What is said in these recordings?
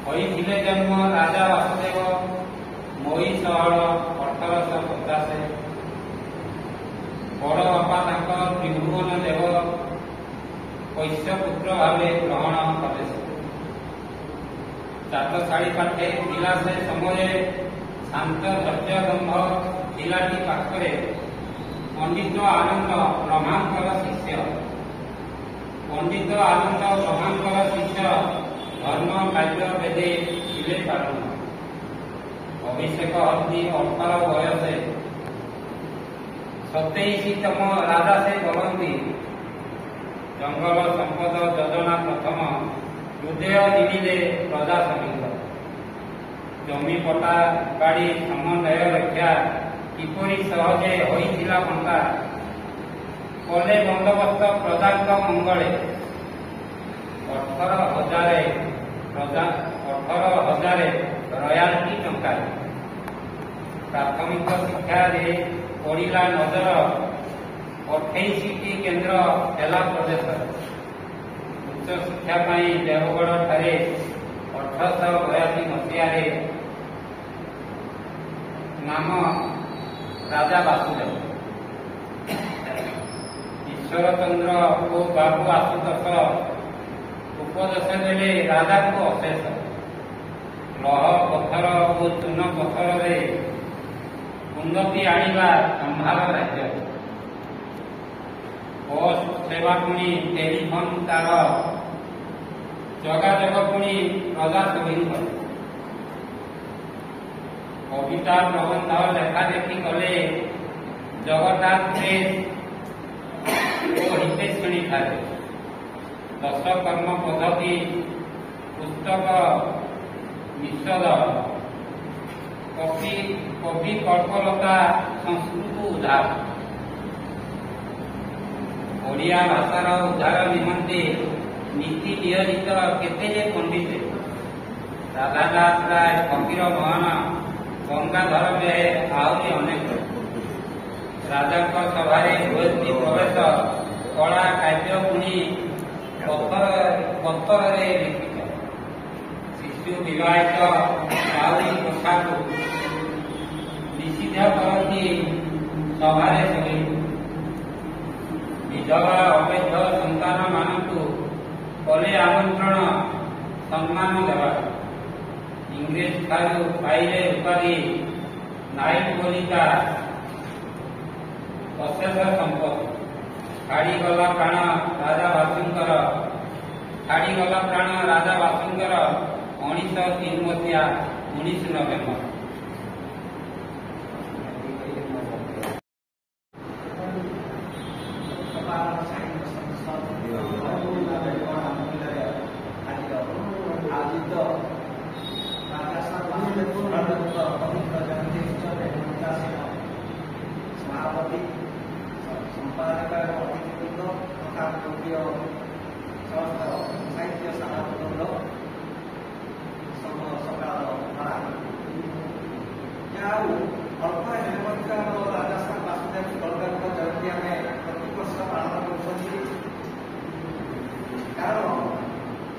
होइथिले जन्म राजा वासुदेव मई सहल 1850। बड़ बापा तांकर त्रिभुवन देव वैश्यपुत्र भावे ग्रहण कले। चाटशाड़ी पाठे थिला से समय शांत धैर्यदम्भ जिलाटी पाखरे पंडित आनंद ब्रह्मांकर शिष्य। पंडित आनंद ब्रह्मांकर शिष्य धर्म कार्य बेदे थिले पारण। अभिषेक अति 18 बयसे 27तम राजा से बोलती। जंगल संपद योजना प्रथम हृदय दिले प्रजा समित। जमी पटा बाड़ी समन्वय रक्षा किपरि सहजे होइथिला पंता। कले बंदोबस्त प्रजा मंगले। 18,000 रयाल्टी टंका। प्राथमिक शिक्षा पड़ा नजर 28टी केन्द्र हेला प्रदेश। उच्च शिक्षा देवगढ़ ठारे 1882 मसीह नाम राजा वासुदेव। ईश्वर चंद्र और बाबू आशुतोष उपदेश देले राजा को अशेष। लह पत्थर और चून पत्थर उन्नति आनिबा संभाल राज्य। बस सेवा पुणी टेलीफोन तार जोगाजोग पुणी प्रजा सभी। कविता प्रबंध लेखा देखी कले जगन्नाथ प्रेस और हितेश्वरी ठारे। 10 कर्म पद्धति पुस्तक निषद। कवि कल्पलता संस्कृत उद्धार। ओडिया भाषार उद्धार निमंते नीति नियोजित केते पंडित। राधानाथ राय, फकीर मोहन, गंगाधर बेहे आहरी अनेक। राजा सभारे गोयत्री प्रवेश कला काव्य पुणी पत्थर लिखित। शिशु विवाहित आहरी प्रथा निषिद्ध करती सभारे सभी। विधवा अवैध संतान मानू कले आमंत्रण सम्मान देवा। इंग्रेज ठारू पाइले उपाधि नाइट बोलिका अशेष संपत्ति। छाड़ीगला प्राण राजा वासुंकर। छाड़ीगला प्राण राजा वासुंकर 1903 मसीहा 19 नवेम्बर। सभापति संपादक अतिथिवृंद तथा पूर्वीय समस्त साहित्य सभावृंद सकाल अल्प राजस्थान वासुदेव बलदेव जयंती आम प्रति वर्ष पालन कर। कारण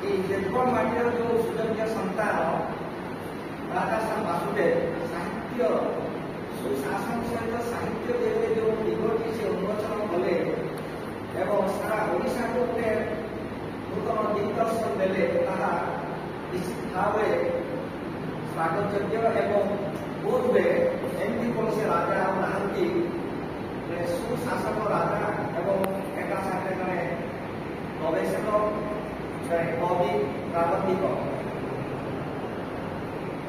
ये देवगढ़ माटीर जो सुयोग्य संतान राजस्थान वासुदेव साहित्य सुशासन सहित साहित्य देवे जो दिगटी से उन्मोचन कले एवं सारा ओडिशा को गोटे नूतन दिग्दर्शन देले ताहा निश्चित भाव स्वागतयोग्य। एवं बोध हुए एमती कौन से राजा नहांती सुशासक राजा एवं एका साथे जड़े गवेषक कवि प्राबंधिक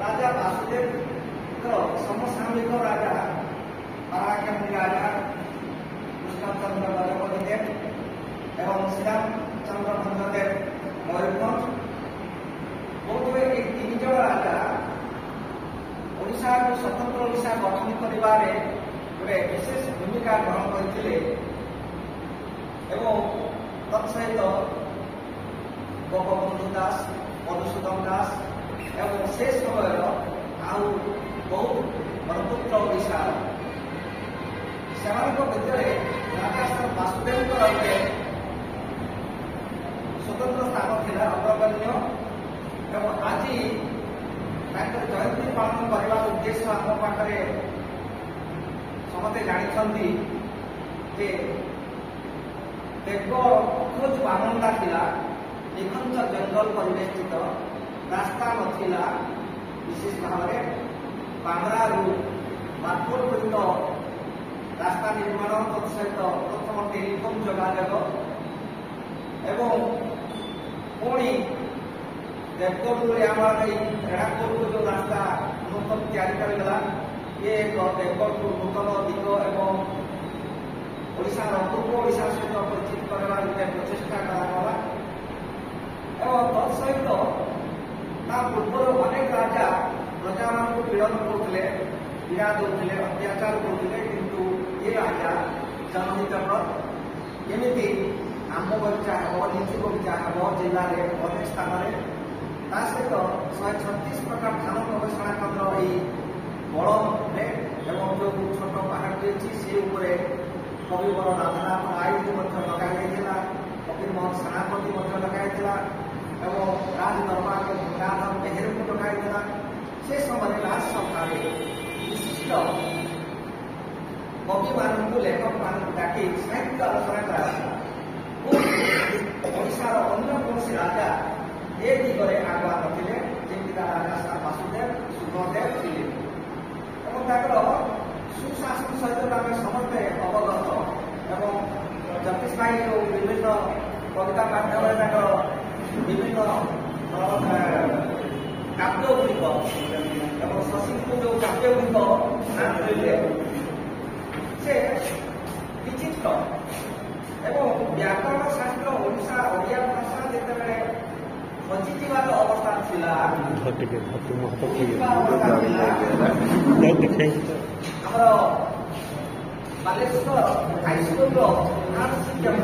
राजा वासुदेव समसामयिक राजा पराक्रमी राजा कृष्णचंद्र गजपति देव एवं श्रीरामचंद्र भद्रदेव मयूरभंज बोध हुए ये 3 जन राजा ओडिशा को स्वतंत्र ओडिशा गठन करिबारे गोटे विशेष भूमिका ग्रहण करथिले। एवं तत्सहित गोपबंधु दास, मधुसूदन दास एवं से समय आउ बहुत बरपुत्र ओडिशा से भितर राजस्थान वासुदेव स्वतंत्र स्थान था अग्रगण्य। ଏବଂ ଆଜି ତାଙ୍କର ଜୟନ୍ତୀ ପାଳନ କରିବା ଉଦ୍ଦେଶ୍ୟ ଆମ ପାଖରେ ସମସ୍ତେ ଜାଣିଛନ୍ତି ଯେ ଦେବଖୋଜ ବାରଣ୍ଡା ଥିଲା, ନିଘଞ୍ଚ ଜଙ୍ଗଲ ପରିବେଷ୍ଟିତ, ରାସ୍ତା ନଥିଲା, ବିଶେଷ ଭାବରେ ବାନ୍ଦ୍ରାରୁ ବାଟପୁର ପର୍ଯ୍ୟନ୍ତ ରାସ୍ତା ନିର୍ମାଣ ସହିତ ପ୍ରଥମ ଟେଲିଫୋନ ଯୋଗାଯୋଗ ଏବଂ ପୁଣି ଦେବଗଡ଼ରୁ ଆମର ଏଇ ରେଣାପୁରକୁ ଯେଉଁ ରାସ୍ତା ନୂତନ ତିଆରି କରାଗଲା, ଇଏ ଏକ ଦେବଗଡ଼କୁ ନୂତନ ଦିଗ ଏବଂ ଓଡ଼ିଶାର ପୂର୍ବ ଓଡ଼ିଶା ସହିତ ପରିଚିତ କରିବା ଗୋଟେ ପ୍ରଚେଷ୍ଟା କରାଗଲା। ଏବଂ ତତ୍ସହିତ ତା ପୂର୍ବରୁ ଅନେକ ରାଜା ପ୍ରଜାମାନଙ୍କୁ ପୀଡ଼ନ କରୁଥିଲେ, ପୀଡ଼ା ଦେଉଥିଲେ, ଅତ୍ୟାଚାର କରୁଥିଲେ, କିନ୍ତୁ ଏ ରାଜା ଜନହିତକର କେମିତି ଆମ୍ବ ବଗିଚା ହେବ, ଲିଚୁ ବଗିଚା ହେବ ଜିଲ୍ଲାରେ ଅନେକ ସ୍ଥାନରେ, ତା ସହିତ 136 ପ୍ରକାର ଧାନ ଗବେଷଣା କେନ୍ଦ୍ର ଏଇ ବଳରେ ଏବଂ ଯେଉଁ ଛୋଟ ପାହାଡ଼ଟି ଅଛି ସେ ଉପରେ କବିବର ରାଧାନାଥ ରାୟଙ୍କୁ ମଧ୍ୟ ଲଗାଯାଇଥିଲା, ଫକୀରମୋହନ ସେନାପତି ମଧ୍ୟ ଲଗାଇଥିଲା ଏବଂ ରାଜ ଦରବାରରେ ଗଙ୍ଗାଧର ମେହେରଙ୍କୁ ଲଗାଇଥିଲା। ସେ ସମୟରେ ରାଜ ସଭାରେ ବିଶିଷ୍ଟ କବିମାନଙ୍କୁ, ଲେଖକମାନଙ୍କୁ ଡାକି ସାହିତ୍ୟ ଆଲୋଚନା କରାଯାଇଥିଲା। ଓଡ଼ିଶାର ଅନ୍ୟ କୌଣସି ରାଜା ଏ ଦିଗରେ ଆଗୁଆ ନଥିଲେ, ଯେମିତିକା ରାଜା ବାସୁଦେବ ସୁବ୍ରଦେବ ଥିଲେ ଏବଂ ତାଙ୍କର ସୁଶାସନ ସହିତ ଆମେ ସମସ୍ତେ ଅବଗତ ଏବଂ ଜଗଦୀଶ ଭାଇ ଯେଉଁ ବିଭିନ୍ନ କବିତା ମାଧ୍ୟମରେ ତାଙ୍କର ବିଭିନ୍ନ କାବ୍ୟ ଗୁଡ଼ିକ ଏବଂ ଶଶୀଙ୍କୁ ଯେଉଁ କାବ୍ୟ ଗୁଡ଼ିକ ନାମିଲେ ସେ ବିଚିତ୍ର ଏବଂ ବ୍ୟାକରଣ ଶାସ୍ତ୍ର ଓଡ଼ିଆ ଭାଷା ଯେତେବେଳେ ବଞ୍ଚିଯିବାର ଅବସ୍ଥା ଥିଲା, ଆମର ବାଲେଶ୍ୱର ହାଇସ୍କୁଲର ପ୍ରଧାନ ଶିକ୍ଷକ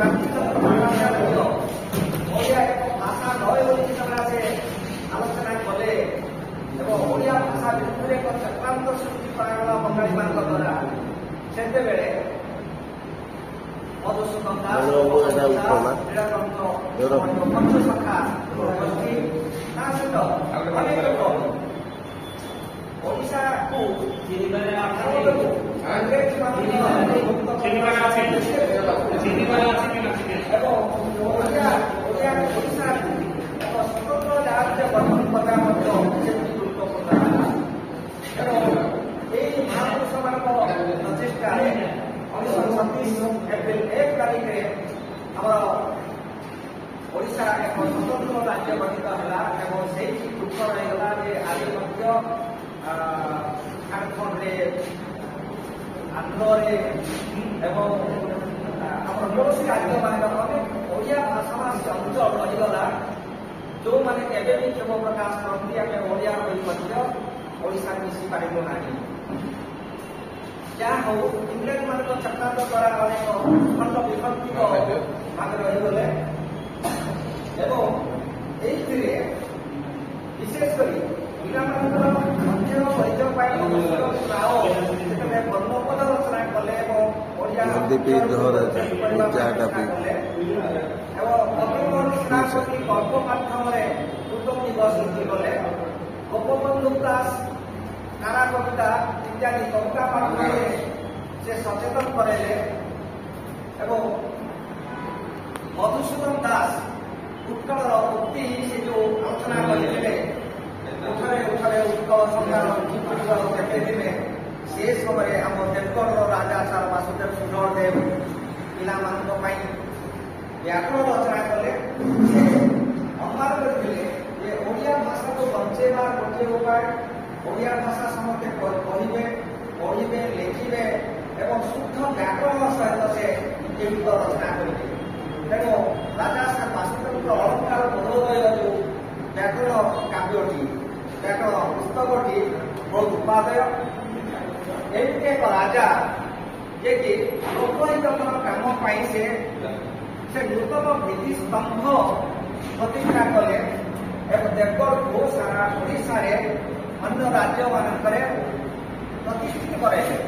ଓଡ଼ିଆ ଏକ ଭାଷା ନଏ ବୋଲି ଯେତେବେଳେ ସେ ଆଲୋଚନା କଲେ ଏବଂ ଓଡ଼ିଆ ଭାଷା ବିରୁଦ୍ଧରେ ଏକ ଚକ୍ରାନ୍ତ ସୃଷ୍ଟି କରାଗଲା ବଙ୍ଗାଳୀମାନଙ୍କ ଦ୍ୱାରା, ସେତେବେଳେ ମଧୁସୂଦନ ଦାସ ପଞ୍ଚସଖା ଗୋଷ୍ଠୀ ତା ସହିତ ଅନେକ ଲୋକ ଓଡ଼ିଶାକୁ ଏବଂ ଓଡ଼ିଶାକୁ ଏକ ସ୍ୱତନ୍ତ୍ର ରାଜ୍ୟ ଗଠନ କରିବା ମଧ୍ୟ ସେମିତି ଗୁରୁତ୍ୱପୂର୍ଣ୍ଣ ହେଲା। ଏବଂ ଏହି ମହାପୁରୁଷମାନଙ୍କ ପ୍ରଚେଷ୍ଟାରେ 1936 ଏପ୍ରିଲ 1 ତାରିଖରେ ଆମର ଓଡ଼ିଶା ଏକ ସ୍ୱତନ୍ତ୍ର ରାଜ୍ୟ ଗଠିତ ହେଲା ଏବଂ ସେଇଠି ଦୁଃଖ ରହିଗଲା ଯେ ଆଜି ମଧ୍ୟ ଝାଡ଼ଖଣ୍ଡରେ, ଆନ୍ଧ୍ରରେ ଏବଂ ଆମର କୌଣସି ରାଜ୍ୟମାନଙ୍କର ଅନେକ ଓଡ଼ିଆ ଭାଷାଭାଷୀ ଅଞ୍ଚଳ ରହିଗଲା, ଯେଉଁମାନେ କେବେ ବି କ୍ଷୋଭ ପ୍ରକାଶ କରନ୍ତି ଆମେ ଓଡ଼ିଆ ହୋଇ ମଧ୍ୟ ଓଡ଼ିଶାରେ ମିଶି ପାରିବୁ ନାହିଁ। ଯାହା ହଉ ଇଂରେଜମାନଙ୍କ ଚକ୍ରାନ୍ତ ଦ୍ୱାରା ଅନେକ ଖଣ୍ଡ ବିଭକ୍ତିକ ଭାବେ ରହିଗଲେ ଏବଂ ଏଇଥିରେ ବିଶେଷ କରି ପିଲାମାନଙ୍କର ଅଧ୍ୟୟନ ପରିଚୟ ପାଇଁ ରାଓ ଯେତେବେଳେ ବର୍ଣ୍ଣପଦ ରଚନା କଲେ ଏବଂ ଓଡ଼ିଆ କଲେ ଏବଂ ଫକୀରମୋହନ ସେନାପତି ଗଳ୍ପ ମାଧ୍ୟମରେ ନୂତନ ଦିଗ ସୃଷ୍ଟି କଲେ। ଗୋପବନ୍ଧୁ ଦାସ କାରା କବିତା ଇତ୍ୟାଦି କବିତା ମାଧ୍ୟମରେ ସେ ସଚେତନ କରାଇଲେ ଏବଂ ମଧୁସୂଦନ ଦାସ ଉତ୍କଳର ଉକ୍ତି ସେ ଯେଉଁ ଆଲୋଚନା କରିଥିଲେ, ଉଠରେ ଉଠରେ ଉତ୍କଳ ସଂଗ୍ରାମ ଦେଖେଇଥିଲେ, ସେ ସମୟରେ ଆମ ଦେବଗଡ଼ର ରାଜା ସାର ବାସୁଦେବ ସୁବ୍ରଦେବ ପିଲାମାନଙ୍କ ପାଇଁ ବ୍ୟାକରଣ ରଚନା କଲେ। ସେ ଅନୁମାନ କରିଥିଲେ ଯେ ଓଡ଼ିଆ ଭାଷାକୁ ବଞ୍ଚେଇବା ଗୋଟିଏ ଉପାୟ, ଓଡ଼ିଆ ଭାଷା ସମସ୍ତେ କହିବେ, ପଢ଼ିବେ, ଲେଖିବେ ଏବଂ ଶୁଦ୍ଧ ବ୍ୟାକରଣ ସହିତ ସେ ଏଗୁଡ଼ିକ ରଚନା କରିବେ। ତେଣୁ ରାଜା ସାର ବାସୁଦେବଙ୍କ ଅଳଙ୍କାର ବୋଧୋଦୟ ଯେଉଁ ବ୍ୟାକରଣ କାବ୍ୟଟି, ବ୍ୟାକରଣ ପୁସ୍ତକଟି ବହୁତ ଉପାଦେୟ। ଏମିତି ଏକ ରାଜା ଯିଏକି ଲୋକହିତକର କାମ ପାଇଁ ସେ ନୂତନ ଭିତ୍ତିସ୍ତମ୍ଭ ପ୍ରତିଷ୍ଠା କଲେ ଏବଂ ଦେବଗଡ଼କୁ ସାରା ଓଡ଼ିଶାରେ ଅନ୍ୟ ରାଜ୍ୟମାନଙ୍କରେ ପ୍ରତିଷ୍ଠିତ କରାଇଲେ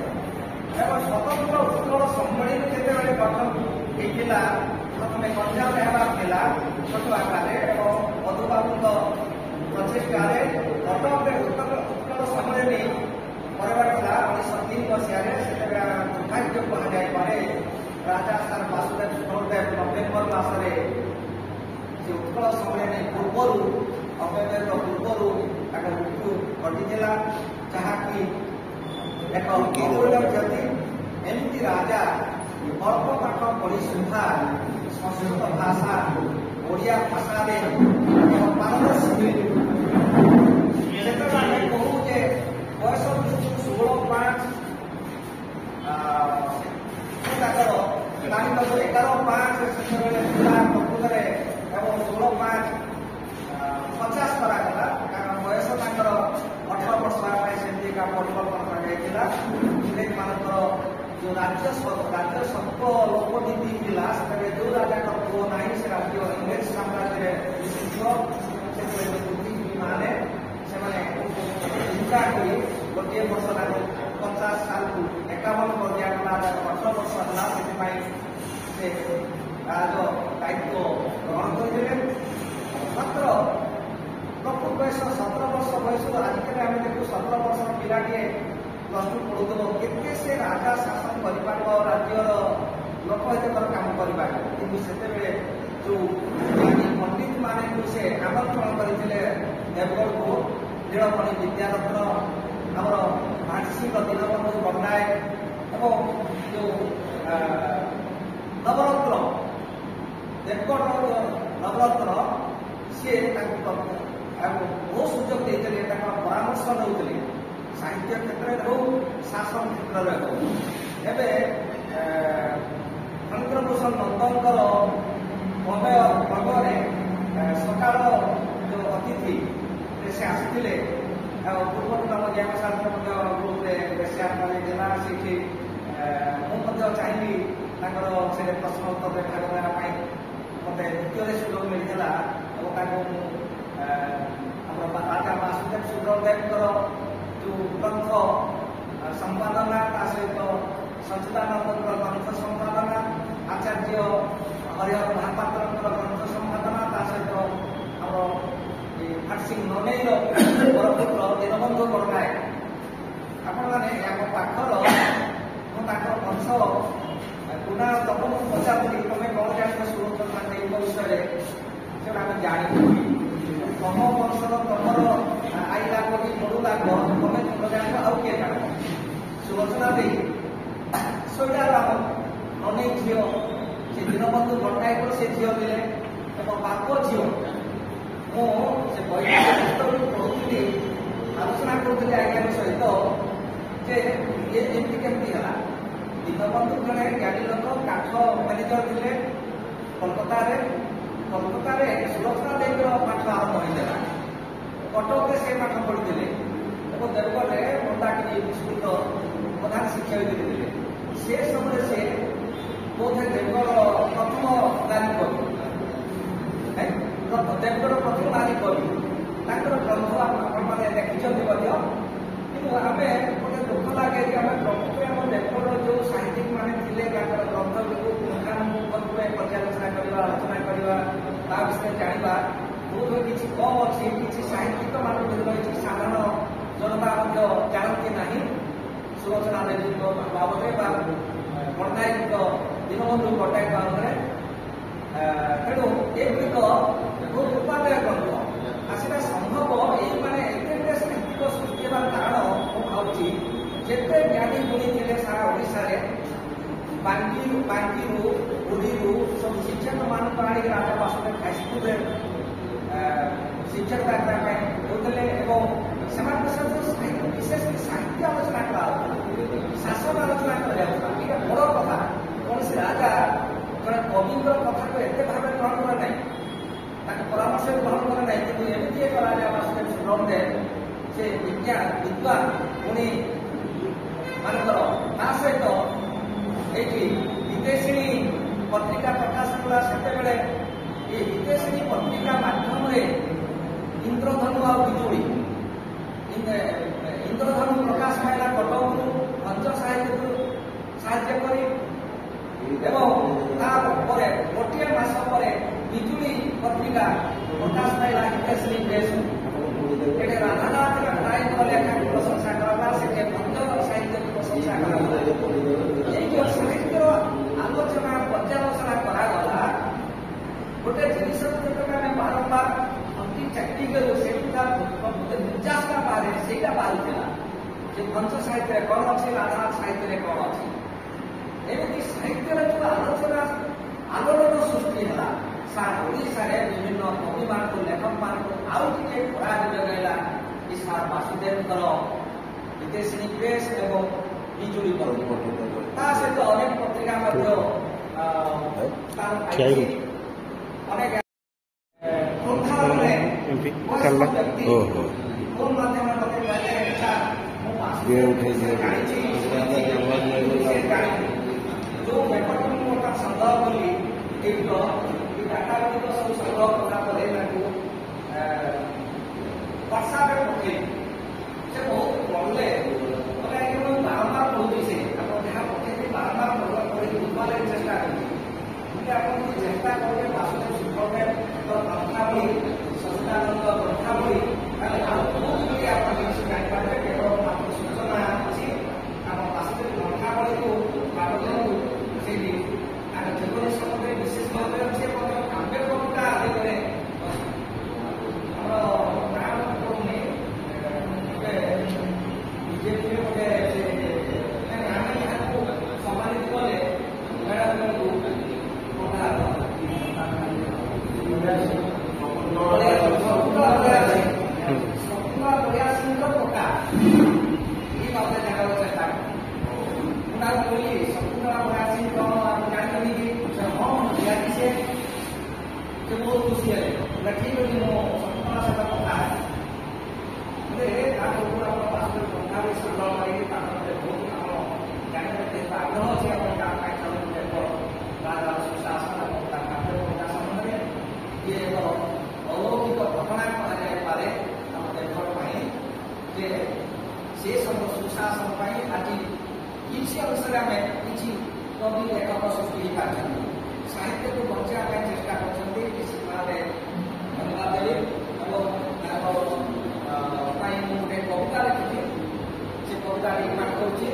ଏବଂ ସ୍ୱତନ୍ତ୍ର ଉତ୍କଳ ସମ୍ମିଳନୀ ଯେତେବେଳେ ଗଠନ ହେଇଥିଲା, ପ୍ରଥମେ ଗଞ୍ଜାମରେ ହେବାର ଥିଲା ଛୋଟ ଆକାରରେ ଏବଂ ମଧୁବାବୁଙ୍କ ପ୍ରଚେଷ୍ଟାରେ ଉତ୍କଳ ସମୟରେ ନେଇ ପରିବାର ଥିଲା 1903 ମସିହାରେ ସେତେବେଳେ ଦୁର୍ଭାଗ୍ୟ କୁହାଯାଇପାରେ ରାଜା ସାର୍ ବାସୁଦେବ ସୁନ୍ଦରଦେବ ନଭେମ୍ବର ମାସରେ ସେ ଉତ୍କଳ ସମ୍ମିଳନୀ ପୂର୍ବରୁ ଅବ୍ୟବହିତ ପୂର୍ବରୁ ତାଙ୍କ ମୃତ୍ୟୁ ଘଟିଥିଲା ଯାହାକି ଏକ ଅମୂଲ୍ୟ କ୍ଷତି। ଏମିତି ରାଜା ଅଳ୍ପ ପାଠ ପଢ଼ି ସୁଦ୍ଧା ସଂସ୍କୃତ ଭାଷା ଓଡ଼ିଆ ଭାଷାରେ ପାରଦର୍ଶୀ ସେତେବେଳେ ଆମେ କହୁ ଯେ ବୟସ 16-5 ତାଙ୍କର ତାରିଖ 11-5 ସେତେବେଳେ ଥିଲା ପ୍ରକୃତରେ ଏବଂ 16-5-50 କରାଗଲା କାରଣ ବୟସ ତାଙ୍କର 18 ବର୍ଷ ହେବା ପାଇଁ ସେମିତିକା ପରିବର୍ତ୍ତନ କରାଯାଇଥିଲା। ଇଂରେଜମାନଙ୍କର ଯେଉଁ ରାଜ୍ୟ ସତ୍ତ୍ୱ ଲୋକନୀତି ଥିଲା ସେତେବେଳେ ଯେଉଁ ରାଜାଙ୍କ ପୁଅ ନାହିଁ ସେ ରାଜ୍ୟ ଇଂରେଜ ସାମ୍ରାଜ୍ୟରେ ବିଶିଷ୍ଟ ସେତେବେଳେ ବୁଦ୍ଧିଜୀବୀମାନେ ସେମାନେ ଚିନ୍ତା କରି ଗୋଟିଏ ବର୍ଷ ତାଙ୍କୁ 50 ସାଲକୁ 51 କରିଦିଆଗଲା। 18 ବର୍ଷ ହେଲା ସେଥିପାଇଁ ସେ ରାଜ ଦାୟିତ୍ୱ ଗ୍ରହଣ କରିଥିଲେ। ମାତ୍ର ପ୍ରକୃତ ବୟସ 17 ବର୍ଷ ବୟସରୁ ଆଜିକାଲି ଆମେ ଦେଖୁ 17 ବର୍ଷର ପିଲାଟିଏ ପ୍ଲସ୍ ଟୁ ପଢୁଥିବ କେତେ ସେ ରାଜା ଶାସନ କରିପାରିବ ରାଜ୍ୟର ଲୋକ ଏତେ ବଡ଼ କାମ କରିପାରିବ। କିନ୍ତୁ ସେତେବେଳେ ଯେଉଁ ପଣ୍ଡିତ ମାନଙ୍କୁ ସେ ଆମନ୍ତ୍ରଣ କରିଥିଲେ ଦେବଗଡ଼କୁ ନୀଳମଣି ବିଦ୍ୟାରତ୍ନ ଆମର ଭାସିଙ୍କ ଦୀନବନ୍ଧୁ ପଟ୍ଟନାୟକ ଏବଂ ଯେଉଁ ନବରତ୍ନ ଦେବଗଡ଼ର ନବରତ୍ନ ସିଏ ତାଙ୍କୁ ବହୁତ ସୁଯୋଗ ଦେଇଥିଲେ ତାଙ୍କର ପରାମର୍ଶ ନେଉଥିଲେ ସାହିତ୍ୟ କ୍ଷେତ୍ରରେ ହଉ ଶାସନ କ୍ଷେତ୍ରରେ ହଉ। ଏବେ ଚନ୍ଦ୍ରଭୂଷଣ ନନ୍ଦଙ୍କର ପର୍ବରେ ସକାଳ ଯେଉଁ ଅତିଥି ସେ ଆସିଥିଲେ ଆଉ ପୂର୍ବରୁ ଆମ ଜ୍ଞାନଶାସ୍ତ୍ର ମଧ୍ୟ ଗ୍ରୁପରେ ବେଶିଆ କରାଯାଇଥିଲା। ସେଇଠି ମୁଁ ମଧ୍ୟ ଚାହିଁବି ତାଙ୍କର ସେ ପ୍ରଶ୍ନ ଉତ୍ତରରେ ଭାଗ ନେବା ପାଇଁ ମୋତେ ଦ୍ୱିତୀୟରେ ସୁଯୋଗ ମିଳିଥିଲା ଏବଂ ତାଙ୍କୁ ମୁଁ ଆମର ରାଜା ବାସୁଦେବ ସୁନ୍ଦରଦେବଙ୍କର ଯେଉଁ ଗ୍ରନ୍ଥ ସମ୍ପାଦନା ତା ସହିତ ସଚ୍ଚିଦାନନ୍ଦଙ୍କର ଗ୍ରନ୍ଥ ସମ୍ପାଦନା ଆଚାର୍ଯ୍ୟ ହରିହର ମହାପାତ୍ରଙ୍କର ଗ୍ରନ୍ଥ ସମ୍ପାଦନା ତା ସହିତ ଆମର ଭାସିଂ ନନେଇର ବରପୁତ୍ର ଦୀନବନ୍ଧୁ ପଟ୍ଟନାୟକ ଆପଣମାନେ ଆମ ପାଖର ମୁଁ ତାଙ୍କର ବଂଶ ପୁନା ତମକୁ ପଚାରୁଥିଲି ତମେ କ'ଣ ଜାଣିଛ ସୁରକ୍ଷଣ ଦେବଙ୍କ ବିଷୟରେ ସେଟା ଆମେ ଜାଣିବୁ ତମ ବଂଶର ତମର ଆଇଲା କବି ମରୁ ଲାଗ ତମେ ଜାଣିବ ଆଉ କିଏ ଜାଣିବ ସୁଲୋଚନା ଦେଇ ସେଇଟା ଆମ ଅନେକ ଝିଅ ସେ ଦୀନବନ୍ଧୁ ପଟ୍ଟନାୟକର ସେ ଝିଅ ଥିଲେ ଏବଂ ବାପ ଝିଅ ମୁଁ ସେ ବୈଜ୍ଞାନିକ ପୁସ୍ତକରୁ ପଢ଼ୁଥିଲି ଆଲୋଚନା କରୁଥିଲି ଆଜ୍ଞାଙ୍କ ସହିତ ଯେ ଇଏ ଏମିତି କେମିତି ହେଲା। ଦୀନବନ୍ଧୁ ଜଣେ ଜ୍ଞାନୀ ଲୋକ କାଠ ମ୍ୟାନେଜର ଥିଲେ କଲକାତାରେ ସୁଲୋଚନା ଦେବୀର ପାଠ ଆରମ୍ଭ ହୋଇଥିଲା। କଟକରେ ସେ ପାଠ ପଢ଼ିଥିଲେ ଏବଂ ଦେବଗଡ଼ରେ ମନ୍ଦାକିନୀ ସ୍କୁଲର ପ୍ରଧାନ ଶିକ୍ଷୟିତ୍ରୀ ଥିଲେ। ସେ ସମୟରେ ସେ ବୋଧେ ଦେବଗଡ଼ ପ୍ରଥମ ନାରୀ କବି ଦେବଗଡ଼ ପ୍ରଥମ ନାରୀ କବି ତାଙ୍କର ଗ୍ରନ୍ଥ ଆପଣମାନେ ଦେଖିଛନ୍ତି ମଧ୍ୟ। କିନ୍ତୁ ଆମେ ଗୋଟେ ଦୁଃଖ ଲାଗେ ଯେ ଆମେ ପ୍ରକୃତରେ ଆମ ଦେବଗଡ଼ର ଯେଉଁ ସାହିତ୍ୟିକ ମାନେ ଥିଲେ ତାଙ୍କର ଗ୍ରନ୍ଥଗୁଡ଼ିକୁ ପୁଙ୍ଖାନୁପୁଙ୍ଖ ରୂପେ ପର୍ଯ୍ୟାଲୋଚନା କରିବା ଆଲୋଚନା କରିବା ତା ବିଷୟରେ ଜାଣିବା ବହୁତ କିଛି କମ୍ ଅଛି। କିଛି ସାହିତ୍ୟିକ ମାନଙ୍କ ରହିଛି ସାଧାରଣ ଜନତା ମଧ୍ୟ ଜାଣନ୍ତି ନାହିଁ ସୁଲୋଚନା ଦେବୀଙ୍କ ବାବଦରେ ବା ପଟ୍ଟନାୟକଙ୍କ ଦୀନବନ୍ଧୁ ପଟ୍ଟନାୟକ ବାବଦରେ। ତେଣୁ ଏଗୁଡ଼ିକ ବହୁତ ଉପାଦେୟ ଗ୍ରନ୍ଥ ଆସିବା ସମ୍ଭବ ଏଇମାନେ ଏତେ ସାହିତ୍ୟିକ ସୃଷ୍ଟି ହେବାର କାରଣ ମୁଁ ଭାବୁଛି ଯେତେ ଜ୍ଞାନୀ ଗୁଣୀ ଥିଲେ ସାରା ଓଡ଼ିଶାରେ ବାଙ୍କିରୁ ପୁରୀରୁ ସବୁ ଶିକ୍ଷକମାନଙ୍କୁ ଆଣିକି ରାଜା ବାସୁଦେବ ହାଇସ୍କୁଲରେ ଶିକ୍ଷକ କରିବା ପାଇଁ ଦେଉଥିଲେ ଏବଂ ସେମାନଙ୍କ ସହିତ ବିଶେଷ ସାହିତ୍ୟ ଆଲୋଚନା କରାଯାଉଥିଲା ଶାସନ ଆଲୋଚନା କରାଯାଉଥିଲା। ଏଇଟା ବଡ଼ କଥା। କୌଣସି ରାଜା ଜଣେ କବିଙ୍କର କଥାକୁ ଏତେ ଭାବରେ ଗ୍ରହଣ କରେ ନାହିଁ ତାଙ୍କ ପରାମର୍ଶ ଗ୍ରହଣ କରେ ନାହିଁ। କିନ୍ତୁ ଏମିତି ଏକ ରାଜା ବାସୁଦେବ ସୁନ୍ଦରଦେବ ସେ ବିଦ୍ୱାନ ପୁଣି ମାନଙ୍କର ତା ସହିତ ଏଇଠି ବିଦେଶିଣୀ ପତ୍ରିକା ପ୍ରକାଶ କଲା। ସେତେବେଳେ এই ବିଦେଶିଣୀ ପତ୍ରିକା ମାଧ୍ୟମରେ ଇନ୍ଦ୍ରଧନୁ ଆଉ ବିଜୁଳି ଇନ୍ଦ୍ରଧନୁ ପ୍ରକାଶ ପାଇଲା କଟକରୁ ଭଞ୍ଜ ସାହାଯ୍ୟ କରି ଏବଂ ତାପରେ ଗୋଟିଏ ମାସ ପରେ ବିଜୁଳି ପତ୍ରିକା ପ୍ରକାଶ ପାଇଲା ବିଦେଶିଣୀ ପ୍ରେସ୍ ଏଠି ରାଧାନାଥ ରାୟଙ୍କ ଲେଖାକୁ ପ୍ରଶଂସା କରାଗଲା, ସେଠି ଭଞ୍ଜ ସାହିତ୍ୟକୁ ପ୍ରଶଂସା କରାଗଲା। ଏଇ ଯୋଉ ସାହିତ୍ୟର ଆଲୋଚନା ପର୍ଯ୍ୟାଲୋଚନା କରାଗଲା, ଗୋଟେ ଜିନିଷକୁ ଯେତେବେଳେ ଆମେ ବାରମ୍ବାର ଅତି ଚାକିରି କରୁ ସେଇଟା ନିର୍ଯାସଟା ବାହାରେ, ସେଇଟା ବାହାରୁଥିଲା ଯେ ଭଞ୍ଜ ସାହିତ୍ୟରେ କ'ଣ ଅଛି, ରାଧାନାଥ ସାହିତ୍ୟରେ କ'ଣ ଅଛି। ଏମିତି ସାହିତ୍ୟର ଯୋଉ ଆଲୋଚନା ଆଲୋଡ଼ନ ସୃଷ୍ଟି ହେଲା, ସାର୍ ଓଡ଼ିଶାରେ ବିଭିନ୍ନ କବିମାନଙ୍କୁ ଲେଖକମାନଙ୍କୁ ଆଉ ଟିକେ ପ୍ରୟାସ ଯୋଗାଇଲା କି ସାର୍ ବାସୁଦେବଙ୍କର ବିଦେଶୀ ପ୍ରେସ୍ ଏବଂ ବିଜୁଳି ତା ସହିତ ଅନେକ ପତ୍ରିକା ମଧ୍ୟ ତାର ଅନେକ ଫୋନ୍ ମାଧ୍ୟମରେ ମୋତେ ଯୋଉ ବେପାରକୁ ମୁଁ ବର୍ତ୍ତମାନ ସଂଗ୍ରହ କଲି ଡାଟା ଗୁଡ଼ିକ ସବୁ ସଂଗ୍ରହ କଲା ପରେ ତାକୁ ହ୍ୱାଟ୍ସଆପ୍ରେ ପଠେଇଲି। ସେ ବହୁତ ପଢ଼ିଲେ, ମାନେ ଆଜ୍ଞା ମୁଁ ବାରମ୍ବାର ପଢ଼ୁଛି, ସେ ଆପଣ ଯାହା ପଠେଇଲି ବାରମ୍ବାର ପଢ଼ିକି ବୁଝିବାର ଚେଷ୍ଟା କରୁଛି। କିନ୍ତୁ ଆପଣ ଯଦି ଚେଷ୍ଟା କରିବେ ବାସୁଦେବ ସୁବ୍ରମଣ୍ୟମଙ୍କ ଗ୍ରନ୍ଥାବଳୀ, ସଚ୍ଚିଦାନନ୍ଦ ଗ୍ରନ୍ଥାବଳୀ, ତାହେଲେ ଆଉ ବହୁତ ଗୁଡ଼ିଏ ଆପଣ ଜିନିଷ ଜାଣିପାରିବେ। କେବଳ ମାତ୍ର ସୂଚନା ଅଛି, ଆମ ବାସୁଦେବ ଗ୍ରନ୍ଥାବଳୀକୁ ବାବଦକୁ ସେଇଠି ତାଙ୍କ ଜୀବନୀ ସମ୍ବନ୍ଧରେ ବିଶେଷ ଭାବରେ ଅଛି ଏବଂ କାବ୍ୟ କବିତା ଆଦିରେ ଅଛି। ଆମର ନାଁ ପଡ଼ୁନି, ବିଜେପିରେ ଗୋଟେ ଆମେ ଏହାକୁ ସମ୍ମାନିତ କଲେ ମ୍ୟାଡ଼ାମଙ୍କୁ ବୟାସିଂଙ୍କ ଟଙ୍କା ଏଇ କଥା ଜାଣିବାକୁ ଚେଷ୍ଟା କର। ମୁଁ ତାକୁ କହିଲି ଶକୁନ୍ତଳା ବୟାସିଂ କ'ଣ ଜାଣିଛନ୍ତି କି? ହଁ ଜାଣି ସେ ବହୁତ ଖୁସି ହେଲେ, ଠିକ୍ ଅଛି ମୁଁ ଶକୁନ୍ତଳା ସହିତ କଥା ହେଲେ ତା ପୂର୍ବରୁ ଆପଣ ବାସୁଦେବ ଟଙ୍କା ବି ସଂଗ୍ରହ କରିକି ତାଙ୍କର ବହୁତ ଆମ ଜାଣିବାକୁ ଆଗ୍ରହ ଅଛି। ଆପଣ ତା ପାଇଁ ରାଜା ସୁଶାସନ ଏବଂ ତା କାର୍ଯ୍ୟ କବିତା ସମ୍ବନ୍ଧରେ ଇଏ ଏକ ଅଲୌକିକ ଘଟଣା କରାଯାଇପାରେ ଆମ ଦେଶ ପାଇଁ, ଯେ ସେ ସବୁ ସୁଶାସନ ପାଇଁ ଆଜି କିଛି ଅବସରରେ ଆମେ କିଛି କବି ଲେଖକ ସୃଷ୍ଟି ହେଇପାରିଛନ୍ତି, ସାହିତ୍ୟକୁ ବଞ୍ଚାଇବା ପାଇଁ ଚେଷ୍ଟା କରୁଛନ୍ତି। ନିଶ୍ଚିତ ଧନ୍ୟବାଦ ଦେବି ଏବଂ ତାଙ୍କ ପାଇଁ ମୁଁ ଗୋଟେ କବିତା ଲେଖିଛି, ସେ କବିତାଟି ପାଠ କରୁଛି।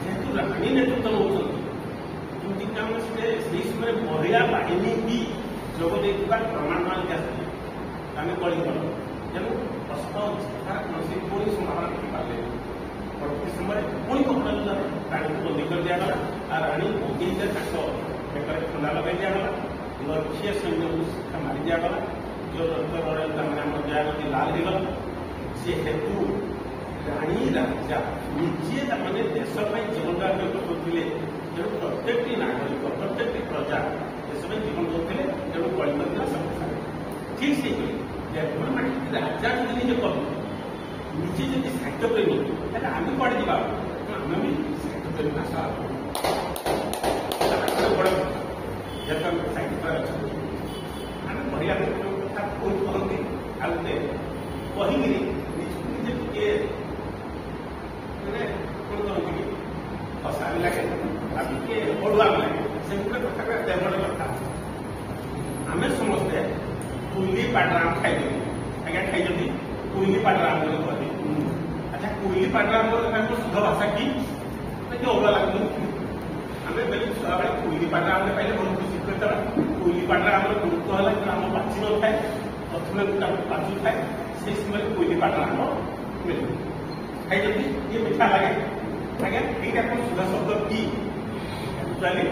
जेहेतु रानी नेतृत्व नौ महिला बाहिनी भी ଯୋଗ ଦେଇଥିବା ପ୍ରମାଣମାନ ଆସିଛି ଆମେ କଳିଗଲ ତେଣୁ ଅସ୍ତ କୌଣସି ପୁଣି ସମ୍ଭାବନା ଦେଖିପାରିଲେ ପରବର୍ତ୍ତୀ ସମୟରେ ପୁଣି କପଡ଼ା ରାଣୀକୁ ବନ୍ଦୀ କରି ଦିଆଗଲା ଆଉ ରାଣୀ ବନ୍ଦୀରେ ତାଙ୍କ ବେକରେ ଥଣ୍ଡା ଲଗାଇ ଦିଆଗଲା ଲକ୍ଷ୍ୟ ସୈନ୍ୟକୁ ଶିକ୍ଷା ମାରି ଦିଆଗଲା ଯେଉଁ ରକ୍ତ ତାମାନେ ଆମର ଦୟାଗତି ଲାଲ ହେଇଗଲା ସେ ହେତୁ ରାଣୀ ରାଜା ନିଜେ ତାମାନେ ଦେଶ ପାଇଁ ଜୀବନ ଦାୟକ କରୁଥିଲେ ତେଣୁ ପ୍ରତ୍ୟେକଟି ନାଗରିକ ପ୍ରତ୍ୟେକଟି ପ୍ରଜା ଦେଶ ପାଇଁ ଜୀବନ ଦଉଥିଲେ ତେଣୁ କଳିଙ୍ଗ ଦିନ ଶକ୍ତିଶାଳୀ ଠିକ୍ ସେଇଭଳି ଦେବମାନେ ରାଜା ଯଦି ନିଜେ କରୁ ନିଜେ ଯଦି ସାହିତ୍ୟ ପ୍ରେମୀ ତାହେଲେ ଆମେ କୁଆଡ଼େ ଯିବା ଆମେ ବି ସାହିତ୍ୟ ପ୍ରେମୀ ଆଶା ବଡ଼ ଯେହେତୁ ଆମେ ସାହିତ୍ୟ ଅଛନ୍ତି ଆମେ ବଢ଼ିଆ କଥା ବହୁତ କହନ୍ତି ଆଉ ଗୋଟେ କହିକିରି ନିଜକୁ ନିଜେ ଟିକେ ମାନେ କ'ଣ କରନ୍ତି ହସା ବି ଲାଗେ ଆଉ ଟିକେ ପଢ଼ୁଆ ବି ଲାଗେ ସେ ଗୋଟେ କଥା ଦେବର କଥା ଆମେ ସମସ୍ତେ କୁଇଲି ପାଟରାମ ଖାଇଛନ୍ତି ଆଜ୍ଞା ଖାଇଛନ୍ତି କୁଇଲି ପାଟରାମ ବୋଲି କହନ୍ତି ଆଚ୍ଛା କୁଇଲି ପାଟରାମ ତାଙ୍କର ଶୁଦ୍ଧ ଭାଷା କି ଅଲଗା ଲାଗୁନି ଆମେ ବେଲେ ଛୁଆବେଳେ କୁଇଲି ପାଟରାମରେ ପାଇଲେ ବହୁତ ଖୁସି କରିଦେବା କୁଇଲି ପାଟରାମର ଗୁରୁତ୍ୱ ହେଲା କି ଆମ ପାଚି ନଥାଏ ପ୍ରଥମେ ପାଚୁ ଥାଏ সেই সময় কুইলি পাটরাম মিলে খাইଛନ୍ତି ଇଏ ମିଠା ଲାଗେ ଆଜ୍ଞା ଏଇଟା କ'ଣ ସୁଧା ଶବ୍ଦ କି ଆକ୍ଚୁଆଲି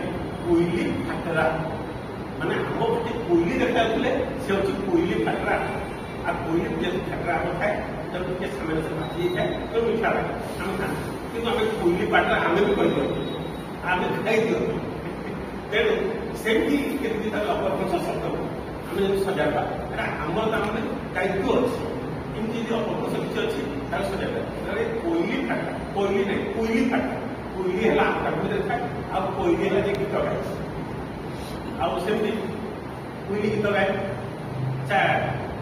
କୋଇଲି ଫାଟରା ମାନେ ଆମ ଗୋଟେ କୋଇଲି ଦେଖାଯାଉଥିଲେ ସେ ହେଉଛି କୋଇଲି ଫାଟରା ଆଉ କୋଇଲି ଯେହେତୁ ଫାଟରା ଆମ ଥାଏ ତେଣୁ ଟିକେ ସାମାନ୍ୟ ସେ ମାଛି ହେଇଥାଏ ତେଣୁ ମିଠା ଲାଗେ ଆମେ ଖାଆନ୍ତି କିନ୍ତୁ ଆମେ କୋଇଲି ପାଟରା ଆମେ ବି କହିଦିଅନ୍ତୁ ଆମେ ଖାଇଦିଅନ୍ତୁ ତେଣୁ ସେମିତି କେମିତି ତାର ଅପଭ୍ରଂଶ ଶବ୍ଦକୁ ଆମେ ଯଦି ସଜାଇବା ଏଇଟା ଆମର ତାମାନେ ଦାୟିତ୍ୱ ଅଛି ଏମିତି ଯଦି ଅପଭ୍ରଂଶ କିଛି ଅଛି ତାହେଲେ ସଜାଇବା କୋଇଲି ଫାଟା କୋଇଲି ନାହିଁ କୋଇଲି ଫାଟା କୋଇଲି ହେଲା ତାକୁ ଦେଖାଏ ଆଉ କୋଇଲି ହେଲା ଯେ ଗୀତ ଗାଏ ଆଉ ସେମିତି କୋଇଲି ଗୀତ ଗାଏ ଆଚ୍ଛା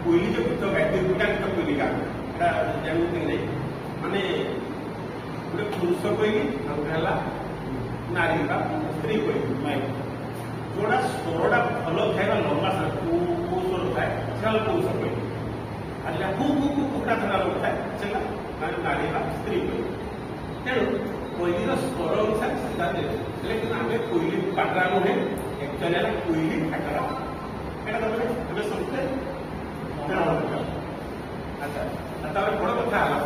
କୋଇଲି ଯୋଉ ଗୀତ ଗାଏ ଦୁଇଟା ଗୀତ କୋଇଲି ଗାଏ ଏଇଟା ଜାଣନ୍ତି ନାହିଁ ମାନେ ଗୋଟେ ପୁରୁଷ କୋଇଲି ଆଉ ଗୋଟେ ହେଲା ନାରୀ ବା ସ୍ତ୍ରୀ କୋଇଲି ମାଇକ ଯୋଉଟା ସ୍ୱରଟା ଭଲ ଥାଏ ବା ଲମ୍ବା କୋଉ ସ୍ୱର ଥାଏ ସେଟା ହେଲା ପୁରୁଷ କୋଇଲି আর যেটা খুব খুব খুব কুকুড়া ধরা লোক থাকে সেটা মানে নারী বা স্ত্রী কোইলি তেণু কোইলির স্বর অনুসারে সেটা দেবে কিন্তু আমি কোইলি পাটরা নুহে একচুয়ালি ହେଲା କୋଇଲି ଫାଟରା এটা তারপরে ଆମେ ସମସ୍ତେ ଆଚ୍ଛା ତାପରେ ବଡ଼ କଥା ହେଲା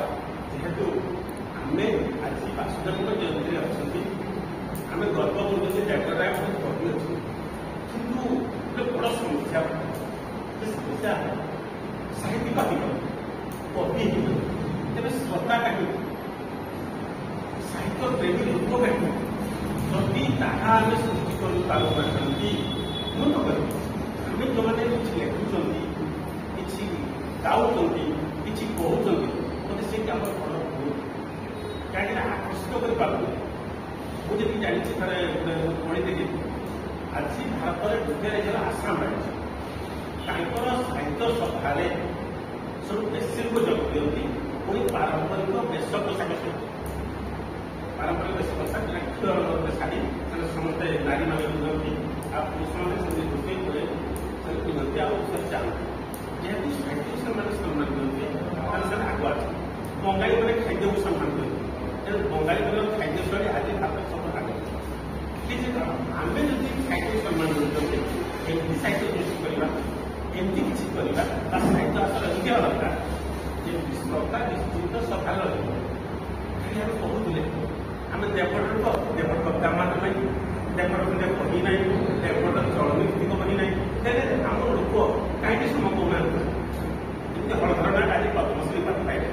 ଯେହେତୁ ଆମେ ଆଜି ବାସୁଦେବଙ୍କ ଜୟନ୍ତୀରେ ଅଛନ୍ତି ଆମେ ଗର୍ବ କରୁଛୁ ଯେ ଜାଗରଟା ବହୁତ କବି ଅଛି କିନ୍ତୁ ଗୋଟେ ବଡ଼ ସମସ୍ୟା ସେ ସମସ୍ୟା ସାହିତ୍ୟିକ ହେଇଗଲା କବି ହେଇଗଲା ତେବେ ଶ୍ରୋତା କାହିଁକି ସାହିତ୍ୟ ପ୍ରେମୀ ଲୋକ କାହିଁକି ଯଦି ତାହା ଆମେ ସୃଷ୍ଟି କରିପାରୁନାହାନ୍ତି ମୁଁ ନ କରିବି ଆମେ ଯେଉଁମାନେ କିଛି ଲେଖୁଛନ୍ତି କିଛି ଗାଉଛନ୍ତି କିଛି କହୁଛନ୍ତି ମୋତେ ସେଇଠି ଆମର ବଡ଼ ଭୁଲ କାହିଁକିନା ଆକର୍ଷିତ କରିପାରୁନି ମୁଁ ଯେତିକି ଜାଣିଛି ଥରେ ପଢ଼ିଥିଲି ଆଜି ଭାରତରେ ଦ୍ୱିତୀୟ ରାଜ୍ୟର ଆସାମ ରହିଛି ତାଙ୍କର ସାହିତ୍ୟ ସଭାରେ ସବୁ ବେଶୀଙ୍କୁ ଯୋଗ ଦିଅନ୍ତି ପୁଣି ପାରମ୍ପରିକ ବେଶ ପୋଷାକ ପାରମ୍ପରିକ ବେଶ ପୋଷାକ କ୍ଷୀର ଶାଢ଼ୀ ସେମାନେ ସମସ୍ତେ ନାରୀମାନେ ପିନ୍ଧନ୍ତି ଆଉ ପୁରୁଷମାନେ ସେମିତି ରୋଷେଇ করে ସେମାନେ ପିନ୍ଧନ୍ତି ଆଉ ସେ ଚାଲନ୍ତି ଯେହେତୁ ସାହିତ୍ୟକୁ ସେମାନେ ସମ୍ମାନ ଦିଅନ୍ତି ତାହେଲେ ସେମାନେ ଆଗୁଆ ଅଛନ୍ତି ବଙ୍ଗାଳୀମାନେ ଖାଦ୍ୟକୁ ସମ୍ମାନ ଦିଅନ୍ତି ତେଣୁ ବଙ୍ଗାଳୀମାନଙ୍କର ଖାଦ୍ୟ ଶୈଳୀ ଆଜି ଭାରତରେ ସବୁ ଆଗ କିନ୍ତୁ ଆମେ ଯଦି ଖାଦ୍ୟ ସମ୍ମାନ ଦେଉଛନ୍ତି ଏମିତି ସାହିତ୍ୟ ସୃଷ୍ଟି କରିବା ଏମିତି କିଛି କରିବା ତା ସାହିତ୍ୟ ଆସର ଏମିତି ହେବା ଦରକାର ଯେ ବିଶ୍ୱତା ନିଶ୍ଚିତ ସଫଳ ରହିବ ଖାଲି ଆମେ କହୁଥିଲେ ଆମେ ଦେବଟ ବକ୍ତାମାନ ନାହିଁ ଦେବଟ ଖଣ୍ଡେ ବହି ନାହିଁ ଦେବଟ ଚଳନୀତିକ ବହି ନାହିଁ ହେଲେ ଆମ ଲୋକ କାହିଁକି ସମ କହୁନାହାନ୍ତି ଏମିତି ହଳଧରଣା ଆଜି ପଦ୍ମଶ୍ରୀ ପାଠ ପାଇଲେ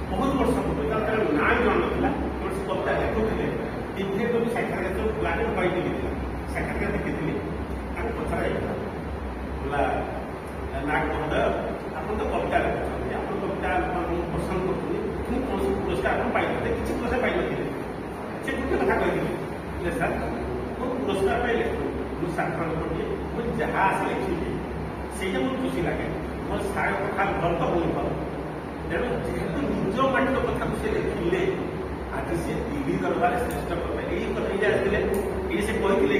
ବହୁତ ବର୍ଷ ପୂର୍ବେ ତାର ନାଁ ଜଣାନଥିଲା କୌଣସି କବିତା ଲେଖୁଥିଲେ ଟିଭିରେ ବି ସାକ୍ଷାତକାର ବ୍ଲାକ୍ ଆଣ୍ଡ ହ୍ୱାଇଟ୍ ଥିଲା ସାକ୍ଷାତକାର ଦେଖିଥିଲି ତାଙ୍କୁ ପଚରା ହେଇଥିଲା ହେଲା ନାଗ ମହୋଦୟ ଆପଣ ତ କବିତା ଲେଖୁଛନ୍ତି ଆପଣ କବିତା ଲୋକମାନଙ୍କୁ ପସନ୍ଦ କରୁଛନ୍ତି କିନ୍ତୁ କୌଣସି ପୁରସ୍କାର ଆପଣ ପାଇନଥିଲେ କିଛି ପୁରସ୍କାର ପାଇନଥିଲେ ସେ ଗୋଟେ କଥା କହିଥିଲେ ସାର୍ ମୁଁ ପୁରସ୍କାର ପାଇଁ ଲେଖୁନି ମୁଁ ସାକ୍ଷର କରିଦିଏ ମୁଁ ଯାହା ଆସି ଲେଖିବି ସେଇଟା ମୋର ଖୁସି ଲାଗେ ମୋର ସାର କଥା ଭଲ ତ ହଉନି ତେଣୁ ଯେହେତୁ ନିଜ ମାଟିର କଥାକୁ ସେ ଲେଖିଲେ ଆଜି ସେ ଦିଲ୍ଲୀ ଦରବାରରେ ଶ୍ରେଷ୍ଠ କବି ଏଇ କଥା ଏଇ ଆସିଥିଲେ ଏଇ ସେ କହିଥିଲେ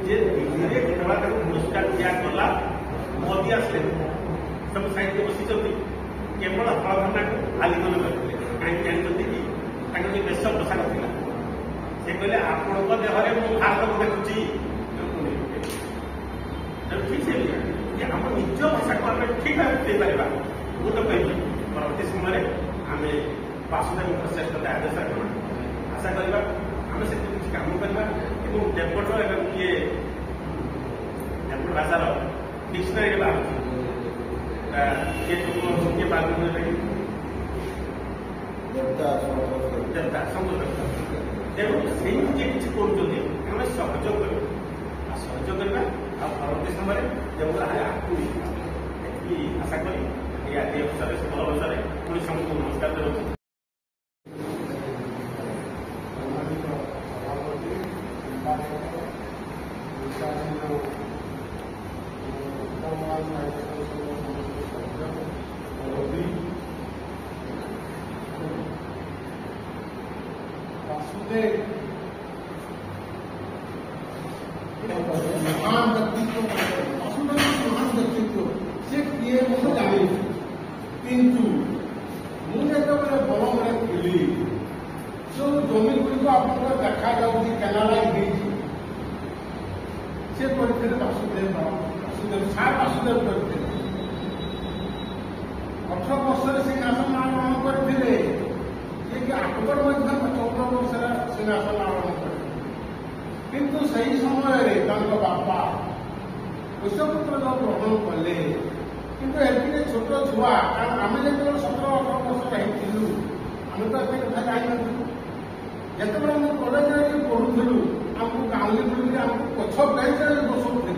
ଯେ ଦିଲ୍ଲୀରେ ଯେତେବେଳେ ତାକୁ ପୁରସ୍କାର ଦିଆଗଲା ମୋଦି ଆସିଲେ ସବୁ ସାହିତ୍ୟ ବସିଛନ୍ତି କେବଳ ହଳଧରଣାକୁ ଆଲିଙ୍ଗନ କରିଥିଲେ କାହିଁକି ଜାଣିଛନ୍ତି କି ତାଙ୍କର ଯୋଉ ବେଶ ପୋଷାକ ଥିଲା ସେ କହିଲେ ଆପଣଙ୍କ ଦେହରେ ମୁଁ ଭାରତକୁ ଦେଖୁଛି ठीक से कि आम निज भाषा को आम ठीक भाव देपर मु तो कह परवर्त समय आम वासुदेव श्रेष्ठता आदेश आशा करवा आम से किसी कम करवा डेपट एवं किए डेपट भाषार डिक्शनारी बाहर किए बाहर देवता तेणु से किसी करें सहयोग करवा सहयोग करवा परवर्त समय देवता आशा करी आदि अवसर सफल अवसर पुणी समस्त नमस्कार देव महान व्यक्तित्व महान व्यक्तित्व से किए मुझे जानी किंतु मुझे तो बड़े बड़ बड़े खेली जो जमी गुड़ी को आप देखा जाऊँगी केनालाई से करते वासुदेव सार वासुदेव करते 18 वर्ष सिंहासन आरोहण करते अकबर 14 वर्ष सिंहासन आरोहण करते किंतु सही समय बापा पुष्यपुत्र जो ग्रहण कले किंतु एति छोट छुआ कारण आम जो 17-18 वर्ष आम तो एत कथा जानी जिते मैं कलेज पढ़ुलु आमको गाँवली बुली आमको पछ बेंच बसुले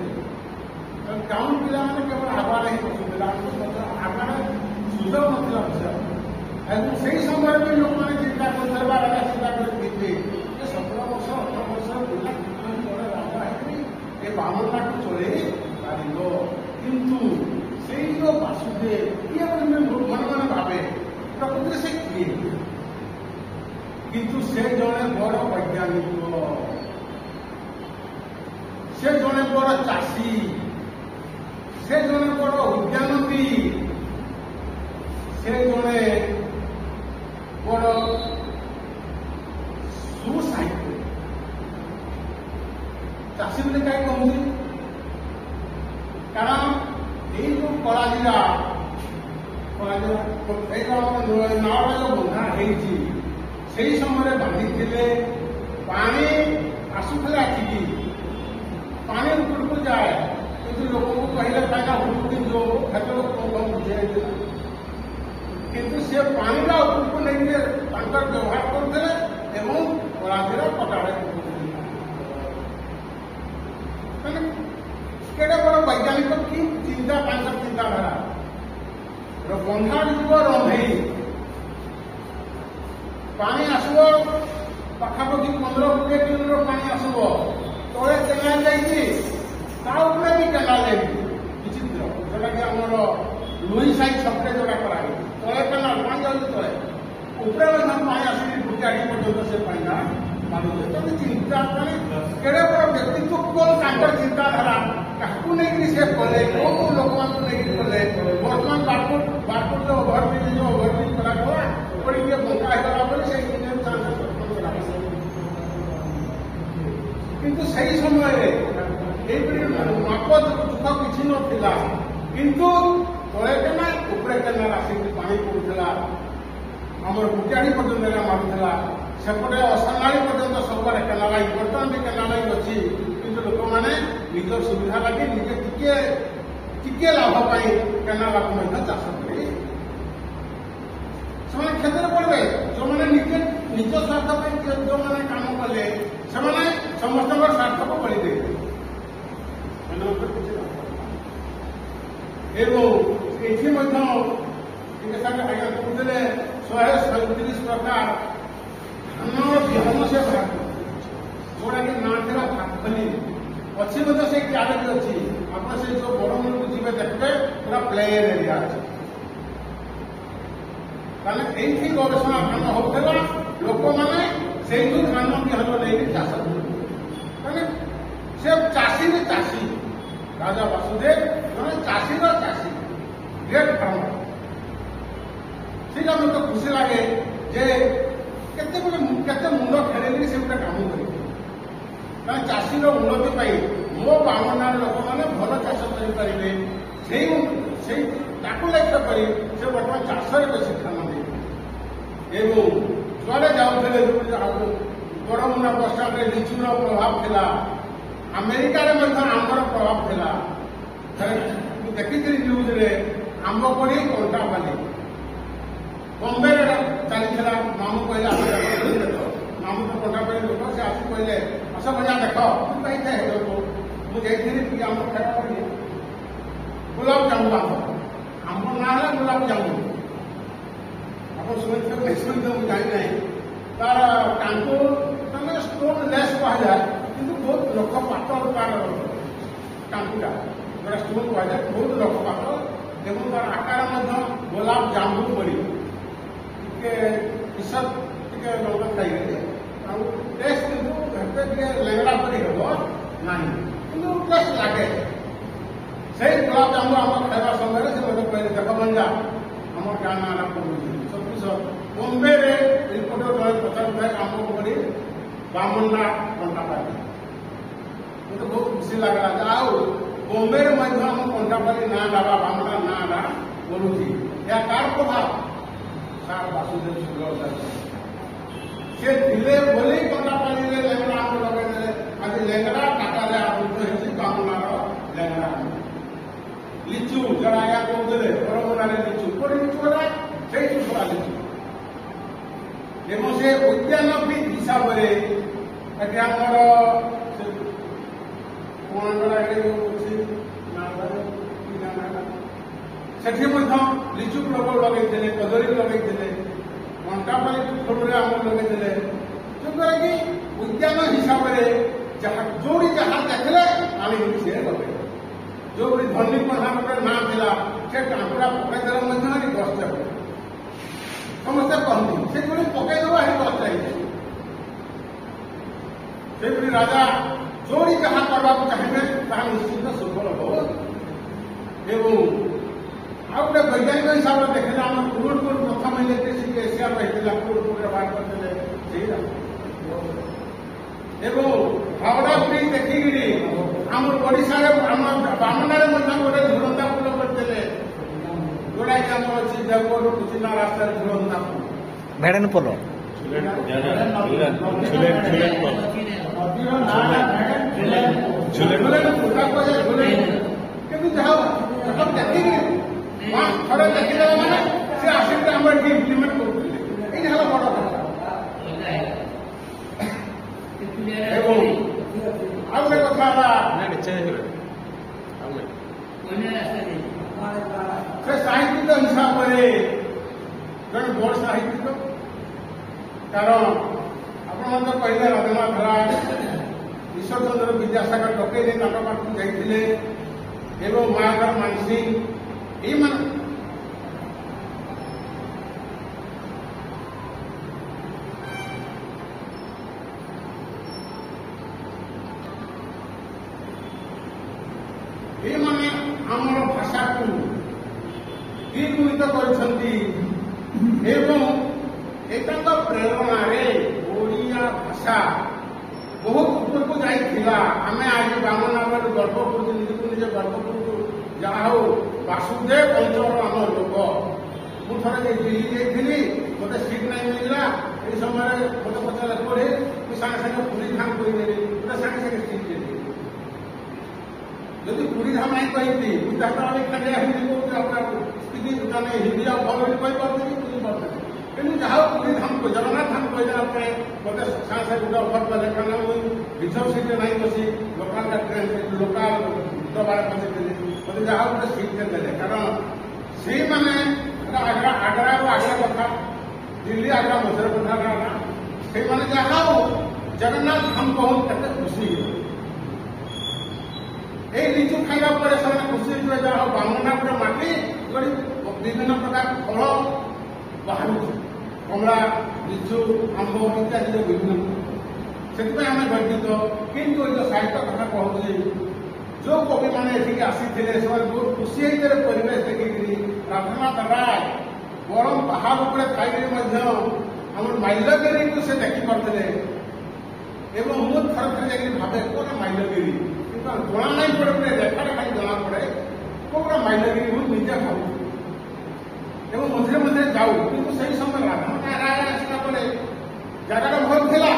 गाँव पिला केवल आगार ही बसुला आगार सुजोग ना से समय भी लोक मैंने चिंता करते राजा चिंता करते 17 वर्ष 18 वर्ष पिला जड़े राजा है बामना को चले पार किंतु से जो वासुदेव ये मन मैंने भावे प्रकृति से किए किंतु से जड़े बड़ वैज्ञानिक से जड़े बड़ चाषी से जड़े बड़ उद्यानवी से जड़े बड़ सुसाहित्य चाषी बोले कहीं कहूँ कारण ये जो कलाजिरा नाड़ा जो बंधा से समय बांधी पानी आसूला आखिकी पानी ऊपर को जाए किंतु लोगों को कहले फायदा हुई जो क्षेत्र बुझे किंतु से पानी का ऊपर को नहीं व्यवहार करते कलाजिरा पटाड़े केड़े बड़ वैज्ञानिक की चिंता चिंताधारा बंधा जीव रंधई पानी आसो पाखापाखि 15-20 किलोमीटर पानी आसो तले केनाल जाइए भी केनाल विचित्र जोटा कि आमर लुई साई छपटे जोटा कराई तले केनाल पानी जाऊँगी तले उपरे पानी आसिक भुजाड़ी पर्यटन से पानी मानुचे चिंता केड़े बड़ व्यक्तित्व कौन चिंताधारा क्या नहीं से कले कौन लोक मान कले बर्तमान बारकोट जो ओभरब्रिज करा बंका होगा से किंतु सही समय माप दुख किसी नाला किंतु तले केना उपरे केनाल आसिक पानी पड़ूला आमर गुजाड़ी पर्यटन मारूला सेपटे असानाड़ी पर्यटन सबुआड़े केनाल बर्तमान भी केनाल अच्छी किंतु लोक मैंने निज सुविधा लगे निजे टिके लाभ पाई केनाल को चाष करे से क्षेत्र पड़े जो मैंने निजे निज स्वार्थ जो मैंने काम कले से समस्त स्वार्थ को बड़ी दे आज्ञा कहते 137 प्रकार धान विहन से बाहर जोड़ा कि ना था भागफली अच्छी से क्यारे भी अच्छी आप जो बड़ मन को जी देखते पूरा प्लेन एरिया अच्छे ये गवेषणा धान होता लोक मैंने से धान विहन नहीं चाष से चाषी भी चाषी राजा वासुदेव जड़े चाषी चाषी ग्रेट फार्मर सीटा मत खुशी लगे जे केते मुंड खेल से गोटे कम कर चाषीर उन्नति ମୋ ବାମନାର ଲୋକମାନେ ଭଲ ଚାଷ କରିପାରିବେ, ସେଇ ତାକୁ ଲକ୍ଷ୍ୟ କରି ସେ ବର୍ତ୍ତମାନ ଚାଷରେ ବେଶୀ ଧ୍ୟାନ ଦେଇଥିଲେ। ଏବଂ ଯୁଆଡ଼େ ଯାଉଥିଲେ ବରମୁଣ୍ଡା ବସଷ୍ଟାଣ୍ଡରେ ଲିଚୁର ପ୍ରଭାବ ଥିଲା, ଆମେରିକାରେ ମଧ୍ୟ ଆମ୍ବର ପ୍ରଭାବ ଥିଲା। ମୁଁ ଦେଖିଥିଲି ନ୍ୟୁଜରେ ଆମ୍ବ ପଡ଼ି କଣ୍ଟାପାଲି, ବମ୍ବେରେ ଚାଲିଥିଲା। ମାମୁଁ କହିଲେ ଦେଖ, ମାମୁଁ ତ କଣ୍ଟାପାଲି ଲୋକ, ସେ ଆସି କହିଲେ ଆସ ଭଜା ଦେଖ, ମୁଁ କହିଥାଏ ମୁଁ ଯାଇଥିଲି ଟିକେ ଆମ୍ବ ଖାଇବା ପାଇଁ। ଗୋଲାପ ଜାମୁ ଆମ୍ବ ନାଁ ହେଲା ଗୋଲାପ ଜାମୁ। ଆପଣ ଶୁଣିଥିବେ ମୁଁ ଜାଣିନାହିଁ। ତାର ଟାଙ୍କୁ ତାଙ୍କର ଷ୍ଟୋନ୍ ଲେସ୍ କୁହାଯାଏ, କିନ୍ତୁ ବହୁତ ଲୋକ ପାତଳ ତାର ଟାଙ୍କୁଟା, ଯୋଉଟା ଷ୍ଟୋନ୍ କୁହାଯାଏ, ବହୁତ ଲୋକ ପାତଳ ଏବଂ ତାର ଆକାର ମଧ୍ୟ ଗୋଲାପ ଜାମୁ ପରି ଟିକେ ବିଷଦ ଟିକେ ଲୋକ ଖାଇଗଲେ। ଆଉ ଟେଷ୍ଟ କିନ୍ତୁ ଏତେ ଟିକେ ଲେଙ୍ଗଡ଼ା ପରି ହେବ ନାହିଁ, କିନ୍ତୁ ଟେଷ୍ଟ ଲାଗେ। ସେଇ ଗୋଲାପ ଜାମୁ ଆମ ଖାଇବା ସମୟରେ ସେ ମୋତେ କହିଲେ ଦେଖ ଭଞ୍ଜା ଆମ ଗାଁ ନାଁ ପଡ଼ୁଛି ବମ୍ବେରେ ରିପୋର୍ଟର ଜଣେ ପଚାରୁଥାଏ ଆମ୍ବ ପଡ଼ି ବାମନା କଣ୍ଟାପାଲି। ମୋତେ ବହୁତ ଖୁସି ଲାଗିଲା ଯେ ଆଉ ବମ୍ବେରେ ମଧ୍ୟ ଆମ କଣ୍ଟାପାଲି ନାଁ ବା ବାମନା ନାଁଟା ପଡ଼ୁଛି। ଏହା କାହାର ପ୍ରଭାବ? ସାର୍ ବାସୁଦେବ ସୁବ୍ରମଣ୍ୟମ। ସେ ଥିଲେ ବୋଲି କଣ୍ଟାପାଲିରେ ଲେଙ୍ଗଡ଼ା ଆମ୍ବ ଲଗାଇଦେଲେ। ଆଜି ଲେଙ୍ଗଡ଼ା କାଟାରେ ଆବୃତ ହେଉଛି ବାମନାର ଲେଙ୍ଗଡ଼ା ଆମ୍ବ। ଲିଚୁ ଯାরা ଆଜ୍ଞା କହୁଥିଲେ ବରମୁଣ୍ଡାରେ ଲିଚୁ କୋଉଠି ଲିଚୁ ହେଲା, ସେଇଠୁ ପୁରା ଲିଚୁ। ଏବଂ ସେ ଉଦ୍ୟାନବିଦ ହିସାବରେ ଏଠି ଆମର ସେଠି ମଧ୍ୟ ଲିଚୁ ପ୍ରବଳ ଲଗେଇଥିଲେ, କଦଳୀ ଲଗେଇଥିଲେ, କଣ୍ଟାପାଲି ଥୋଡ଼ରେ ଆମର ଲଗେଇଥିଲେ। ଯୋଉଦ୍ୱାରା କି ଉଦ୍ୟାନ ହିସାବରେ ଯୋଉଠି ଯାହା ଦେଖିଲେ ଆଣିକି ସେ ଲଗେଇଲେ। ଯୋଉଠି ଧନୀ ପ୍ରଧାନ ଗୋଟେ ନାଁ ଥିଲା, ସେ ଟାଙ୍କୁରା ପକେଇଦେଲେ ମଧ୍ୟ ଏଠି ଗଛ ହେବ। ସମସ୍ତେ କହନ୍ତି ସେ ଯୋଉଠି ପକେଇଦେବ ଏଠି ଗଛ ହେଇଯିବ। ସେହିପରି ରାଜା ଯୋଉଠି ଯାହା କରିବାକୁ ଚାହିଁବେ ତାହା ନିଶ୍ଚିତ ସଫଳ ହେବ। ଏବଂ ଆଉ ଗୋଟେ ବୈଜ୍ଞାନିକ ହିସାବରେ ଦେଖିଲେ ଆମ କୁରୁଡ଼ପୁର ପ୍ରଥମ ଇଲେକ୍ଟ୍ରିସିଟି ଏସିଆର ହେଇଥିଲା, କୁରୁଡ଼ପୁରରେ ବାହାର କରିଥିଲେ ସେଇଟା। ଏବଂ ହାଓଡ଼ା ବ୍ରିଜ ଦେଖିକିରି ଆମର ଓଡ଼ିଶାରେ ଆମ ବାମନାରେ ମଧ୍ୟ ଗୋଟେ ଝୁଲନ୍ତା ପୁଲ କରିଥିଲେ, ଯୋଉଟାକି ଆମର ଅଛି ଦେବଗଡ଼ କୁଚିଲା ରାସ୍ତାରେ ଝୁଲନ୍ତା ପୁଲ। ଭେଡ଼େନ ପୋଲ କିନ୍ତୁ ଯାହା ଦେଖିକି ଥରେ ଦେଖିଦେବା ମାନେ ସେ ଆସିକି ଆମର ଏଠି ଇମ୍ପ୍ଲିମେଣ୍ଟ କରୁଥିଲେ। ଏଇ ହେଲା ବଡ଼ କଥା। ଏବଂ ଆଉ ଗୋଟେ କଥା ହେଲା ସେ ସାହିତ୍ୟିକ ହିସାବରେ ଜଣେ ବଡ଼ ସାହିତ୍ୟିକ। କାରଣ ଆପଣ ମଧ୍ୟ କହିଲେ ରବୀନ୍ଦ୍ରନାଥ ରାୟ, ଈଶ୍ୱରଚନ୍ଦ୍ର ବିଦ୍ୟାସାଗର ଡକେଇଲେ ତାଙ୍କ ପାଖକୁ ଯାଇଥିଲେ ଏବଂ ମାୟାଧର ମାନସିଂ ଏଇମାନେ ଆମର ଭାଷାକୁ ଦ୍ୱିଗୁଣିତ କରିଛନ୍ତି ଏବଂ ଏତାଙ୍କ ପ୍ରେରଣାରେ ଓଡ଼ିଆ ଭାଷା ବହୁତ ଉପରକୁ ଯାଇଥିଲା। ଆମେ ଆଜି ବାମନାମରେ ଗର୍ବ କରୁଛୁ, ନିଜକୁ ନିଜେ ଗର୍ବ କରୁଛୁ। ଯାହା ହଉ ବାସୁଦେବ ଅଞ୍ଚଳର ଆମ ଲୋକ। ମୁଁ ଥରେ ଦିଲ୍ଲୀ ଯାଇଥିଲି, ମୋତେ ସିଟ୍ ନାହିଁ ମିଳିଲା। ଏଇ ସମୟରେ ମୋତେ ପଚାରିଲେ କୋଉଠି, ମୁଁ ସାଙ୍ଗେ ସାଙ୍ଗେ ପୁରୀ ଧାମ କହିଦେଲି, ମୋତେ ସାଙ୍ଗେ ସାଙ୍ଗେ ସିଟ୍ ଦେଲି। ଯଦି ପୁରୀ ଧାମ ନାହିଁ କହିବି ମୁଁ ତାହା ଖାଲିଆ ହିନ୍ଦୀ କହୁଛି ଆପଣଙ୍କୁ ମାନେ ହିନ୍ଦୀ ଆଉ ଭଲ ବୋଲି କହିପାରୁଥିଲି, ବୁଝିପାରୁଥିଲି। କିନ୍ତୁ ଯାହା ହଉ ପୁରୀ ଧାମ ଜଗନ୍ନାଥ ଧାମ କହିଦେଲା ପରେ ମୋତେ ସାଙ୍ଗେ ସାଙ୍ଗେ ଗୋଟେ ଅଫର କଲେ, କାରଣ ମୁଁ ରିଜର୍ଭ ସିଟ୍ରେ ନାହିଁ ବସି ଲୋକାଲ ଲୋକାଲ ଡବାରେ ବସିଥିଲି। ମୋତେ ଯାହା ଗୋଟେ ସିଟ୍ରେ ଦେଲେ, କାରଣ ସେଇମାନେ ଆଗ୍ରାରୁ ଆଗ୍ରା କଥା, ଦିଲ୍ଲୀ ଆଗ୍ରା ମଝିରେ କଥା ନା, ସେଇମାନେ ଯାହା ହଉ ଜଗନ୍ନାଥ ଧାମ କହୁ କେତେ ଖୁସି। এই লিচু খাইবা পরে ସେମାନେ ଖୁସି ହେଇଯିବେ, ଯାହା ହଉ ବାମନା ଗୋଟେ ମାଟି ବିଭିନ୍ନ ପ୍ରକାର ଫଳ ବାହାରୁଛି, କମଳା, ଲିଚୁ, ଆମ୍ବ ଇତ୍ୟାଦି ବିଭିନ୍ନ। ସେଥିପାଇଁ ଆମେ ଗର୍ବିତ। କିନ୍ତୁ ଏଇ ଯୋଉ ସାହିତ୍ୟ କଥା କହୁଛି, ଯୋଉ କବିମାନେ ଏଠିକି ଆସିଥିଲେ ସେମାନେ ବହୁତ ଖୁସି ହେଇଥିଲେ ପରିବେଶ ଦେଖିକିରି। ରବୀନ୍ଦ୍ରନାଥ ରାୟ ଗରମ ପାହାଡ଼ ଉପରେ ଥାଇକରି ମଧ୍ୟ ଆମର ମାଲ୍ୟଗିରିକୁ ସେ ଦେଖିପାରୁଥିଲେ। ଏବଂ ମୁଁ ଥରେ ଥରେ ଯାଇକି ଭାବେ କୋଉଟା ମାଲ୍ୟଗିରି, ଜଣା ନାହିଁ ପଡ଼େ ପୁରା ରେଖାରେ ଖାଲି ଜଣା ପଡ଼େ ପୁରା ମାଇଲଗିରି ମୁଁ ନିଜେ ଭାବୁ ଏବଂ ମଝିରେ ମଝିରେ ଯାଉ କିନ୍ତୁ ସେଇ ସମୟରେ ରାୟ ଆସିଲା ପରେ ଜାଗାଟା ଭଲ ଥିଲା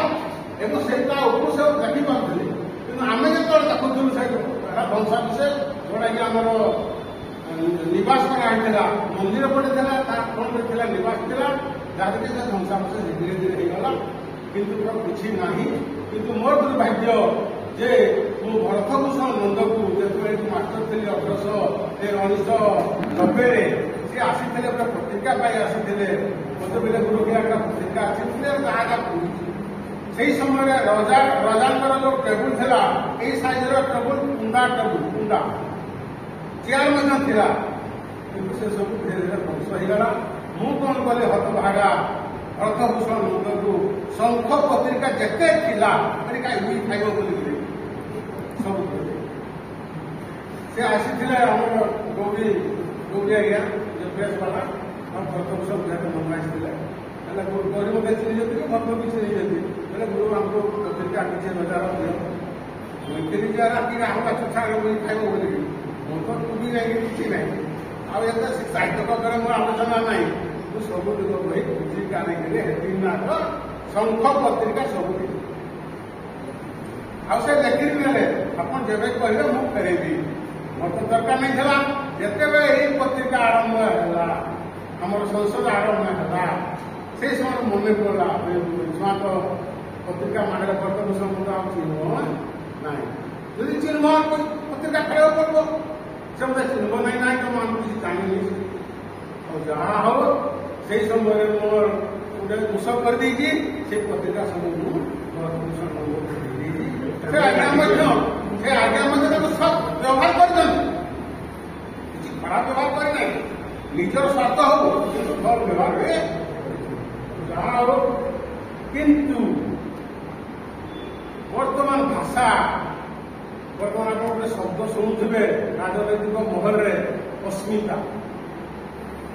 ଏବଂ ସେ ତା ଉପରୁ ସେ ଦେଖି ପାରୁଥିଲେ କିନ୍ତୁ ଆମେ ଯେତେବେଳେ ଦେଖୁଥିଲୁ ସେ ଧ୍ୱଂସାବଶେଷ ଯୋଉଟାକି ଆମର ନିବାସ କରାହେଇଥିଲା ମନ୍ଦିର ପଡ଼ିଥିଲା ତା ଫ୍ରଣ୍ଟରେ ଥିଲା ନିବାସ ଥିଲା ଯାହାକି ସେ ଧ୍ୱଂସାବଶେଷ ଧୀରେ ଧୀରେ ହେଇଗଲା କିନ୍ତୁ କିଛି ନାହିଁ କିନ୍ତୁ ମୋର ଦୁର୍ଭାଗ୍ୟ ଯେ ମୁଁ ଭରତଭୂଷଣ ନନ୍ଦକୁ ଯେତେବେଳେ ମାଷ୍ଟର ଥିଲି 1890 ସେ ଆସିଥିଲେ ଗୋଟେ ପତ୍ରିକା ପାଇଁ ଆସିଥିଲେ ମତେ ବେଲେ ଗୁରୁକିଆ ଗୋଟେ ପତ୍ରିକା ଆସିଥିଲେ ତାହା ପଢୁଛି ସେଇ ସମୟରେ ରଜାଙ୍କର ଯୋଉ ଟେବୁଲ ଥିଲା ଏଇ ସାଇଜର ଟେବୁଲ କୁଣ୍ଡା ଚେୟାର ମଧ୍ୟ ଥିଲା କିନ୍ତୁ ସେ ସବୁ ଧୀରେ ଧୀରେ ଧ୍ୱଂସ ହେଇଗଲା ମୁଁ କଣ କଲି ହତଭାଗା ଭରତଭୂଷଣ ନନ୍ଦକୁ ଶଙ୍ଖ ପତ୍ରିକା ଯେତେ ଥିଲା କାହିଁ ଖାଇବ ବୋଲିକିରି ସବୁ ସେ ଆସିଥିଲେ ଆମର ଗୌରୀ ଆଜ୍ଞା ଯେ ପ୍ରେସ୍ ବାଲା ଆଉ ଭରତଭୂଷଣ ଯେହେତୁ ମନ ଆସିଥିଲେ ହେଲେ ଗୌରୀ ମଧ୍ୟ ଚିହ୍ନିଛନ୍ତି ଭରତ ବି ଚିହ୍ନିଛନ୍ତି ହେଲେ ଗୁରୁ ଆମକୁ ପତ୍ରିକା କିଛି ବଜାର ଦିଅ ମୁଇଁଥିଲି ଯେ ରାତିରେ ଆମ ଛୁଛା ଖାଇବ ବୋଲିକି ମୁଁ ତ ଟୁବି ଯାଇକି କିଛି ନାହିଁ ଆଉ ଏତେ ସାହିତ୍ୟ କରେ ମୋର ଆଲୋଚନା ନାହିଁ ମୁଁ ସବୁ ଦିଗ ବହି ବୁଝିକି ଆଣିକିରି ହେତିକି ନାଟ ଶଙ୍ଖ ପତ୍ରିକା ସବୁ ଆଉ ସେ ଲେଖିକି ନେଲେ ଆପଣ ଯେବେ କହିଲେ ମୁଁ ଫେରେଇବି ମୋର ତ ଦରକାର ନାହିଁ ଥିଲା ଯେତେବେଳେ ଏଇ ପତ୍ରିକା ଆରମ୍ଭ ହେଲା ଆମର ସଂସଦ ଆରମ୍ଭ ହେଲା ସେଇ ସମୟରେ ମନେ ପଡ଼ିଲା ଛୁଆ ତ ପତ୍ରିକା ମାଗରେ ଭରତଭୂଷଣ ଆଉ ଚିହ୍ନ ନାହିଁ ଯଦି ଚିହ୍ନ ପତ୍ରିକା ଖେଳିବାକୁ ପଡ଼ିବ ସେ ମତେ ଚିହ୍ନ ନାହିଁ ତ ମୁଁ ଆମକୁ କିଛି ଜାଣିନି ଆଉ ଯାହା ହଉ ସେଇ ସମୟରେ ମୋର ଗୋଟେ ଉତ୍ସବ କରିଦେଇଛି ସେ ପତ୍ରିକା ସବୁ ମୁଁ ଭରତଭୂଷଣ ଦେଇଦେଇଛି ସେ ଆଜ୍ଞା ମଧ୍ୟ ତାକୁ ସବ୍ ବ୍ୟବହାର କରିଛନ୍ତି କିଛି ଖରାପ ବ୍ୟବହାର କରିନାହିଁ ନିଜର ସ୍ୱାର୍ଥ ହଉ କିନ୍ତୁ ଭଲ ବ୍ୟବହାର ଯାହା ହଉ କିନ୍ତୁ ବର୍ତ୍ତମାନ ଭାଷା ବର୍ତ୍ତମାନ ଆପଣ ଗୋଟେ ଶବ୍ଦ ଶୁଣୁଥିବେ ରାଜନୈତିକ ମହଲରେ ଅସ୍ମିତା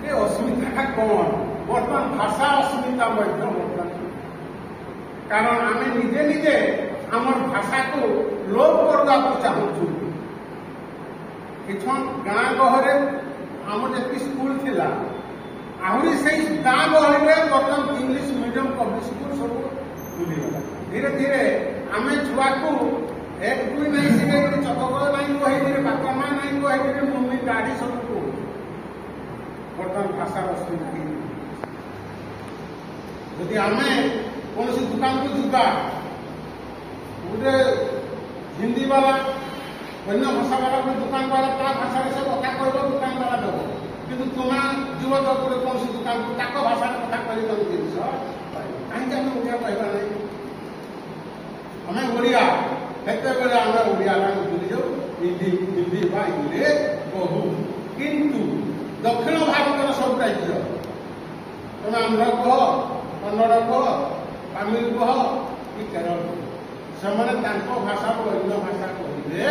ଏ ଅସ୍ମିତାଟା କଣ ବର୍ତ୍ତମାନ ଭାଷା ଅସ୍ମିତା ମଧ୍ୟ ବର୍ତ୍ତମାନ କାରଣ ଆମେ ନିଜେ ନିଜେ ଆମର ଭାଷାକୁ ଲୋପ କରିବାକୁ ଚାହୁଁଛୁ କିଛି ଗାଁ ଗହରେ ଆମର ଯେତିକି ସ୍କୁଲ ଥିଲା ଆହୁରି ସେଇ ଗାଁ ଗହଳିରେ ବର୍ତ୍ତମାନ ଇଂଲିଶ ମିଡିୟମ ପବ୍ଲିକ ସ୍କୁଲ ସବୁ ଭୁଲିଗଲା ଧୀରେ ଧୀରେ ଆମେ ଛୁଆକୁ 1 2 ନାହିଁ ଶିଖେଇକିରି ଚକକଳ ନାହିଁ କହିକିରି ବାପା ମା ନାହିଁ କହିକିରି ମମ୍ମି ଗାଡି ସବୁ ବର୍ତ୍ତମାନ ଭାଷାର ଅସୁବିଧା ଯଦି ଆମେ କୌଣସି ଦୋକାନକୁ ଯିବା ଗୋଟେ ହିନ୍ଦୀ ବାଲା ଅନ୍ୟ ଭାଷା ବାଲା ଗୋଟେ ଦୋକାନ ବାଲା ତା ଭାଷାରେ ସେ କଥା କହିବ ଦୋକାନ ବାଲା ଦେବ କିନ୍ତୁ ତୁମେ ଯୁବ ଗୋଟେ କୌଣସି ଦୋକାନକୁ ତାଙ୍କ ଭାଷାରେ କଥା କହି ତମ ଜିନିଷ କାହିଁକି ଆମେ ଓଡ଼ିଆ କହିବା ନାହିଁ ଆମେ ଓଡ଼ିଆ ସେତେବେଳେ ଆମେ ଓଡ଼ିଆ ବୁଝିଯାଉ ହିନ୍ଦୀ ବା ଇଂଲିଶ କହୁ କିନ୍ତୁ ଦକ୍ଷିଣ ଭାରତର ସବୁ ରାଜ୍ୟ ତମେ ଆନ୍ଧ୍ର କହ କନ୍ନଡ଼ କହ ତାମିଲ କହ କି କେରଳ ସେମାନେ ତାଙ୍କ ଭାଷାକୁ ଅନ୍ୟ ଭାଷା କହିଲେ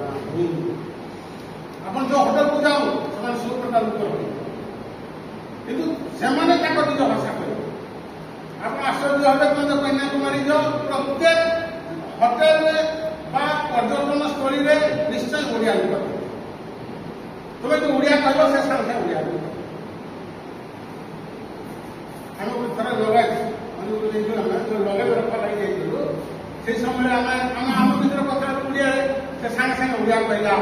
ନାହିଁ ଆପଣ ଯୋଉ ହୋଟେଲକୁ ଯାଉ ସେମାନେ ସବୁ ପ୍ରକାର ଲୋକ ରହିବେ କିନ୍ତୁ ସେମାନେ ତାଙ୍କ ନିଜ ଭାଷା କହିବେ ଆପଣ ଆଶ୍ଚର୍ଯ୍ୟ ହେବେ ମଧ୍ୟ କନ୍ୟାକୁମାରୀ ପ୍ରତ୍ୟେକ ହୋଟେଲରେ ବା ପର୍ଯ୍ୟଟନ ସ୍ଥଳୀରେ ନିଶ୍ଚୟ ଓଡ଼ିଆ ଲୋକ ତୁମେ ଯୋଉ ଓଡ଼ିଆ କହିବ ସେ ସାଙ୍ଗେ ଓଡ଼ିଆ ଲୋକ ଆମେ ଗୋଟେ ଥରେ ଲଗାଇ ରଖା ଲାଗି ଯାଇଥିଲୁ সেই সময় ଆମ ଭିତରେ କଥା ଓଡ଼ିଆରେ ସେ ସାଙ୍ଗେ ସାଙ୍ଗେ ଓଡ଼ିଆ କହିଲା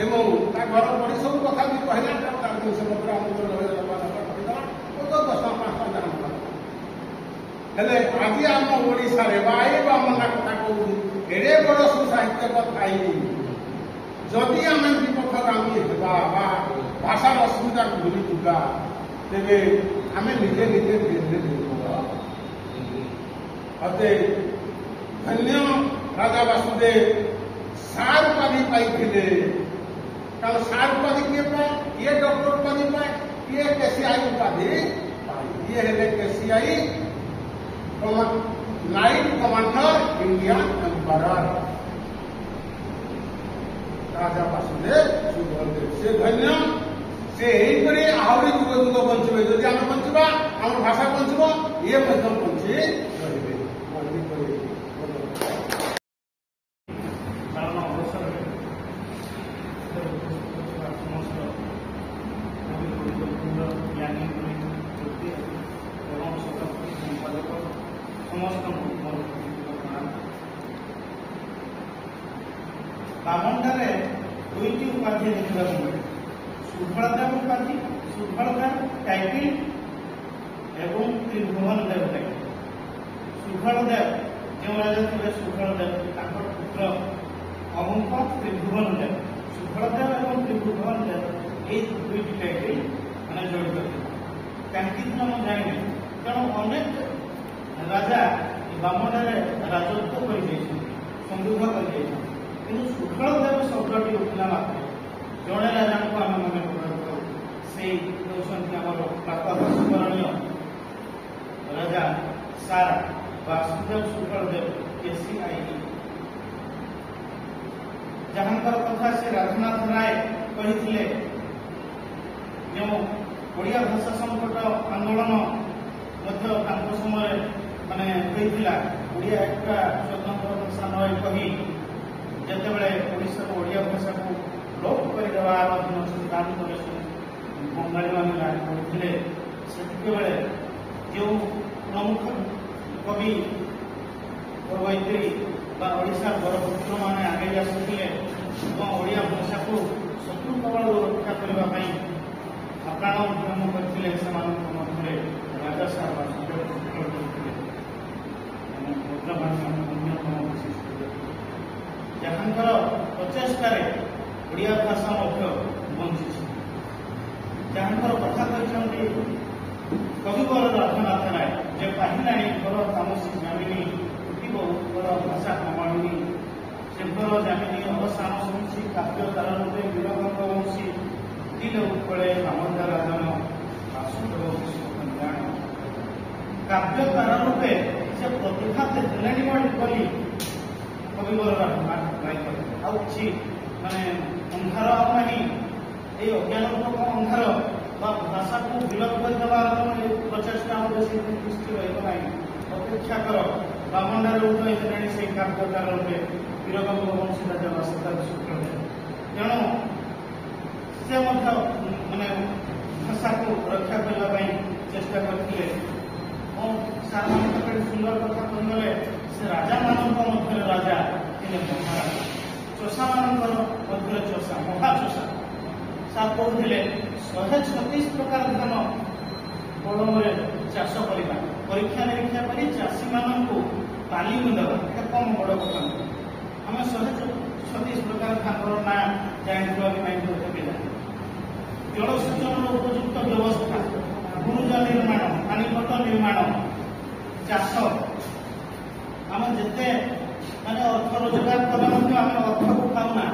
ଏବଂ ତା ଘର ପଡ଼ି ସବୁ କଥା ବି କହିଲା ତାର ଜିନିଷ ପତ୍ର ଆମକୁ କହିଦେଲା 10 5 ଜାଣିଲା ହେଲେ ଆଜି ଆମ ଓଡ଼ିଶାରେ ବା ଏଇ ବାମନା କଥା କହୁଛୁ ଏଡ଼େ ବଡ଼ ସୁସାହିତ୍ୟକ ଥାଇ ଯଦି ଆମେ ବିପକ୍ଷଗାମୀ ହେବା ବା ଭାଷାର ଅସୁବିଧାକୁ ଭୁଲିଯିବା ତେବେ ଆମେ ନିଜେ ନିଜେ ଧୀରେ ଧୀରେ ଅତେ ଧନ୍ୟ ରାଜା ବାସୁଦେବ ସାର୍ ଉପାଧି ପାଇଥିଲେ କାରଣ ସାର୍ ଉପାଧି କିଏ ପାଏ କିଏ ଡକ୍ଟର ଉପାଧି ପାଏ କିଏ କେସିଆଇ ଉପାଧି ପାଏ ଇଏ ହେଲେ କେସିଆଇ ନାଇଟ୍ କମାଣ୍ଡର ଇଣ୍ଡିଆନ୍ ଏମ୍ପାୟର ରାଜା ବାସୁଦେବ ସୁବଳଦେବ ସେ ଧନ୍ୟ ସେ ଏହିପରି ଆହୁରି ଯୁଗ ଯୁଗ ବଞ୍ଚିବେ ଯଦି ଆମେ ବଞ୍ଚିବା ଆମର ଭାଷା ବଞ୍ଚିବ ଇଏ ମଧ୍ୟ ବଞ୍ଚି ରହିବେ କାରଣ ଅବସରରେ ସମସ୍ତଙ୍କୁ ବାମନଟାରେ ଦୁଇଟି ଉପାଧି ଦେଖିବାକୁ ମିଳେ। ସୁଫଳଦେବ ଉପାଧି, ସୁଫଳଦେବ ଟାଇଟିଲ ଏବଂ ତ୍ରିଭୁବନ ଦେବ ଟାଇଟିଲ। ସୁଫଳଦେବ ଯେଉଁ ରାଜା ଥିଲେ ସୁଫଳଦେବ ତାଙ୍କ ପୁତ୍ର ଅମୁକ ତ୍ରିଭୁବନ ଦେବ। ସୁଫଳଦେବ ଏବଂ ତ୍ରିଭୁବନ ଦେବ এই দুইটি টাইটেল মানে জড়িত ছিল। কাহিঁকি ଥିଲା ମୁଁ ଜାଣିନି, ତେଣୁ ଅନେକ ରାଜା ବାମନରେ ରାଜତ୍ୱ କରିଯାଇଛନ୍ତି, ସମୃଦ୍ଧ କରିଯାଇଛନ୍ତି। କିନ୍ତୁ ସୁଫଳଦେବ ଶବ୍ଦଟି ଉଠିଲା ମାତ୍ରେ ଜଣେ ରାଜାଙ୍କୁ ଆମେ ମନେ ପକାଉଥାଉ, ସେଇ ହେଉଛନ୍ତି ଆମର ପ୍ରାତଃ ସ୍ମରଣୀୟ ରାଜା ସାର ବାସୁଦେବ ସୁଫଳଦେବ KCIE, ଯାହାଙ୍କର କଥା ସେ ରାଧାନାଥ ରାୟ କହିଥିଲେ। ଯେଉଁ ଓଡ଼ିଆ ଭାଷା ସଂକଟ ଆନ୍ଦୋଳନ ମଧ୍ୟ ତାଙ୍କ ସମୟରେ ମାନେ ହୋଇଥିଲା, ଓଡ଼ିଆ ଏକା ସ୍ୱତନ୍ତ୍ର ଭାଷା ନଏ କହି ଯେତେବେଳେ ଓଡ଼ିଶାର ଓଡ଼ିଆ ଭାଷାକୁ ଲୋପ କରିଦେବାର ଦାବି କରି ବଙ୍ଗାଳୀମାନେ ଲାଗୁ କରୁଥିଲେ, ସେତିକିବେଳେ ଯେଉଁ ପ୍ରମୁଖ କବି କବୟିତ୍ରୀ ବା ଓଡ଼ିଶା ବରପୁତ୍ରମାନେ ଆଗେଇ ଆସୁଥିଲେ ଏବଂ ଓଡ଼ିଆ ଭାଷାକୁ ଶତ୍ରୁ କବଳରୁ ରକ୍ଷା କରିବା ପାଇଁ ଆପ୍ରାଣ ଉଦ୍ୟମ କରିଥିଲେ, ସେମାନଙ୍କ ମଧ୍ୟରେ ରାଜା ସାର ବାସୁଦେବ କରିଥିଲେ। ଅନ୍ୟତମ ବିଶିଷ୍ଟ, ଯାହାଙ୍କର ପ୍ରଚେଷ୍ଟାରେ ଓଡ଼ିଆ ଭାଷା ମଧ୍ୟ ବଞ୍ଚିଛି, ଯାହାଙ୍କର କଥା କହିଛନ୍ତି କବିବର ରାଧାନାଥ ରାୟ, ଯେ ପାହିଲାଣି ଘର ତାମସୀ ଜାମିନୀ ଉଠିବ ଉତ୍କଳ ଭାଷା କମାଣିନୀ, ସେଙ୍କର ଜାମିନୀ ଅବସାନ ଶୁଣିଛି କାବ୍ୟ ତାର ରୂପେ ବୀରଭଙ୍ଗ ବଂଶୀ, ଦିଲ ଉତ୍କଳେ ଆମନ୍ଦା ରାଜନ ବାସୁଦେବ ବିଶ୍ୱ କଲ୍ୟାଣ। କାବ୍ୟ ତାର ରୂପେ ସେ ପ୍ରତିଭା ଦେଲେଣି ବୋଲି କବିବର ରାଧାନାଥ ରାୟ କହିଲେ। ଆଉ କିଛି ମାନେ ଅନ୍ଧାର ଆଉ ନାହିଁ, এই অজ্ঞানপূর্বক ଅନ୍ଧାର বা ଭାଷାକୁ ବିଲୋପ କରିଦେବାର ପ୍ରଚେଷ୍ଟା ଆମ ଦେଶରେ ଦୃଷ୍ଟି ରହିବ ନାହିଁ। ଅପେକ୍ଷା କର, ବାମଣ୍ଡାରେ ଉଦୟ ହେଲେଣି ସେଇ କାବ୍ୟକାର ରୂପେ ବୀରଭଙ୍ଗ ବଂଶୀ ରାଜା ବାସୁଦେବ ସୁଫଳଦେବ। ତେଣୁ ସେ ମଧ୍ୟ ମାନେ ଭାଷାକୁ ରକ୍ଷା କରିବା ପାଇଁ ଚେଷ୍ଟା କରିଥିଲେ। ଏବଂ ସାରମାନଙ୍କ ସୁନ୍ଦର କଥା କହିଗଲେ, ସେ ରାଜାମାନଙ୍କ ମଧ୍ୟରେ ରାଜା ଥିଲେ ମହାରାଜା, ଚଷାମାନଙ୍କର ମଧ୍ୟରେ ଚଷା, ମହାଚଷା। ସାର୍ କହୁଥିଲେ 136 ପ୍ରକାର ଧାନ କଳମରେ ଚାଷ କରିବା, ପରୀକ୍ଷା ନିରୀକ୍ଷା କରି ଚାଷୀମାନଙ୍କୁ ତାଲିମ ଦେବା, ଏଟା କମ ବଡ଼ କଥା ନୁହେଁ। ଆମେ 136 ପ୍ରକାର ଧାନର ନାଁ ଜାଣିଥିବା କି ନାହିଁ କେବେ ଜଳସେଚନର ଉପଯୁକ୍ତ ବ୍ୟବସ୍ଥା, ଗୁରୁଜ ନିର୍ମାଣ, ପାଣିପଟ ନିର୍ମାଣ, ଚାଷ। ଆମେ ଯେତେ ମାନେ ଅର୍ଥ ରୋଜଗାର କଲେ ମଧ୍ୟ ଆମେ ଅର୍ଥକୁ ଖାଉନା,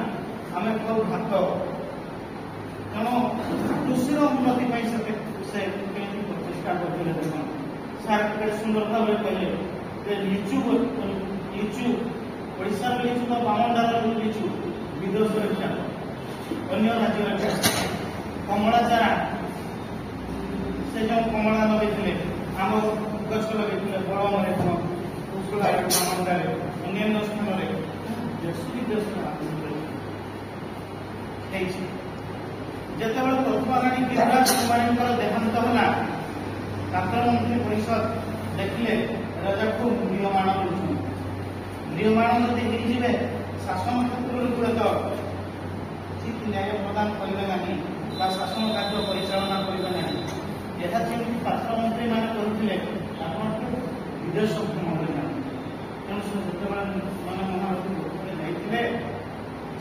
ଆମେ ଖାଉ ଭାତ। ତେଣୁ କୃଷିର ଉନ୍ନତି ପାଇଁ ସେ କେମିତି ପ୍ରଚେଷ୍ଟା କରିଥିଲେ ଦେଖନ୍ତୁ। ସାର୍ କେତେ ସୁନ୍ଦର ଭାବରେ କହିଲେ ଯେ ଲିଚୁ ଓଡ଼ିଶାର ଲିଚୁ ତ ବାମଣ୍ଡାର ଲିଚୁ ବିଦେଶରେ ଖ୍ୟାତ, ଅନ୍ୟ ରାଜ୍ୟରେ ଖ୍ୟାତ। କମଳା ଚାରା, ସେ ଯେଉଁ କମଳା ଲଗେଇଥିଲେ, ଆମ୍ବ ଗଛ ଲଗେଇଥିଲେ ବଳମରେ, କୁଶଳାରେ, ବାମଣ୍ଡାରେ, ଅନ୍ୟାନ୍ୟ ସ୍ଥାନରେ ଦେଶ ବିଦେଶରେ ହେଇଛି। ଯେତେବେଳେ ତତ୍କାଳୀନ ଗିରିରାଜ କୁମାରୀଙ୍କର ଦେହାନ୍ତ ହେଲା, ରାଷ୍ଟ୍ରମନ୍ତ୍ରୀ ପରିଷଦ ଦେଖିଲେ ରାଜାକୁ ମ୍ରିୟମାଣ କରୁଛନ୍ତି। ମ୍ରିୟମାଣ ଯଦି ହେଇଯିବେ, ଶାସନ କ୍ଷେତ୍ରରେ ହୁଏତ ଠିକ ନ୍ୟାୟ ପ୍ରଦାନ କରିବେ ନାହିଁ ବା ଶାସନ କାର୍ଯ୍ୟ ପରିଚାଳନା କରିବେ ନାହିଁ। ଏହା ଯେମିତି ରାଷ୍ଟ୍ରମନ୍ତ୍ରୀମାନେ କରୁଥିଲେ, ଆପଣଙ୍କୁ ବିଦେଶ ଭ୍ରମଣରେ ଯାଆନ୍ତି। ତେଣୁ ସେ ଯେତେବେଳେ ମାନେ ମହାରାଜକୁ ଯାଇଥିଲେ,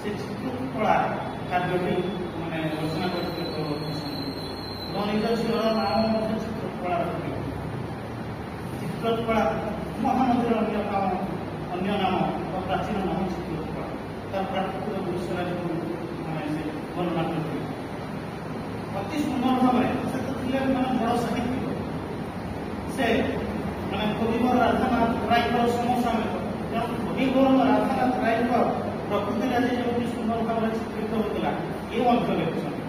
ସେ ଚିତ୍ରକଳା କାର୍ଯ୍ୟଟି ମାନେ ରଚନା କରିଥିଲେ ଏବଂ ନିଜ ଝିଅର ନାମ ମଧ୍ୟ ଚିତ୍ରକଳା ରଖିଥିଲେ। ଚିତ୍ରକଳା ମହାନଦୀର ଅନ୍ୟ ନାମ ବା ପ୍ରାଚୀନ ନାମ ଚିତ୍ରକଳା। ତାର ପ୍ରାକୃତିକ ଦୃଶ୍ୟରାଜକୁ ମାନେ ସେ ବର୍ଣ୍ଣନା କରିଥିଲେ ଅତି ସୁନ୍ଦର ଭାବରେ। ସେ ତ ଥିଲେ ମାନେ ବଡ଼ ସାହିତ୍ୟିକ, ସେ ମାନେ କବିବର ରାଧାନାଥ ରାୟଙ୍କର ସମସାମୟିକ। ତେଣୁ କବିବର ରାଧାନାଥ ରାୟଙ୍କ ପ୍ରକୃତିରାଜି ଯେମିତି ସୁନ୍ଦର ଭାବରେ ଚିତ୍ରିତ ହୋଇଥିଲା, ଏ ମଧ୍ୟ ଲେଖୁଛନ୍ତି।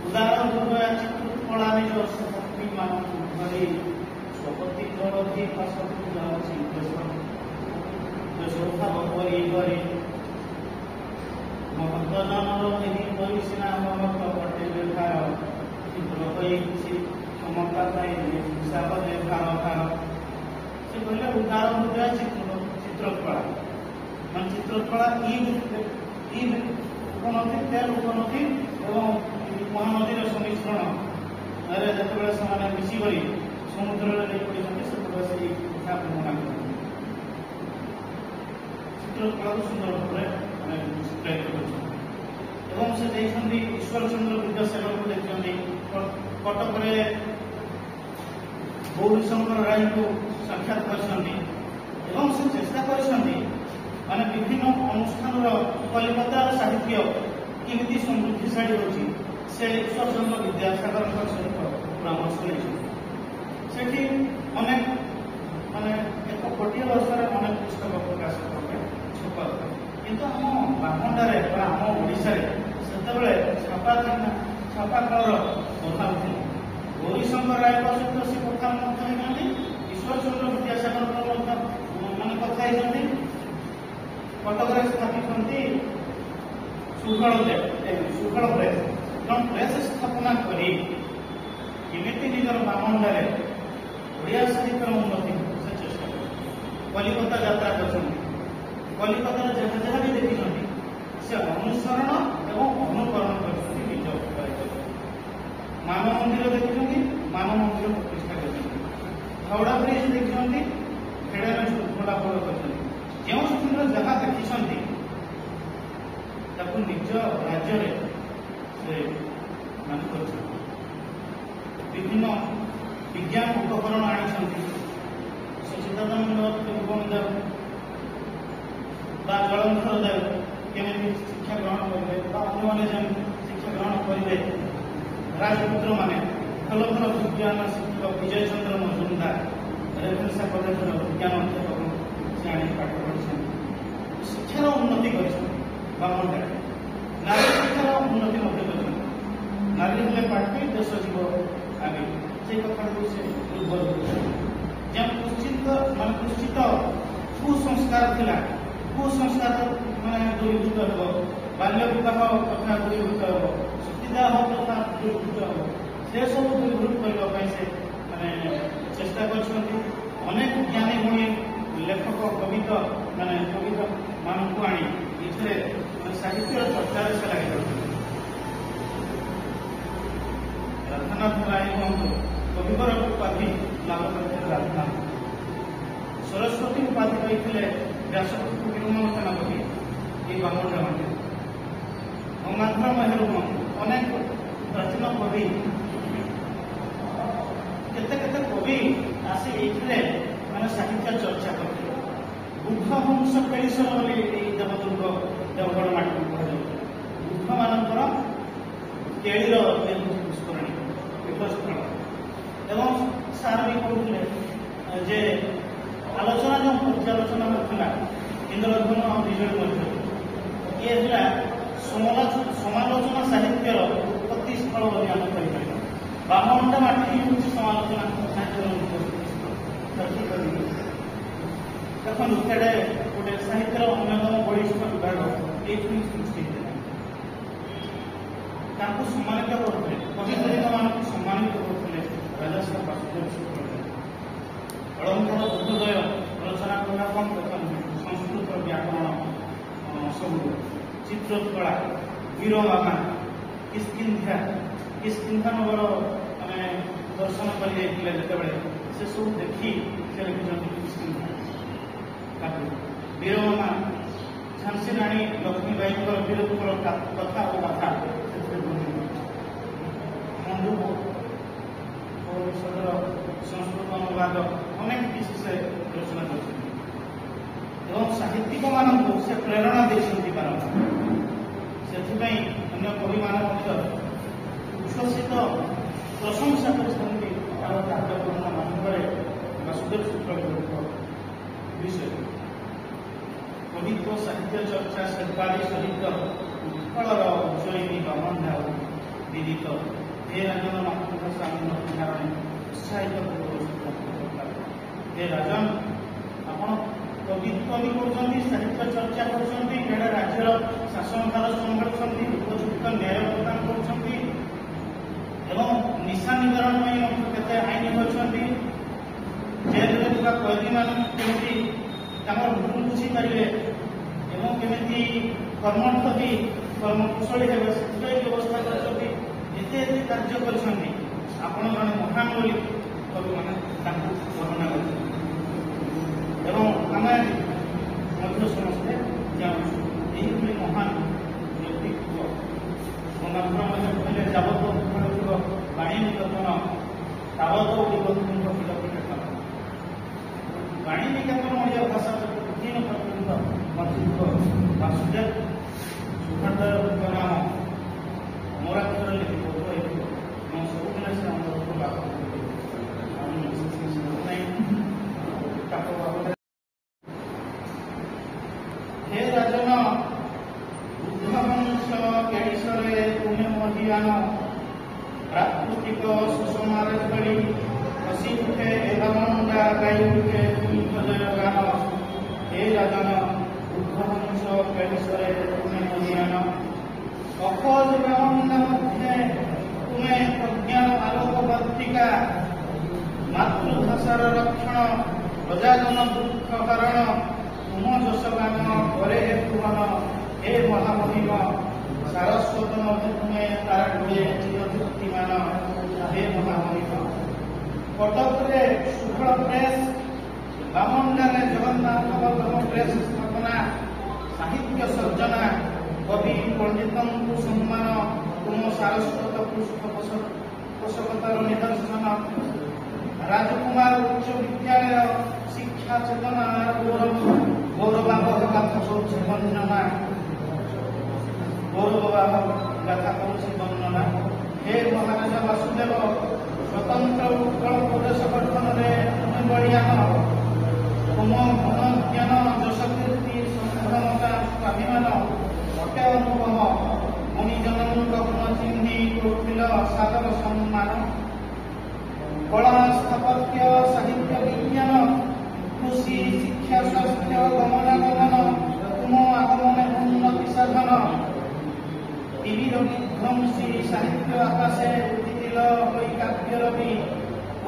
ଉଦାହରଣ ଚିତ୍ରକଳା ନିଜ ଶପଥୀ ମାନଙ୍କୁ ଧରି ଶପଥୀ ଜଳଧି ଫାସକୁ ଯାଉଛି କରି କରି ମହତଜନର ଏହି ପରିସିନା ମହତ ପଟେ ଲେଖାର ଚିତ୍ର ହୋଇଛି କ୍ଷମତା ପାଇଁ ହିସାବ ଲେଖାର ଧାର। ସେ से कहले उदाहरण हृदय चित्रकला ମାନେ ଚିତ୍ରକଳା ଇ ଉପନଦୀ ତେଲ ଉପନଦୀ ଏବଂ ମହାନଦୀର ସମ୍ମିଶ୍ରଣରେ ଯେତେବେଳେ ସେମାନେ ମିଶିକରି ସମୁଦ୍ରରେ ନେଇ ପଡ଼ିଛନ୍ତି ସେତେବେଳେ ସେଇ କଥା ବର୍ଣ୍ଣନା କରନ୍ତି। ଚିତ୍ରକଳାକୁ ସୁନ୍ଦର ଭାବରେ ଚିତ୍ରାୟିତ କରିଛନ୍ତି ଏବଂ ସେ ଯାଇଛନ୍ତି ଈଶ୍ୱରଚନ୍ଦ୍ର ବିଦ୍ୟାସାଗରଙ୍କୁ ଦେଖିଛନ୍ତି। କଟକରେ ଗୌରୀଶଙ୍କର ରାୟଙ୍କୁ ସାକ୍ଷାତ କରିଛନ୍ତି ଏବଂ ସେ ଚେଷ୍ଟା କରିଛନ୍ତି ମାନେ ବିଭିନ୍ନ ଅନୁଷ୍ଠାନର କଲିକତାର ସାହିତ୍ୟ କେମିତି ସମୃଦ୍ଧିଶାଳୀ ହେଉଛି ସେ ଈଶ୍ୱରଚନ୍ଦ୍ର ବିଦ୍ୟାସାଗରଙ୍କ ସହିତ ପରାମର୍ଶ ନେଇଛନ୍ତି। ସେଠି ଅନେକ ମାନେ ଗୋଟିଏ ବର୍ଷରେ ଅନେକ ପୁସ୍ତକ ପ୍ରକାଶ କଲେ ଛପ କିନ୍ତୁ ଆମ ବାମଣ୍ଡାରେ ବା ଆମ ଓଡ଼ିଶାରେ ସେତେବେଳେ ଛାପା କଳର ଅଭାବ ଥିଲା। ଗୌରୀଶଙ୍କର ରାୟଙ୍କ ସହିତ ସେ କଥା ମଧ୍ୟ ହେଇଛନ୍ତି, ଈଶ୍ୱରଚନ୍ଦ୍ର ବିଦ୍ୟାସାଗରଙ୍କ ମଧ୍ୟ ମାନେ କଥା ହେଇଛନ୍ତି। କଟକରେ ସ୍ଥାପିଛନ୍ତି ସୁଖଳ ପ୍ରେସ ସ୍ଥାପନା କରି କେମିତି ନିଜର ବାମଣ୍ଡାରେ ଓଡ଼ିଆ ସାହିତ୍ୟର ଉନ୍ନତି ସେ ଚେଷ୍ଟା କରିଛନ୍ତି। କଲିକତା ଯାତ୍ରା କରିଛନ୍ତି, କଲିକତାରେ ଯାହା ଯାହା ବି ଦେଖିଛନ୍ତି ସେ ଅନୁସରଣ ଏବଂ ଅନୁକରଣ କରିଛନ୍ତି ନିଜ ଉପାୟରେ। ମାନ ମନ୍ଦିର ଦେଖିଛନ୍ତି, ମାନ ମନ୍ଦିର ପ୍ରତିଷ୍ଠା କରିଛନ୍ତି। ହାଓଡ଼ା ବ୍ରିଜ ଦେଖିଛନ୍ତି, ଖେଳରେ ଫଳାଫଳ କରିଛନ୍ତି। ଯେଉଁ ସ୍ଥିତିରେ ଯାହା ଦେଖିଛନ୍ତି ତାକୁ ନିଜ ରାଜ୍ୟରେ ସେ ମାନେ କରିଛନ୍ତି। ବିଭିନ୍ନ ବିଜ୍ଞାନ ଉପକରଣ ଆଣିଛନ୍ତି। ସଚିଦାନନ୍ଦ ଦେବ ବା ଜଳନ୍ଧର ଦେବ କେମିତି ଶିକ୍ଷା ଗ୍ରହଣ କରିବେ ବା ଅନ୍ୟମାନେ ଯେମିତି ଶିକ୍ଷା ଗ୍ରହଣ କରିବେ, ରାଜପୁତ୍ର ମାନେ ଭଲ ଭଲ ବିଜ୍ଞାନ ଶିକ୍ଷକ ବିଜୟ ଚନ୍ଦ୍ର ମଜୁମଦାର ରେଭେନ୍ସା କଲେଜର ବିଜ୍ଞାନ ଅଧ୍ୟାପକ ସେ ଆଣି ପାଠ ପଢ଼ିଛନ୍ତି। ଶିକ୍ଷାର ଉନ୍ନତି କରିଛନ୍ତି ବାମଣ୍ଡାରେ। ନାରୀ ଶିକ୍ଷାର ଉନ୍ନତି ମଧ୍ୟ କରିଛନ୍ତି। ନାରୀ ହେଲେ ପାଠୀ ଦେଶ ଯିବ ଆଗେ, ସେଇ କଥାକୁ ସେ ଦୁର୍ବଳ କରିଛନ୍ତି। ଯେଉଁ କୁଶ୍ଚିତ କୁସଂସ୍କାର ଥିଲା, କୁସଂସ୍କାର ମାନେ ଦୂରୀଭୂତ ହେବ, ବାଲ୍ୟ ବିବାହ କଥା ଦୂରୀଭୂତ ହେବ, ସତୀଦାହ କଥା ଦୂରୀଭୂତ ହେବ, ସେସବୁ ଦୂରୀଭୂତ କରିବା ପାଇଁ ସେ ମାନେ ଚେଷ୍ଟା କରିଛନ୍ତି। ଅନେକ ଜ୍ଞାନୀ ଗୁଣୀ ଲେଖକ କବିତା ମାନଙ୍କୁ ଆଣି ଏଥିରେ ସାହିତ୍ୟର ଚର୍ଚ୍ଚାରେ ସେ ଲାଗିଛନ୍ତି। ରାଧାନାଥ ରାୟ ହୁଅନ୍ତୁ, କବିବର ଉପାଧି ଲାଭ କରିଥିଲେ ରାଧାନାଥ। ସରସ୍ୱତୀ ଉପାଧି ପାଇଥିଲେ ବ୍ୟାସକବି ବିରମଣ ସେନାପତି ଏଇ ବାମଣ୍ଡା ମାନେ। ଗଙ୍ଗାଧର ମେହେର ହୁଅନ୍ତୁ, ଅନେକ ପ୍ରାଚୀନ କବି, କେତେ କେତେ କବି ଆସି ଏଇଥିରେ ମାନେ ସାହିତ୍ୟ ଚର୍ଚ୍ଚା କରିଥିଲେ। ବୁଦ୍ଧ ହଂସ କେଳିସର ବୋଲି ଏଇ ଦେବଦୁର୍ଗ ଦେବଗଡ଼ ମାଟିକୁ କୁହାଯାଉଛି। ବୁଦ୍ଧମାନଙ୍କର କେଳିର ପୁଷ୍କରଣୀ ପୀଠସ୍ଥଳ। ଏବଂ ସାର୍ ବି କହୁଥିଲେ ଯେ ଆଲୋଚନା ଯେଉଁ ପର୍ଯ୍ୟାଲୋଚନା ହେଉଥିଲା ଇନ୍ଦ୍ରଧନୁ ଆଉ ବିଜୁଳି ମଧ୍ୟ, ଇଏ ହେଲା ସମାଲୋଚନା ସାହିତ୍ୟର ଉତ୍ପତ୍ତି ସ୍ଥଳ ବୋଲି ଆମେ କହିପାରିବା। ବାମଣ୍ଡା ମାଟି ହେଉଛି ସମାଲୋଚନା ସାହିତ୍ୟର ଉତ୍ପତ୍ତି ସ୍ଥଳ। ଦେଖନ୍ତୁ ସେଆଡ଼େ ଗୋଟେ ସାହିତ୍ୟର ଅନ୍ୟତମ ବଳିଷ୍ଠ ବିଭାଗ ଏଇଠି ସୃଷ୍ଟି ହେଇଥିଲା। ତାଙ୍କୁ ସମ୍ମାନିତ କରୁଥିଲେ, କବିମାନଙ୍କୁ ସମ୍ମାନିତ କରୁଥିଲେ ରାଜାସାହେବ ବାସୁଦେବ ଶୁକ୍ଳ। ଅଳଙ୍କାର ବୋଧୋଦୟ ରଚନା କରିବା କଣ ଦେଖନ୍ତୁ, ସଂସ୍କୃତର ବ୍ୟାକରଣ ସବୁ, ଚିତ୍ରକଳା, ବୀରବାମା, କିସ୍କିନ୍ଧା ନଗର ମାନେ ଦର୍ଶନ କରି ଯାଇଥିଲେ ଯେତେବେଳେ ସେସବୁ ଦେଖି ସେ ଲେଖିଛନ୍ତି କିସ୍କିନ୍ଧା। ବୀରବାମା, ଝାନ୍ସୀ ରାଣୀ ଲକ୍ଷ୍ମୀବାଇଙ୍କର ବୀରତ୍ୱର କଥା ଓ ଗାଥା ସେଥିରେ ପରିଷଦର ସଂସ୍କୃତ ଅନୁବାଦ ଅନେକ କିଛି ସେ ରଚନା କରିଛନ୍ତି ଏବଂ ସାହିତ୍ୟିକମାନଙ୍କୁ ସେ ପ୍ରେରଣା ଦେଇଛନ୍ତି ବାରମ୍ବାର। ସେଥିପାଇଁ ଅନ୍ୟ କବିମାନେ ମଧ୍ୟ ଉଚ୍ଛ୍ୱସିତ ପ୍ରଶଂସା କରିଛନ୍ତି ତାର କାବ୍ୟପୂର୍ଣ୍ଣ ମାଧ୍ୟମରେ ବାସୁଦେବ ଶୁକ୍ଳଙ୍କ ବିଷୟ। କବିତ୍ୱ ସାହିତ୍ୟ ଚର୍ଚ୍ଚା ଶିଳ୍ପାଦି ସହିତ ଉତ୍କଳର ଉଜ୍ଜୟିନୀ ବାମଣ୍ଡା ବିଦିତ हे राजन मातृभाषा उन्नतिधारण उत्साहित हे राजन ଆପଣ କବିତ୍ୱ ବି କରୁଛନ୍ତି, ସାହିତ୍ୟ ଚର୍ଚ୍ଚା କରୁଛନ୍ତି, ଏଇଟା ରାଜ୍ୟର ଶାସନଭାର ସମ୍ଭାଳୁଛନ୍ତି, ଉପଯୁକ୍ତ ନ୍ୟାୟ ପ୍ରଦାନ କରୁଛନ୍ତି ଏବଂ ନିଶା ନିବାରଣ ପାଇଁ ମଧ୍ୟ କେତେ ଆଇନ କରିଛନ୍ତି, ଜେଲରେ ଥିବା କଏଦୀମାନଙ୍କୁ କେମିତି ତାଙ୍କର ଭୁଲ ବୁଝିପାରିବେ ଏବଂ କେମିତି କର୍ମଠୀ କର୍ମକୁଶଳୀ ହେବେ ସେଥିପାଇଁ ବ୍ୟବସ୍ଥା କରିଛନ୍ତି। ଏତେ ଏତେ କାର୍ଯ୍ୟ କରିଛନ୍ତି। ଆପଣ ଜଣେ ମହାନ ବୋଲି କବିମାନେ ତାଙ୍କୁ ବର୍ଣ୍ଣନା କରିଛନ୍ତି ଏବଂ ଆମେ ମଧ୍ୟ ସମସ୍ତେ ଜାଣୁଛୁ ଏହିଭଳି ମହାନ ବ୍ୟକ୍ତିତ୍ୱ ଗଙ୍ଗାଧର ମଧ୍ୟ କହିଲେ ଯାବତ ଉତ୍କଳଥିବ ବାଣୀ ନିକେତନ ତାବତ ଉଡ଼ିବନ୍ଧୁଙ୍କ ପିଲପିଠନ ବାଣୀ ନିକେତନ ଓଡ଼ିଆ ଭାଷା ଦୀନ ପର୍ଯ୍ୟନ୍ତ ମଧୁକ ବାସୁଦେବ ସୁଖାନ୍ତଙ୍କ ନାମ ଅମରାକ୍ଷର ଲିପିବଦ୍ଧ ହୋଇଥିବ ଏବଂ ସବୁଦିନ ସେ ଅମରକୁ ଲାଭ हे राजन बुद्धवंश केशरे पुण्य महीयान प्राकृतिक सुषमार छड़ी हसी उठे एवंगा गाई उठे जय गान हे राजन बुद्धवंश केशरे पुण्य महीयान अखोज ब्रह्मांड मध्य तुम्हें प्रज्ञान आलोक वर्तिका मातृभाषार रक्षण प्रजाजन दुख हरण तुम यशगान करे पुराण हे महामहिम सारस्वत मध्य तुम्हें ताराडुए चिरधीमान हे महामहिम कटकरे सुफल प्रेस बामंडारे जगन्नाथ बल्लभ प्रेस स्थापना साहित्य सर्जना कवि पंडितଙ୍କୁ सम्मान तुम सारस्वत पृष्ठपोषकतार निदर्शन राजकुमार उच्च विद्यालय शिक्षा चेतना गौरवाबह गाथा करुछि वर्णना गौरवाबह गाथा करुछि वर्णना हे महाराजा वासुदेव स्वतंत्र उत्कल प्रदेश गठନରେ ତୁମେ ବଳିୟାନ ତୁମ ଗୁଣ ଜ୍ଞାନ ଯଶ କୀର୍ତ୍ତି ସଂଗ୍ରାମତା ସ୍ୱାଭିମାନ ଅଟେ ଅନୁପମ ମୁନିଜନଙ୍କ ଗୁଣ ଚିହ୍ନି କରୁଥିଲ ସାଦର ସମ୍ମାନ कला स्थापत्य साहित्य विज्ञान कृषि शिक्षा स्वास्थ्य गमनागमन तुम आगमने उन्नति साधन टीवी विध्वंसी साहित्य आकाशे उदितिल होई काव्य रवि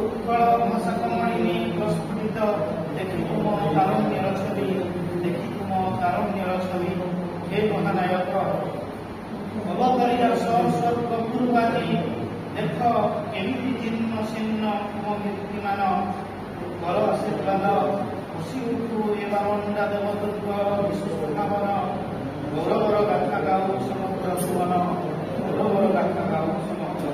उत्कल भाषा कमाणी प्रस्फुटित देखि तुम तारुण्यर छवि हे महानायक अवतरिया स्वर्गपूर्वाणी देख केमिति जीर्ण शीर्ण तुम कीर्तिमान कर आशीर्वाद खुशी उठू एवं अंडा देवदुर्ग विश्वभावन गौरवर गाथा गाऊ समग्र भुवन गौरवर गाथा गाऊ समग्र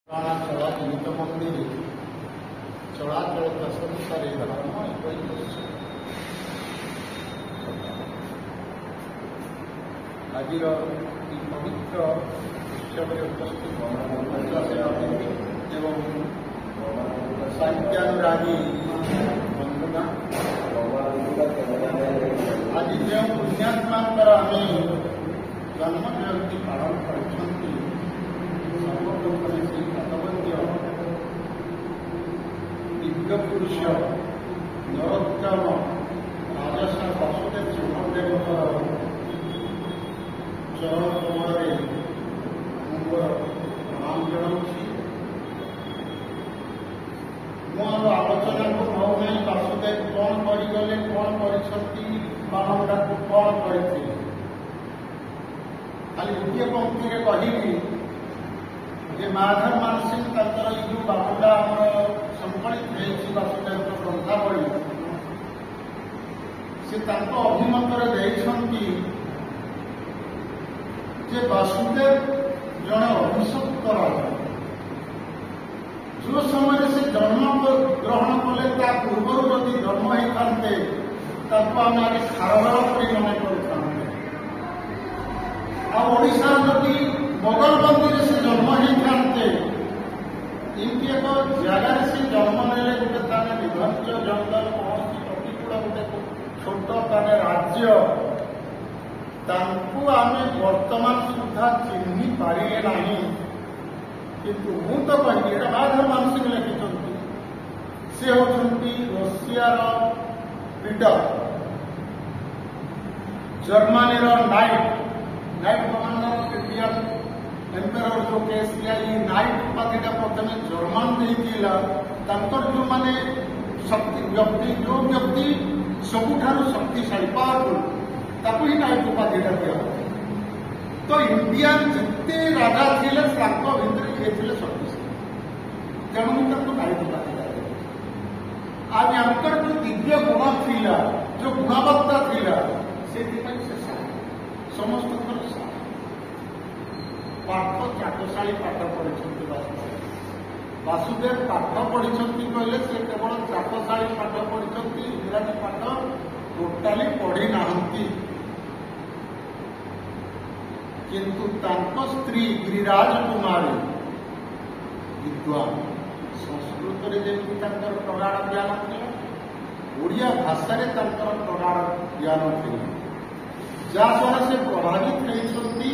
ଚଳାଚଳ ଗୀତ ମନ୍ଦିର ଚଳାଚଳ ପ୍ରଶଂସାରେ ଧର୍ମ ଆଜିର ଏହି ପବିତ୍ର ଉତ୍ସବରେ ଉପସ୍ଥିତ ଏବଂ ସାହିତ୍ୟାନୁରାଗୀ ବନ୍ଧୁଗଣ ଆଜି ଯେଉଁ ପୁଣ୍ୟାତ୍ମାଙ୍କର ଆମେ ଜନ୍ମ ଜୟନ୍ତୀ ପାଳନ କରିଛନ୍ତି ସର୍ବପ୍ରଥମେ ଶ୍ରୀ ଭଗବନ୍ତୀୟ ଦିବ୍ୟ ପୁରୁଷ ନରୋତ୍ତମ ରାଜର୍ଷି ବାସୁଦେବ ସିଂହଦେବଙ୍କର ଚରଣ କମଳରେ ମୋର ପ୍ରଣାମ ଜଣାଉଛି। ମୁଁ ଆମ ଆଲୋଚନାକୁ ନେଉନାହିଁ ବାସୁଦେବ କ'ଣ କରିଗଲେ, କ'ଣ କରିଛନ୍ତି, ବାଣଟାକୁ କ'ଣ କରିଥିଲେ। ଖାଲି ଗୋଟିଏ ପଂକ୍ତିରେ କହିବି ଯେ ମାଧବ ମାନସିଂ ତାଙ୍କର ଏଇ ଯେଉଁ ବାବୁଟା ଆମର ସଂକଳିତ ହେଇଛି ବାସୁଦେବଙ୍କ ଗ୍ରନ୍ଥାବଳୀ, ସେ ତାଙ୍କ ଅଭିମତରେ ଦେଇଛନ୍ତି ଯେ ବାସୁଦେବ ଜଣେ ଅଭିଶପ୍ତ ରାଜା। ଯେଉଁ ସମୟରେ ସେ ଜନ୍ମ ଗ୍ରହଣ କଲେ ତା ପୂର୍ବରୁ ଯଦି ଜନ୍ମ ହେଇଥାନ୍ତେ ତାକୁ ଆମେ ଆଗେ ଖାରବେଳ କରି ମନେ କରିଥାନ୍ତେ। ଆଉ ଓଡ଼ିଶାର ଯଦି ବଗଲବନ୍ଦୀରେ ସେ ଜନ୍ମ ହେଇଥାନ୍ତେ, ଏମିତି ଏକ ଜାଗାରେ ସେ ଜନ୍ମ ନେଲେ ଗୋଟେ ତାର ବିଭକ୍ତ ଜଙ୍ଗଲ କୌଣସି ପ୍ରତିକୂଳ ଗୋଟେ ଛୋଟ ତାର ରାଜ୍ୟ, ତାଙ୍କୁ ଆମେ ବର୍ତ୍ତମାନ ସୁଦ୍ଧା ଚିହ୍ନି ପାରିଲେ ନାହିଁ। କିନ୍ତୁ ମୁଁ ତ କହିବି, ଏଇଟା ମାଧବ ମାନସିଂ ଲେଖିଛନ୍ତି, ସେ ହେଉଛନ୍ତି ରଷିଆର ପିଟର, ଜର୍ମାନୀର ନାଇଟ୍ କମାଣ୍ଡର ଏମ୍ପେରର ଯେଉଁ କେସ୍, ଏଇ ନାଇଟ୍ ଉପାଧିଟା ପ୍ରଥମେ ଜର୍ମାନ ଦେଇଥିଲା, ତାଙ୍କର ଯେଉଁମାନେ ଶକ୍ତି ବ୍ୟକ୍ତି ଯେଉଁ ବ୍ୟକ୍ତି ସବୁଠାରୁ ଶକ୍ତିଶାଳୀ ପାୱାରଫୁଲ୍ ତାକୁ ହିଁ ନାଇଟ୍ ଉପାଧିଟା ଦିଆହେବ। ତ ଇଣ୍ଡିଆର ଯେତେ ରାଜା ଥିଲେ ତାଙ୍କ ଭିତରେ ଇଏ ଥିଲେ ଶକ୍ତିଶାଳୀ, ତେଣୁ ତାଙ୍କୁ ନାଇଟ୍ ଉପାଧି ଦିଆଯାଏ। ଆଉ ୟାଙ୍କର ଯେଉଁ ଦିବ୍ୟ ଗୁଣ ଥିଲା, ଯେଉଁ ଗୁଣବତ୍ତା ଥିଲା, ସେଥିପାଇଁ ସେ ସମସ୍ତଙ୍କର ପାଠ ଚାଟଶାଳୀ ପାଠ ପଢିଛନ୍ତି। ବାସୁଦେବ ପାଠ ପଢିଛନ୍ତି କହିଲେ ସେ କେବଳ ଚାଟଶାଳୀ ପାଠ ପଢିଛନ୍ତି, ଇଂରାଜୀ ପାଠ ଟୋଟାଲି ପଢି ନାହାନ୍ତି। କିନ୍ତୁ ତାଙ୍କ ସ୍ତ୍ରୀ ଗିରିରାଜ କୁମାରୀ ବିଦ୍ୱାନ, ସଂସ୍କୃତରେ ଯେମିତି ତାଙ୍କର ପ୍ରଗାଢ଼ ଜ୍ଞାନ ଥିଲା, ଓଡ଼ିଆ ଭାଷାରେ ତାଙ୍କର ପ୍ରଗାଢ଼ ଜ୍ଞାନ ଥିଲା, ଯାହାଦ୍ୱାରା ସେ ପ୍ରଭାବିତ ହେଇଛନ୍ତି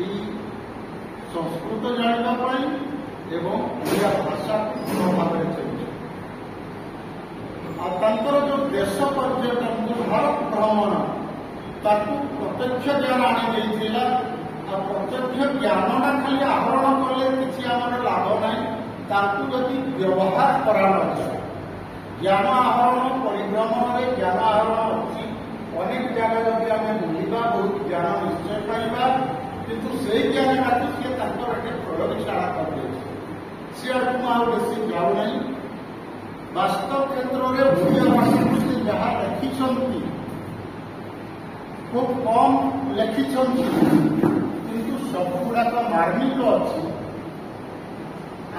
এই ସଂସ୍କୃତ ଜାଣିବା ପାଇଁ ଏବଂ ଓଡ଼ିଆ ଭାଷାକୁ ଭଲ ଭାବରେ ଚାଲିଛି। ଆଉ ତାଙ୍କର ଯେଉଁ ଦେଶ ପର୍ଯ୍ୟଟନ, ଯେଉଁ ଭାରତ ଭ୍ରମଣ, ତାକୁ ପ୍ରତ୍ୟକ୍ଷ ଜ୍ଞାନ ଆଣିଦେଇଥିଲା। ଆଉ ପ୍ରତ୍ୟକ୍ଷ ଜ୍ଞାନଟା ଖାଲି ଆହରଣ କଲେ କିଛି ଆମର ଲାଭ ନାହିଁ, ତାକୁ ଯଦି ବ୍ୟବହାର କରାନଯାଏ। ଜ୍ଞାନ ଆହରଣ ପରିଭ୍ରମଣରେ ଜ୍ଞାନ ଆହରଣ ଅଛି, ଅନେକ ଜାଗା ଯଦି ଆମେ ବୁଲିବା ବହୁତ ଜ୍ଞାନ ନିଶ୍ଚୟ ପାଇବା, କିନ୍ତୁ ସେଇ ଜ୍ଞାନଟାକୁ ସିଏ ତାଙ୍କର ଏଠି ପ୍ରୟୋଗଶାଳା କରିଦେଇଛି। ସିଆଡ଼କୁ ମୁଁ ଆଉ ବେଶୀ ଯାଉନାହିଁ। ବାସ୍ତବ କ୍ଷେତ୍ରରେ ଓଡ଼ିଆ ଭାଷାକୁ ସେ ଯାହା ଲେଖିଛନ୍ତି ଖୁବ୍ କମ୍ ଲେଖିଛନ୍ତି, କିନ୍ତୁ ସବୁଗୁଡ଼ାକ ମାର୍ମିକ ଅଛି।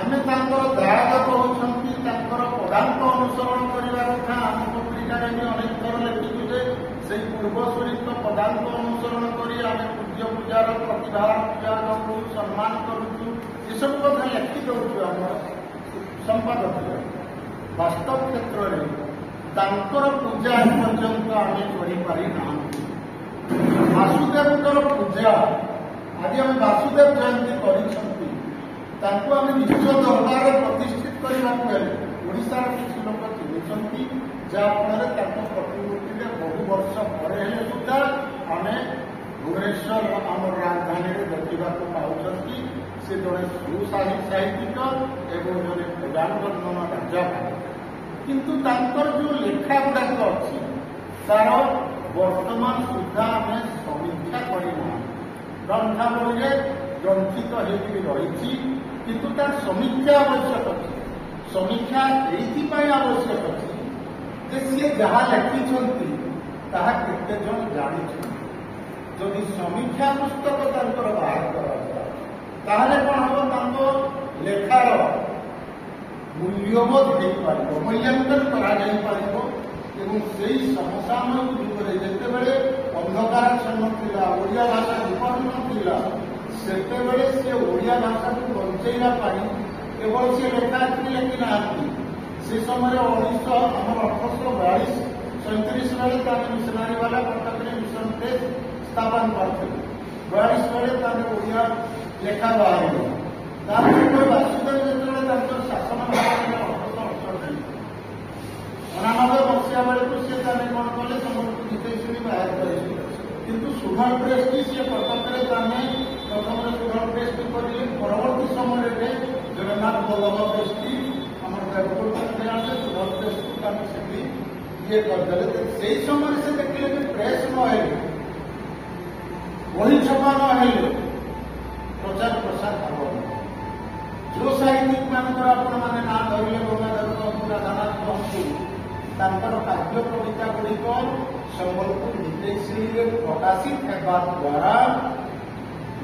ଆମେ ତାଙ୍କର ଦାୟାଦ କହୁଛନ୍ତି, ତାଙ୍କର ପଦାଙ୍କ ଅନୁସରଣ କରିବା କଥା। ଆମ ପତ୍ରିକାରେ ବି ଅନେକ ଥର ଲେଖିଛୁ ଯେ ସେଇ ପୂର୍ବସୂରୀଙ୍କ ପଦାଙ୍କ ଅନୁସରଣ କରି ଆମେ ପୂଜ୍ୟ ପୂଜାର ପ୍ରତିଭା ପୂଜା କରୁଛୁ, ସମ୍ମାନ କରୁଛୁ, ଏସବୁ କଥା ଲେଖି ଦେଉଛୁ ଆମର ସମ୍ପାଦକୀୟ। ବାସ୍ତବ କ୍ଷେତ୍ରରେ ତାଙ୍କର ପୂଜା ଏପର୍ଯ୍ୟନ୍ତ ଆମେ କରିପାରି ନାହାନ୍ତି। ବାସୁଦେବଙ୍କର ପୂଜା, ଆଜି ଆମେ ବାସୁଦେବ ଜୟନ୍ତୀ କରିଛନ୍ତି, ତାଙ୍କୁ ଆମେ ନିଜ ଦରବାରରେ ପ୍ରତିଷ୍ଠିତ କରିବାକୁ ହେଲେ ଓଡ଼ିଶାର କିଛି ଲୋକ ଚିହ୍ନିଛନ୍ତି, ଯାହାଫଳରେ ତାଙ୍କ ପ୍ରତିମୂର୍ତ୍ତିରେ ବହୁ ବର୍ଷ ପରେ ହେଲେ ସୁଦ୍ଧା ଆମେ ଭୁବନେଶ୍ୱର ଆମର ରାଜଧାନୀରେ ଦେଖିବାକୁ ପାଉଛନ୍ତି। ସେ ଜଣେ ସୁସାହିତ୍ୟିକ ଏବଂ ଜଣେ ପ୍ରଜାନବର୍ଣ୍ଣନ ରାଜା। କିନ୍ତୁ ତାଙ୍କର ଯେଉଁ ଲେଖା ଗୁଡ଼ାକ ଅଛି ତାର ବର୍ତ୍ତମାନ ସୁଦ୍ଧା ଆମେ ସମୀକ୍ଷା କରିନାହୁଁ। ଗ୍ରନ୍ଥାବଳୀରେ ଗ୍ରନ୍ଥିତ ହେଇକି ରହିଛି, କିନ୍ତୁ ତାର ସମୀକ୍ଷା ଆବଶ୍ୟକ ଅଛି। ସମୀକ୍ଷା ଏଇଥିପାଇଁ ଆବଶ୍ୟକ ଅଛି ଯେ ସିଏ ଯାହା ଲେଖିଛନ୍ତି ତାହା କେତେ ଜଣ ଜାଣିଛନ୍ତି। ଯଦି ସମୀକ୍ଷା ପୁସ୍ତକ ତାଙ୍କର ବାହାର କରାଯାଏ, ତାହେଲେ କ'ଣ ହେବ, ତାଙ୍କ ଲେଖାର ମୂଲ୍ୟବୋଧ ହେଇପାରିବ, ମୂଲ୍ୟାଙ୍କନ କରାଯାଇପାରିବ। ଏବଂ ସେଇ ସମସାମୟିକ ଯୁଗରେ ଯେତେବେଳେ ଅନ୍ଧକାରାଚ୍ଛନ୍ନ ଥିଲା, ଓଡ଼ିଆ ଭାଷା ବିପନ୍ନ ଥିଲା, ସେତେବେଳେ ସେ ଓଡ଼ିଆ ଭାଷାକୁ ବଞ୍ଚେଇବା ପାଇଁ କେବଳ ସେ ଲେଖା ଲେଖି ନାହାନ୍ତି। ସେ ସମୟରେ 1842-43 ବେଳେ ତାଙ୍କ ମିଶନାରୀ ବାଲା କଟକରେ ମିଶନ ଟେଷ୍ଟ ସ୍ଥାପନ କରିଥିଲେ। 42 ବେଳେ ତାଙ୍କ ଓଡ଼ିଆ ଲେଖା ବାହାରିବ। ତାପରେ ବାସୁଦେବ ଯେତେବେଳେ ତାଙ୍କର ଶାସନ ଭାବରେ 1999 ମସିହା ବେଳକୁ ସେ ତାହେଲେ କ'ଣ କଲେ, ସମସ୍ତଙ୍କୁ ଜିତେଇ ଶୁଣି ବାହାର କରିଥିଲେ। କିନ୍ତୁ ସୁଧର ପ୍ରେସଟି ସିଏ କଟକରେ ତାମାନେ ପ୍ରଥମରେ ସୁଧର ପ୍ରେସଟି କରିଲେ। ପରବର୍ତ୍ତୀ ସମୟରେ ଜଗନ୍ନାଥ ବଲ୍ଲଭ ପ୍ରେସଟି ଆମର ଦେବପୁର ପାଖରେ ଆଣିଲେ, ସୁଧର ପ୍ରେସକୁ ତାମାନେ ସେଠି ଇଏ କରିଦେଲେ। ସେଇ ସମୟରେ ସେ ଦେଖିଲେ ଯେ ପ୍ରେସ୍ ନ ହେଲେ, ବହି ଛପା ନ ହେଲେ ପ୍ରଚାର ପ୍ରସାର ହେବ ନାହିଁ। ଯେଉଁ ସାହିତ୍ୟିକ ମାନଙ୍କର ଆପଣମାନେ ନାଁ ଧରିଲେ, ଗଙ୍ଗାଧର କହନ୍ତୁ, ରାଧାନାଥ କହନ୍ତୁ, ତାଙ୍କର କାବ୍ୟ କବିତା ଗୁଡ଼ିକ ସମ୍ବଲପୁର ବିଦେଶୀରେ ପ୍ରକାଶିତ ହେବା ଦ୍ୱାରା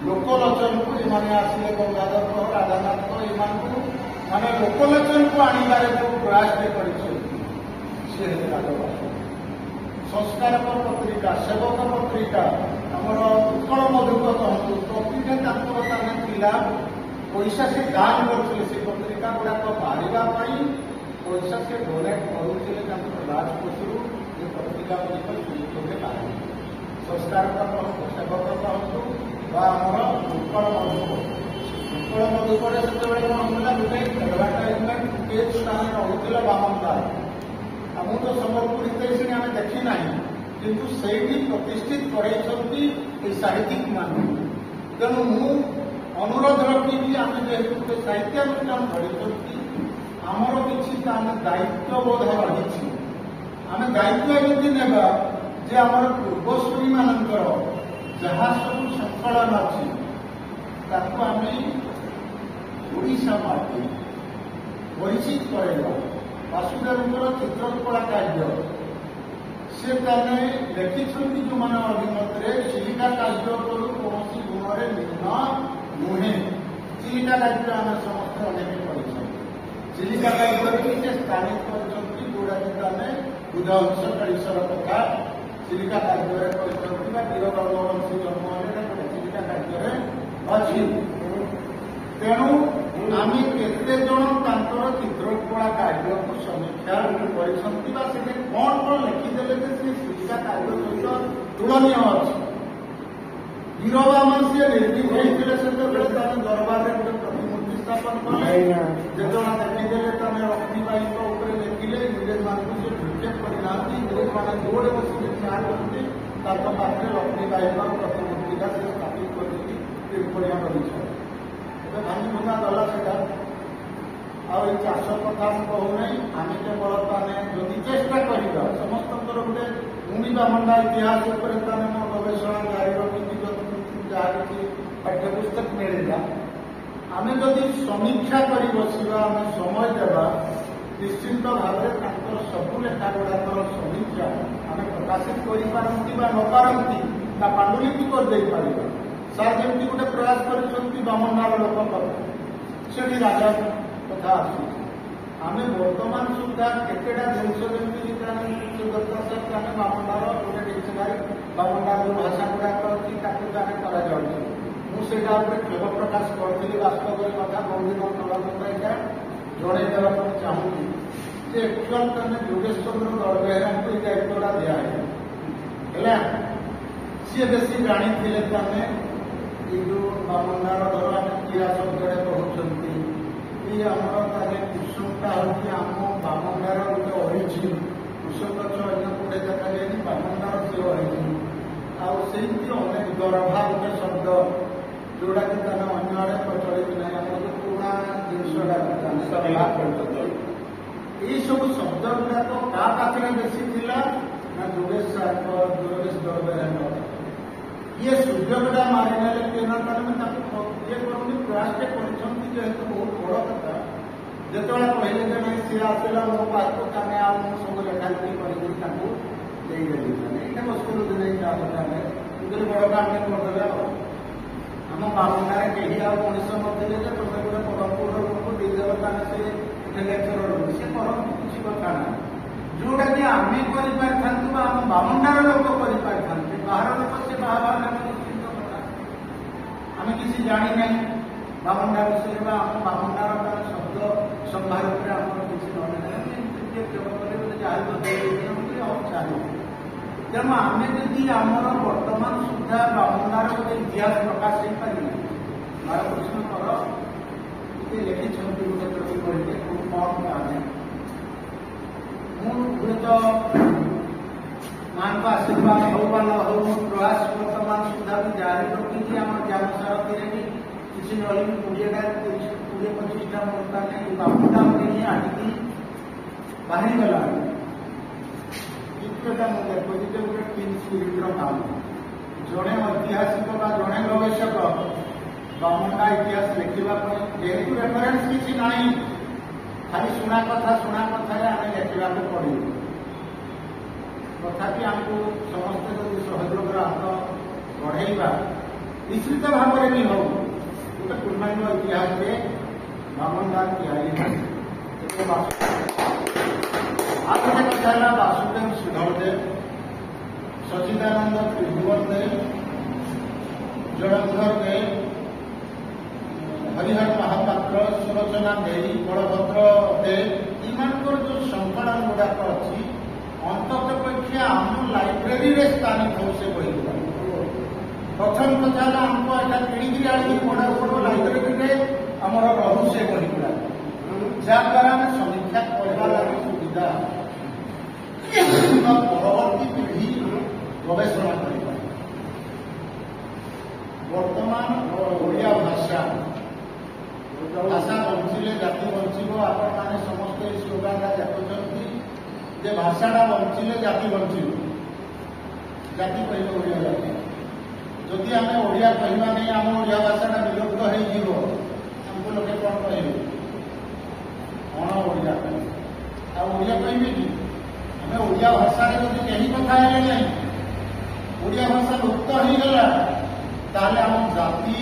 ଲୋକଲୋଚନକୁ ଏମାନେ ଆସିଲେ, ଗଙ୍ଗାଧର ରାଧାନାଥ ଏମାନଙ୍କୁ ମାନେ ଲୋକଲୋଚନକୁ ଆଣିବାରେ ଯେଉଁ ପ୍ରୟାସଟି କରିଛନ୍ତି ସେ ହେଲା ସଂସ୍କାରକ ପତ୍ରିକା, ସେବକ ପତ୍ରିକା, ଆମର ଉତ୍କଳ ମଧୁକ କହନ୍ତୁ, ପ୍ରତିଟା ତାଙ୍କର ତାମାନେ ଥିଲା ପଇସା ସେ ଦାନ କରୁଥିଲେ। ସେ ପତ୍ରିକା ଗୁଡ଼ାକ ବାହାରିବା ପାଇଁ ପଇସା ସେ ଡୋନେଟ୍ କରୁଥିଲେ ତାଙ୍କର ରାଜକୋଷରୁ। ଏ ପତ୍ରିକା ଗୁଡ଼ିକ ସୁଯୋଗରେ ବାହାରିବ। ସଂସ୍କାରକ କହନ୍ତୁ, ସେବକ କହନ୍ତୁ ବା ଆମର ଉତ୍କଳ ମଧୁକ। ଉତ୍କଳ ମଧୁକରେ ସେତେବେଳେ କ'ଣ ହେଲା, ଗୋଟେ ଆଡଭାର୍ଟାଇଜମେଣ୍ଟ ପେଜ୍ ସ୍ଥାନରେ ରହୁଥିଲା ବାମନଦାର। ମୁଁ ତ ସମ୍ବଲପୁର ଇତିହାସରେ ଆମେ ଦେଖି ନାହିଁ, କିନ୍ତୁ ସେଇଠି ପ୍ରତିଷ୍ଠିତ କରାଇଛନ୍ତି এই ସାହିତ୍ୟିକ ମାନଙ୍କୁ। ତେଣୁ ମୁଁ ଅନୁରୋଧ ରଖିବି, ଆମେ ଯେହେତୁ ଗୋଟେ ସାହିତ୍ୟାନୁଷ୍ଠାନ କରିଛନ୍ତି, ଆମର କିଛି ତାହେଲେ ଦାୟିତ୍ୱବୋଧ ରହିଛି। ଆମେ ଦାୟିତ୍ୱ ଏମିତି ନେବା ଯେ ଆମର ପୂର୍ବଶ୍ରୀ ମାନଙ୍କର ଯାହା ସବୁ ସଂକଳନ ଅଛି ତାକୁ ଆମେ ଓଡ଼ିଶା ମାଟି ପରିଚିତ କରାଇବା। ବାସୁଦେବଙ୍କର ଚିତ୍ରକଳା କାର୍ଯ୍ୟ ସେ ତାହେଲେ ଲେଖିଛନ୍ତି ଯେଉଁମାନେ ଅଭିମତରେ ଚିଲିକା କାର୍ଯ୍ୟ କରୁ କୌଣସି ଗୁଣରେ ନିମ୍ନ ନୁହେଁ। ଚିଲିକା କାର୍ଯ୍ୟ ଆମେ ସମସ୍ତେ ଅନେକ କରିଛନ୍ତି। ଚିଲିକା କାର୍ଯ୍ୟକୁ ସେ ସ୍ଥାନିତ କରିଛନ୍ତି ଯୋଉଟାକି ତାହେଲେ ବୁଧ ଅଂଶକାଳୀଶ୍ୱର କଥା ଚିଲିକା କାର୍ଯ୍ୟରେ କରିଛନ୍ତି ବା ବୀରବଂଶୀ ଜନ୍ମ ହେଲେ ଚିଲିକା କାର୍ଯ୍ୟରେ ଅଛି। ତେଣୁ ଆମେ କେତେ ଜଣ ତାଙ୍କର ଚିତ୍ରକଳା କାର୍ଯ୍ୟକୁ ସମୀକ୍ଷା କରିଛନ୍ତି ବା ସେଠି କ'ଣ କ'ଣ ଲେଖିଦେଲେ ଯେ ସେ ଚିଲିକା କାର୍ଯ୍ୟ ସହିତ ତୁଳନୀୟ ଅଛି। ବୀରବାମନ ସିଏ ନିର୍ଜୀବ ହେଇଥିଲେ ସେତେବେଳେ ତାଙ୍କ ଦରବାରରେ ଗୋଟେ ପ୍ରତିମୂର୍ତ୍ତି ସ୍ଥାପନ କଲେ। ଯେତେବେଳେ ଦେଖିଦେଲେ ତାମାନେ ରତ୍ନୀବାଈଙ୍କ ଉପରେ ଦେଖିଲେ ଇଂରେଜମାନଙ୍କୁ ସେ ଭୃକ୍ଷେପ କରିନାହାନ୍ତି। ଇଂରେଜମାନେ ଯୋଉଠି ବସିକି ଠିଆ କରନ୍ତି ତାଙ୍କ ପାଖରେ ଲକ୍ଷ୍ମୀବାଈଙ୍କ ପ୍ରତିମୂର୍ତ୍ତିଟା ସେ ସ୍ଥାପିତ କରିକି ଏପରି ଆମ ବିଷୟ ଏବେ ଭାଙ୍ଗି ଭଙ୍ଗା ଗଲା ସେଟା। ଆଉ ଏଇ ଚାଷ କଥା ମୁଁ କହୁନାହିଁ। ଆମେ କେବଳ ତାମାନେ ଯଦି ଚେଷ୍ଟା କରିବା ସମସ୍ତଙ୍କର ଗୋଟେ ମୁଣ୍ଡିବା ମଣ୍ଡା ଇତିହାସ ଉପରେ ତାମାନେ ମୋ ଗବେଷଣା ଜାରି ରଖିକି ଯାହା କିଛି ପାଠ୍ୟପୁସ୍ତକ ମିଳିଲା ଆମେ ଯଦି ସମୀକ୍ଷା କରି ବସିବା ଆମେ ସମୟ ଦେବା ନିଶ୍ଚିତ ଭାବରେ ତାଙ୍କର ସବୁ ଲେଖା ଗୁଡ଼ାକର ସମୀକ୍ଷା ଆମେ ପ୍ରକାଶିତ କରିପାରନ୍ତି ବା ନ ପାରନ୍ତି ତା ପାଣ୍ଡୁଲିପି କରିଦେଇପାରିବା। ସାର୍ ଯେମିତି ଗୋଟେ ପ୍ରୟାସ କରିଛନ୍ତି ବାମନାର ଲୋକ ସେଠି ରାଜା କଥା ଆସୁଛି। ଆମେ ବର୍ତ୍ତମାନ ସୁଦ୍ଧା କେତେଟା ଜିନିଷ ଯେମିତି ଆମେ ବାମନାର ଗୋଟେ ଡିକ୍ସନାରୀ ବାମନାର ଯୋଉ ଭାଷା ଗୁଡ଼ାକ ଅଛି ତାକୁ ଆମେ କରାଯାଉଛି। ମୁଁ ସେଇଟା ଉପରେ କ୍ଷୋଭ ପ୍ରକାଶ କରିଥିଲି। ବାସ୍ତବରେ କଥା ବହୁଦିନ ତଳା ଏଇଟା ଜଣେଇ ଦେବା ପାଇଁ ଚାହୁଁଛି ଯେ ଆକ୍ଚୁଆଲ ତାମାନେ ଯୋଗେଶ୍ୱର ଦଳବେହେରାଙ୍କୁ ଏଇ ଦାୟିତ୍ୱଟା ଦିଆହେଲା ହେଲା। ସିଏ ବେଶୀ ଜାଣିଥିଲେ ତାମାନେ ଏଇ ଯୋଉ ବାମନାର ଧର ଆମେ କ୍ରିୟା ଶବ୍ଦରେ କହୁଛନ୍ତି ଏଇ ଆମର ତାହେଲେ କୁସୁମଟା ହଉଛି ଆମ ବାମନାର ଗୋଟେ ଅରିଜିନ। କୁସୁମ ଗଛ ଅନ୍ୟ କୋଉଠି ଦେଖାଯାଏନି ବାମନାର ସେ ଅରିଜିନ। ଆଉ ସେଇଠି ଅନେକ ଦରଭା ଗୋଟେ ଶବ୍ଦ ଯୋଉଟାକି ତାମାନେ ଅନ୍ୟ ଆଡେ ପ୍ରଚଳିତ ନାହିଁ। ଆମର ଯୋଉ ପୁରୁଣା ଜିନିଷଟା ଏଇ ସବୁ ଶବ୍ଦ ଗୁଡାକ କାହା ପାଖରେ ବେଶୀ ଥିଲା ନା ଯୋଗେଶ ସାର୍ଙ୍କ ଯୋଗେଶ ଦଳବେହେରାଙ୍କ। ଇଏ ସୁଯୋଗଟା ମାରିନେଲେ କେନା ତାମାନେ ତାକୁ ଇଏ କରନ୍ତି ପ୍ରୟାସଟେ କରିଛନ୍ତି ଯେହେତୁ ବହୁତ ବଡ କଥା। ଯେତେବେଳେ କହିଲେ ଯେ ନାଇଁ ସିଏ ଆସିଲା ମୋ ପାଖକୁ ତାମାନେ ଆଉ ମୁଁ ସବୁ ଲେଖାଲେଖି କରିକି ତାଙ୍କୁ ଦେଇଦେଲି। ଏଇଟା ମୁସ୍କିଲ ଦିନ ତା କଥା କିନ୍ତୁ ବଡ କାମଟେ କରିଦେଲେ ଆଉ ଆମ ବାମନାରେ କେହି ଆଉ ମଣିଷ ନଥିଲେ ଯେ ତମେ ଗୋଟେ ପରମପୁର ଲୋକକୁ ଦେଇଦେବ ତାହେଲେ ସେ ଲେକ୍ଚର ସେ କରନ୍ତୁ କିଛି କଥା ନାହିଁ। ଯୋଉଟାକି ଆମେ କରିପାରିଥାନ୍ତୁ ବା ଆମ ବାମନାର ଲୋକ କରିପାରିଥାନ୍ତେ ବାହାର ଲୋକ ସେ ବାହାର ନିଶ୍ଚିନ୍ତ କଥା। ଆମେ କିଛି ଜାଣିନାହିଁ ବାମନା ବିଷୟରେ ବା ଆମ ବାମନାର ଶବ୍ଦ ସମ୍ଭାର ଉପରେ ଆମର କିଛି ଚାଲୁ। ତେଣୁ ଆମେ ଯଦି ଆମର ବର୍ତ୍ତମାନ ସୁଦ୍ଧା ବାମନାର ଗୋଟେ ଇତିହାସ ପ୍ରକାଶ ହେଇପାରିବ ବାଳକୃଷ୍ଣ କର ଲେଖିଛନ୍ତି ଗୋଟେ ପ୍ରତି କହିଲେ ଖୁବ୍ କମ୍ ଆମେ ମୁଁ ହୁଏତ ମାଙ୍କ ଆଶୀର୍ବାଦ ହଉ ବା ନ ହଉ ମୁଁ ପ୍ରୟାସ ବର୍ତ୍ତମାନ ସୁଦ୍ଧା ବି ଜାରି ରଖିଛି। ଆମର ଜ୍ଞାନ ସାରଥିରେ ବି କିଛି ନହେଲେ ବି 20-25ଟା ବର୍ତ୍ତମାନ ବାମୁଟା ନେଇ ଆଣିକି ବାହାରିଗଲା। ଦ୍ୱିତୀୟଟା ମୁଁ ଦେଖୁଛି ଯେ ଗୋଟେ ଟିମ୍ ସ୍ପିରିଟ୍ର କାମ। ଜଣେ ଐତିହାସିକ ବା ଜଣେ ଗବେଷକ ବାମନା ଇତିହାସ ଲେଖିବା ପାଇଁ ଯେହେତୁ ରେଫରେନ୍ସ କିଛି ନାହିଁ ଖାଲି ଶୁଣା କଥାରେ ଆମେ ଲେଖିବାକୁ ପଡ଼ିବ। ତଥାପି ଆମକୁ ସମସ୍ତେ ଯଦି ସହଯୋଗର ହାତ ବଢ଼େଇବା ନିଶ୍ଚିତ ଭାବରେ ବି ହଉ ଗୋଟେ ପୂର୍ଣ୍ଣାଙ୍ଗ ଇତିହାସରେ ବାମନଦାନ ତିଆରି ଆଉ ଗୋଟେ କଥା ହେଲା ବାସୁଦେବ ସୁଧରଦେବ ସଚିଦାନନ୍ଦ ତ୍ରିଭୁବନ ଦେବ ଜଳନ୍ଧର ଦେବ हरिहर महापात्र सुलोचना देवी बलभद्र देव ଏମାନଙ୍କର ଯୋଉ ସଂକଳନ ଗୁଡାକ ଅଛି ଅନ୍ତତଃପକ୍ଷେ ଆମ ଲାଇବ୍ରେରୀରେ ସ୍ଥାନିତ ହଉ ସେ ବହି ଗୁଡାକ। ପ୍ରଥମ କଥା ହେଲା ଆମକୁ ଏଇଟା କିଣିକିରି ଆଣିକି ପଢାକୁ ପଡିବ ଲାଇବ୍ରେରୀରେ ଆମର ରହୁ ସେ ବହି ଗୁଡାକ ଯାହାଦ୍ୱାରା ଆମେ ସମୀକ୍ଷା କରିବା ଲାଗି ସୁବିଧା ପରବର୍ତ୍ତୀ ପିଢି ଗବେଷଣା କରିବା। ବର୍ତ୍ତମାନ ଓଡ଼ିଆ ଭାଷା ଭାଷା ବଞ୍ଚିଲେ ଜାତି ବଞ୍ଚିବ। ଆପଣମାନେ ସମସ୍ତେ এই ସ୍ଲୋଗାନଟା ଦେଖୁଛନ୍ତି ଯେ ଭାଷାଟା ବଞ୍ଚିଲେ ଜାତି ବଞ୍ଚିବ। ଜାତି କହିଲେ ଓଡ଼ିଆ ଜାତି। ଯଦି ଆମେ ଓଡ଼ିଆ କହିବା ନାହିଁ, ଆମ ଓଡ଼ିଆ ଭାଷାଟା ବିଲୁପ୍ତ ହେଇଯିବ, ଆମକୁ ଲୋକେ କ'ଣ କହିବେ? କ'ଣ ଓଡ଼ିଆ କହିବେ? ଆଉ ଓଡ଼ିଆ କହିବେ କି? ଆମେ ଓଡ଼ିଆ ଭାଷାରେ ଯଦି କେହି କଥା ହେଲେ ନାହିଁ, ଓଡ଼ିଆ ଭାଷା ଲୁପ୍ତ ହେଇଗଲା, ତାହେଲେ ଆମ ଜାତି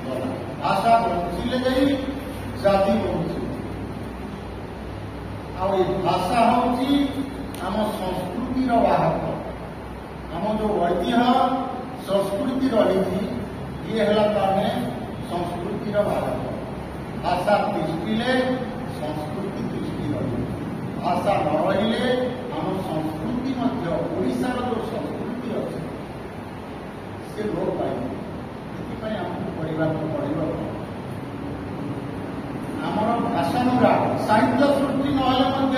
ଗଲା। ଭାଷା ବଞ୍ଚିଲେ ଯାଇ ଜାତି ବଞ୍ଚିବ। ଆଉ ଏ ଭାଷା ହେଉଛି ଆମ ସଂସ୍କୃତିର ବାହକ। ଆମ ଯେଉଁ ଐତିହ୍ୟ ସଂସ୍କୃତି ରହିଛି, ଇଏ ହେଲା ତାମାନେ ସଂସ୍କୃତିର ବାହକ। ଭାଷା ତିଷ୍ଠିଲେ ସଂସ୍କୃତି ତିଷ୍ଠି ରହିବ। ଭାଷା ନ ରହିଲେ ଆମ ସଂସ୍କୃତି ମଧ୍ୟ, ଓଡ଼ିଶାର ଯେଉଁ ସଂସ୍କୃତି ଅଛି ସେ ଲୋପ ପାଇବ। ସେଥିପାଇଁ ଆମକୁ ପଢ଼ିବାକୁ ପଡ଼ିବ। ଆମର ଭାଷାନୁରାଗ, ସାହିତ୍ୟ ସୃଷ୍ଟି ନହେଲେ ମଧ୍ୟ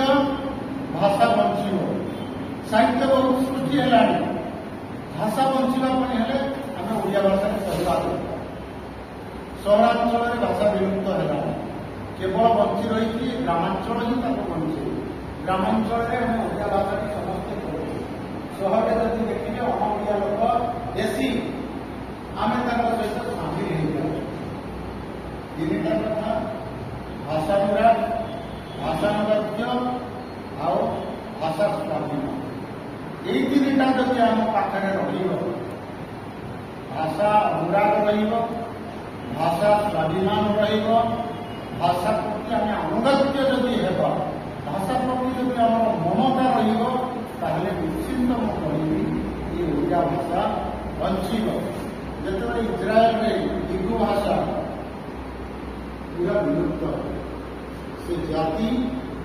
ଭାଷା ବଞ୍ଚିବ। ସାହିତ୍ୟ ବହୁତ ସୃଷ୍ଟି ହେଲାଣି, ଭାଷା ବଞ୍ଚିବା ପାଇଁ ହେଲେ ଆମେ ଓଡ଼ିଆ ଭାଷାରେ କହିବା ଦରକାର। ସହରାଞ୍ଚଳରେ ଭାଷା ବିଲୁପ୍ତ ହେଲାଣି, କେବଳ ବଞ୍ଚି ରହିଛି ଗ୍ରାମାଞ୍ଚଳ ହିଁ ତାକୁ ବଞ୍ଚେଇବ। ଗ୍ରାମାଞ୍ଚଳରେ ଆମେ ଓଡ଼ିଆ ଭାଷାଟି ସମସ୍ତେ କହୁଛୁ। ସହରରେ ଯଦି ଦେଖିଲେ ଅଣଓଡ଼ିଆ ଲୋକ ବେଶୀ, ଆମେ ତାଙ୍କ ସହିତ ସାମିଲ ହେଇଯାଉଛୁ। ତିନିଟା କଥା, ଭାଷାନୁରାଗ, ଭାଷାନୁବାଦ୍ୟ ଆଉ ଭାଷା ସ୍ୱାଧୀନ। এই তিনিটা যদি ଆମ ପାଖରେ ରହିବ, ଭାଷା ଅନୁରାଗ ରହିବ, ଭାଷା ସ୍ୱାଭିମାନ ରହିବ, ଭାଷା ପ୍ରତି ଆମେ ଅନୁଗତ୍ୟ ଯଦି ହେବା, ଭାଷା ପ୍ରତି ଯଦି ଆମର ମମତା ରହିବ, ତାହେଲେ ନିଶ୍ଚିନ୍ତ ମୁଁ କହିବି ଏ ଓଡ଼ିଆ ଭାଷା ବଞ୍ଚିବ। ଯେତେବେଳେ ଇସ୍ରାଏଲରେ ହିବ୍ରୁ ଭାଷା ପୁରା ବିଲୁପ୍ତ, ସେ ଜାତି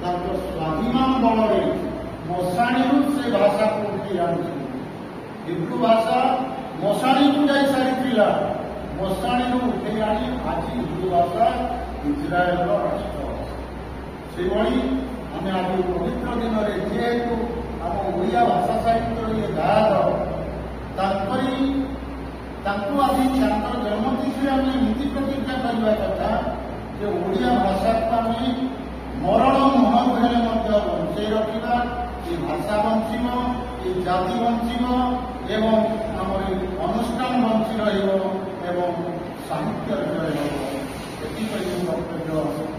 ତାଙ୍କ ସ୍ୱାଭିମାନ ବଳରେ ମଶାଣୀରୁ ସେ ଭାଷାକୁ ଉଠି ଆଣୁଛନ୍ତି। ହିବ୍ରୁ ଭାଷା ମଶାଣୀକୁ ଯାଇ ସାରିଥିଲା, ମଶାଣୀରୁ ଉଠେଇ ଆଣି ଆଜି ହିବ୍ରୁ ଭାଷା ଇସ୍ରାଏଲର ରାଷ୍ଟ୍ର। ସେଭଳି ଆମେ ଆଜି ପବିତ୍ର ଦିନରେ ଯେହେତୁ ଆମ ଓଡ଼ିଆ ଭାଷା ସାହିତ୍ୟର ଇଏ ଗାୟକ, ତାଙ୍କୁ ଆଜି ତାଙ୍କର ଜନ୍ମତିଥିରେ ଆମେ ନୀତି ପ୍ରତିଜ୍ଞା କରିବା କଥା ଯେ ଓଡ଼ିଆ ଭାଷାକୁ ଆମେ ମରଣ ମୁହଁକୁ ହେଲେ ମଧ୍ୟ ବଞ୍ଚେଇ ରଖିବା। ଏ ଭାଷା ବଞ୍ଚିବ, ଏ ଜାତି ବଞ୍ଚିବ ଏବଂ ଆମର ଏ ଅନୁଷ୍ଠାନ ବଞ୍ଚି ରହିବ ଏବଂ ସାହିତ୍ୟ ରହିବ। ଏଥିପାଇଁ ମୁଁ ବକ୍ତବ୍ୟ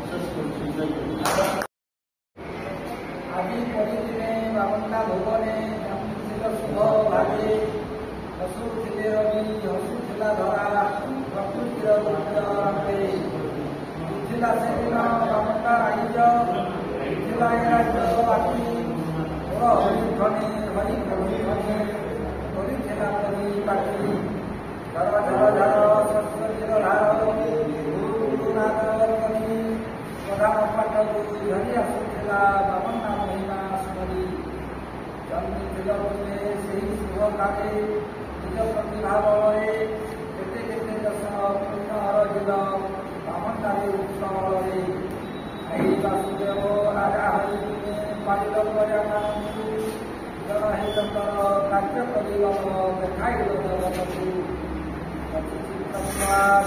ଶେଷ କରୁଛି। ଆଜି ପଡ଼ିଥିଲେ ବାମଣ୍ଡା ଭୋଗରେ ଜନ୍ମିছিল ଶୁଭ ଭାବେ, ହସୁଥିଲେ ରବି ହସୁଥିଲା ଧରା, ପ୍ରକୃତିର ରୂପରେ ଥିଲା ସେଦିନ ବାମଣ୍ଡା ରାଇଜ, ଥିଲା ଏ ରାଜ୍ୟ ବାକି ହରି ଧ୍ୱନି ହରି ପ୍ରଭୁ ଧ୍ୱନି କରିଥିଲା ପରି ପାଖି, ଝର ଝର ଝର ସରସ୍ୱତୀର ଧାର, ଗୁରୁ ନାଦ କରି ପ୍ରଧାନ ପାଠକୁ ଧରି ଆସୁଥିଲା ବାମଣ୍ଡା ମହିମା ସ୍ମରି। ଜନ୍ମିଥିଲା ବୋଲେ ସେହି ଶୁଭ କାଳେ ନିଜ ପ୍ରତିଭା ବଳରେ କେତେ କେତେ ଦଶ ପୂର୍ଣ୍ଣ ହରଜିଲ ବାମଣ୍ଡାରେ ଉତ୍ସବରେ। ଏହି ବାସୁଦେବ ରାଜା ହରି ପାଳିଲ ପ୍ରଜାମାନଙ୍କୁ, ଜନ ହିତଙ୍କର କାର୍ଯ୍ୟ କରିଗଲ ଦେଖାଇଲ ଜଗତକୁ।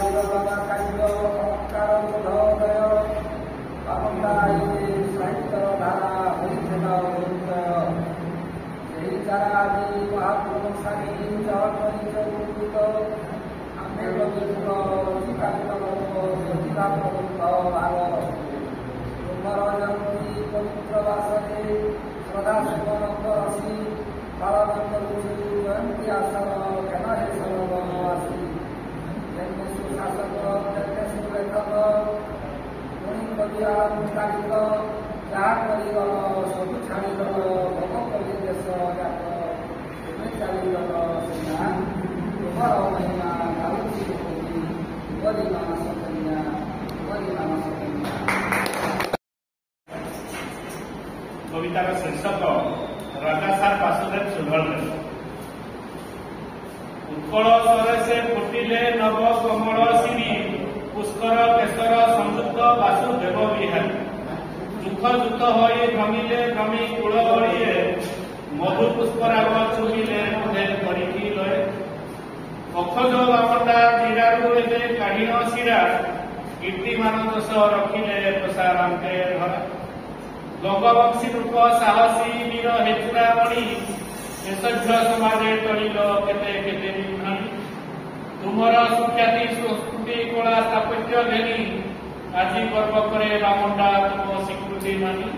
ବିରୋଧବା କାର୍ଯ୍ୟ ସଂସ୍କାର ବୋଧୋଦୟ, ବାମଣ୍ଡା ସାହିତ୍ୟର ଧାରା ହୋଇଥିଲା ହୃଦୟ। ସେହି ଧାରା ଆଜି ମହାପ୍ରଭୁ ସାରି ଜଳ ପରିଚୟ ଆମେ ଯୁଗ ଅତିକାନ୍ତ ଭାବ। ତୁମର ଜନ୍ମୀ ପବିତ୍ର ବାସରେ ସଦା ଶିବନନ୍ଦ ରସି, ପାଳନ କରୁଛୁ ଜୟନ୍ତୀ ଆସନ ଜ୍ଞାନ ହେ ସର୍ବବାସୀ। ଯେତେ ସୁଶାସକ ଯେତେ ସୁଲେଖକ, ପୁଣି କବି ଆଳଙ୍କାରିକ, ଯାହା କରିଗଲ ସବୁ ଛାଡ଼ିଗଲ, ଭୋଗ କଲି ଦେଶ ଯାକ। ତୁମେ ଚାଲିଗଲ ସିନା ତୁମର ମହିମା ଗାଉଛି ଗରିମା ସକନ୍ୟା, ଗରିମା ସକନ୍ୟା। কবিতার শীর্ষক রাজাসার বাসুদেব সুধর্ণ। উৎকল সরসে ফুটিলে নব কমল শিরি, পুষ্কর কেশর সংযুক্ত বাসুদেব বিহারী। দুঃখ যুক্ত হয়ে ভ্রমিলে ভ্রমি কূল গড়িয়ে, মধু পুষ্পরাগ চুমিলে মুহে করিকি লয়ে। অক্ষজ বামণ্ডা জিরারু এবে কাঢ়িণ শিরা, কীর্তিমান দোষ রখিলে প্রসারান্তে ধরা গঙ্গবংশী রূপ সাহসী বীর হেচুরামণি এসভ্য সমাজে তরিল কেতে কেতে নিঘাণী তুমর সুখ্যাতি সংস্কৃতি কলা স্থাপত্য ঘেনি আজি গর্ব করে বামুন্ডা তুম স্বীকৃতি মানি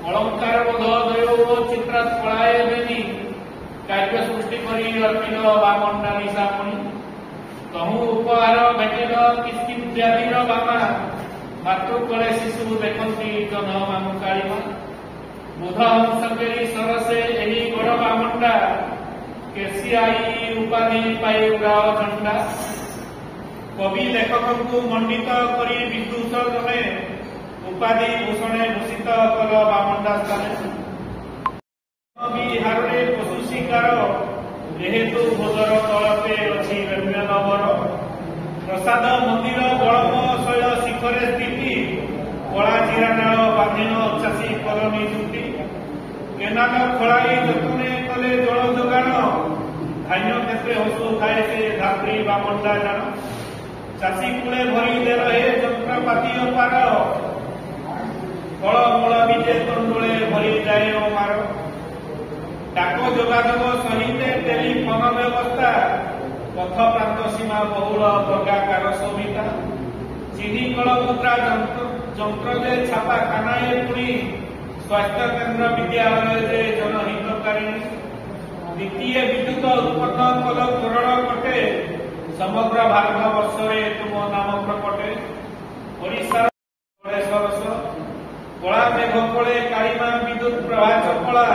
অলঙ্কার বোধ দৈব চিত্র কলায় বেনি কাব্য সৃষ্টি করি অর্পিল বামন্ডা নিশামণি তহু উপহার ভেটিল কিস্কিন জাতির বামা মাতৃ করে শিশু দেখন্তি জন মামু কাଳିমା বুধ হংসকেরি সরসে এই গড় বামন্ডা কেসিআই উপাধি পাই উড়াও ঝଣ୍ଡା কবি লেখকଙ୍କୁ মণ্ডিত କରି ବିଦୁଷ ଜଣେ ଉପାଧି ଭୂଷଣେ ଭୂଷିତ କଲ ବାମଣ୍ଡା ସ୍ଥାନେ ବିହାରରେ ପଶୁ ଶିକାର ଯେହେତୁ ଭୋଜର ତଳପେ ଅଛି ବ୍ୟଞ୍ଜନବର ପ୍ରସାଦ ମନ୍ଦିର ଗଳମ ଶୈଳ ଶିଖରେ ସ୍ଥିତି କଳା ଜିରାନାଳ ବାନ୍ଧିନ ଚାଷୀ କର ନିଯୁକ୍ତି କେନାଲ ଖୋଳାଇ ଯତ୍ନେ କଲେ ଜଳ ଯୋଗାଣ ଧାନ୍ୟ କେତେ ହସୁ ଖାଏ ସେ ଧାତ୍ରୀ ବାମଣ୍ଡା ଜାଣ ଚାଷୀ କୂଳେ ଭରି ଦେ ରହେ ଯନ୍ତ୍ରପାତି ଅପାର ଫଳମୂଳ ବିଜେ ତଣ୍ଡୁଳେ ଭରି ଯାଏ ଅମାର ডাক যোগাযোগ সহিতে টেলিফোন ব্যবস্থা পথ প্রান্ত সীমা বহুল প্রজ্ঞাকার সবিতা চিনি কল মুদ্রা যন্ত্র যে ছাপা খানায় পুরি স্বাস্থ্য কেন্দ্র বিদ্যালয় যে জনহিতকারী দ্বিতীয় বিদ্যুৎ উৎপন্ন কল করণ কটে সমগ্র ভারতবর্ষরে তুম নাম প্রকটে ওড়িশার সরস কলা মেঘ কোলে কাଳିমା বিদ্যুৎ প্রভা চপলা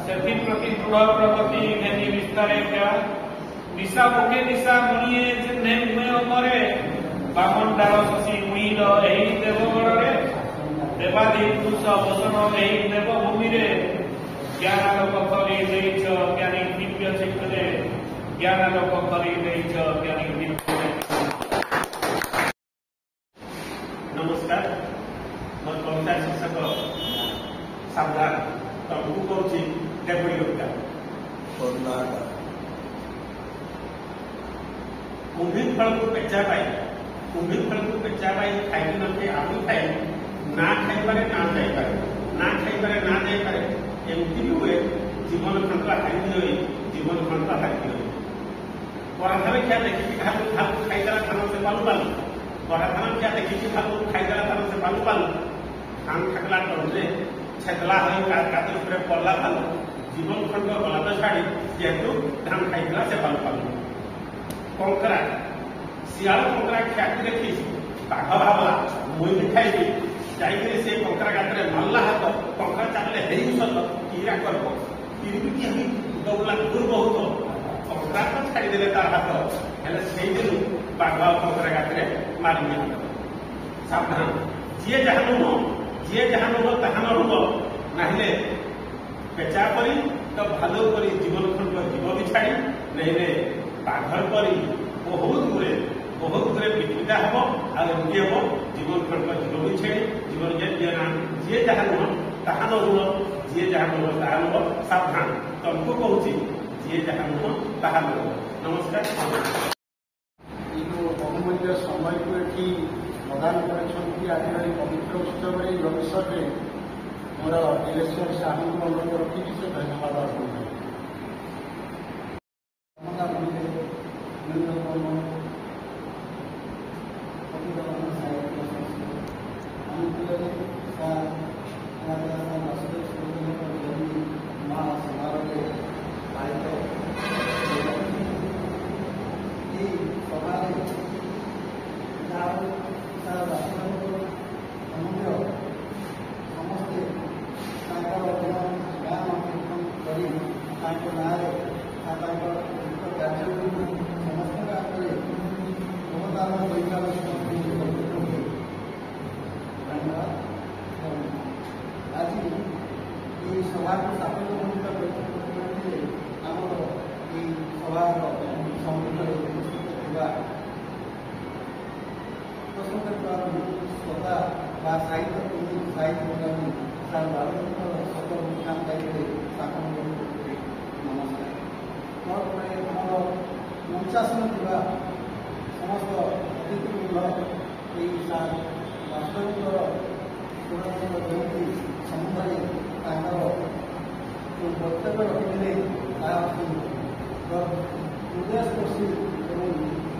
ସେଥିପ୍ରତି ଦୃଢ଼ ପ୍ରଗତି ଘେନି ବିସ୍ତାରେ ଖେଳା ନିଶା ମୁଖେ ନିଶା ମୁଣିଏ ଚିହ୍ନେ ମୁହେ ଅମରେ ବାମଣ୍ଡାର ଶଶୀ ମୁଇଲ ଏହି ଦେବଗଡ଼ରେ ଦେବାଦୀ ପୁରୁଷ ବସନ ଏହି ଦେବଭୂମିରେ ଜ୍ଞାନ ଲୋକ କରି ଦେଇଛ ଜ୍ଞାନୀ ଦିବ୍ୟ ଚକ୍ଷୁରେ ଜ୍ଞାନ ଲୋକ କରି ଦେଇଛ ଜ୍ଞାନୀ ଦିବ୍ୟ ନମସ୍କାର ମୋର କବିତା ଶୀର୍ଷକ ସାବଧାନ ତମକୁ କହୁଛି ଡେପୁଟି କବିତା କୁମ୍ଭୀ ଫଳକୁ ପେଚା ପାଇ ଖାଇକି ନଥାଏ ଆଉ ଖାଇ ନା ଖାଇପାରେ ନା ଯାଇପାରେ ନା ଖାଇପାରେ ନା ଯାଇପାରେ ଏମିତି ବି ହୁଏ ଜୀବନ ଖଣ୍ଡ ହାରିକି ରହି ଜୀବନ ଖଣ୍ଡ ହାରିକି ରହି ପରାଧାନ ଖିଆ ଦେଖିକି ଭାଲୁ ଖାଇଦେଲା ଧାନ ସେ ପାଲୁ ପାଲୁ ପରାଧାନ ଖିଆ ଦେଖିକି ଭାଲୁ ଖାଇଦେଲା ଧାନ ସେ ପାଲୁ ପାଲୁ ଧାନ ଖାଇଲା ଟନରେ ଛେଦଲା ହୋଇ କାତ ଉପରେ ପଡ଼ିଲା ଭାଲୁ ଜୀବନ ଖଣ୍ଡ ଗଲା ତ ଛାଡ଼ି ଯେହେତୁ ଧାନ ଖାଇଥିଲା ସେ ପାଲୁ ପାଲୁ କଙ୍କରା ଶିଆଳ କଙ୍କରା ଖିଆକୁ ଦେଖି ବାଘ ଭାବଲା ମୁଇଁ ବି ଖାଇବି ଯାଇକରି ସେ କଙ୍କରା ଗାତରେ ମାରିଲା ହାତ କଙ୍କରା ଚାଲିଲେ ହେଇ ସତ କିରା କରିବ କିରିବିକି ହେଇ ଦୌଡ଼ିଲା ଦୂର ବହୁତ କଙ୍କରା ତ ଛାଡ଼ିଦେଲେ ତାର ହାତ ହେଲେ ସେଇଦିନୁ ବାଘ କଙ୍କରା ଗାତରେ ମାରିନି ହାତ ସାବଧାନ ଯିଏ ଯାହା ନୁହଁ ତାହା ନ ହବ ନାହିଁଲେ ପେଚା କରି ତ ଭାଲୁ କରି ଜୀବନ ଖଣ୍ଡ ଜୀବ ବି ଛାଡ଼ି ନାହିଁଲେ ବାଘର କରି ବହୁତ ଦୂରେ ବିକୃତା ହେବ ଆଉ ଏମିତି ହେବ ଜୀବନ ଖଣ୍ଡ ଜୀବ ବି ଛାଡ଼ି ଜୀବନ ଯିଏ ଯାହା ନୁହଁ ତାହା ନ ରୁହ ଯିଏ ଯାହା ନୁହଁ ତାହା ନୁହ ସାବଧାନ ତମକୁ କହୁଛି ଯିଏ ଯାହା ନୁହଁ ତାହା ନୁହ ନମସ୍କାର এই বহুমূল্য সময়କୁ ଏଠି ପ୍ରଦାନ କରିଛନ୍ତି ଆଜିର ଏହି ପବିତ୍ର ଉତ୍ସବରେ ଏହି ଅବସରରେ ମୋର ଦିଲେଶ୍ୱର ସାହୁଙ୍କୁ ଅନୁରୋଧ ରଖିଛି ସେ ଧନ୍ୟବାଦ ଅର୍ପଣ ସଭାକୁ ସାଫଲ୍ୟ ମଣ୍ଡିତ କରିଥିଲେ ଆମର ଏହି ସଭାର ସମ୍ମୁଖରେ ଉପସ୍ଥିତ ଥିବା ଶ୍ରୋତା ବା ସାହିତ୍ୟ କର୍ମୀ ସାର୍ ବାବୁଙ୍କର ଶବ୍ଦ ଅନୁଷ୍ଠାନ ଦାୟିତ୍ୱରେ ସ୍ଥାପନ କରୁଛନ୍ତି ନମସ୍କାର। ପରେ ଆମର ମଞ୍ଚାସନ ଥିବା ସମସ୍ତ ଅତିଥିବୃନ୍ଦ ଏହି ବାସ୍ତବିକର ପୁରାତନ ଜୟନ୍ତୀ ସମ୍ବନ୍ଧରେ ତାଙ୍କର ଯେଉଁ ବକ୍ତବ୍ୟ ରଖିଥିଲେ ତାହା ହୃଦୟସ୍ପର୍ଶୀ ଏବଂ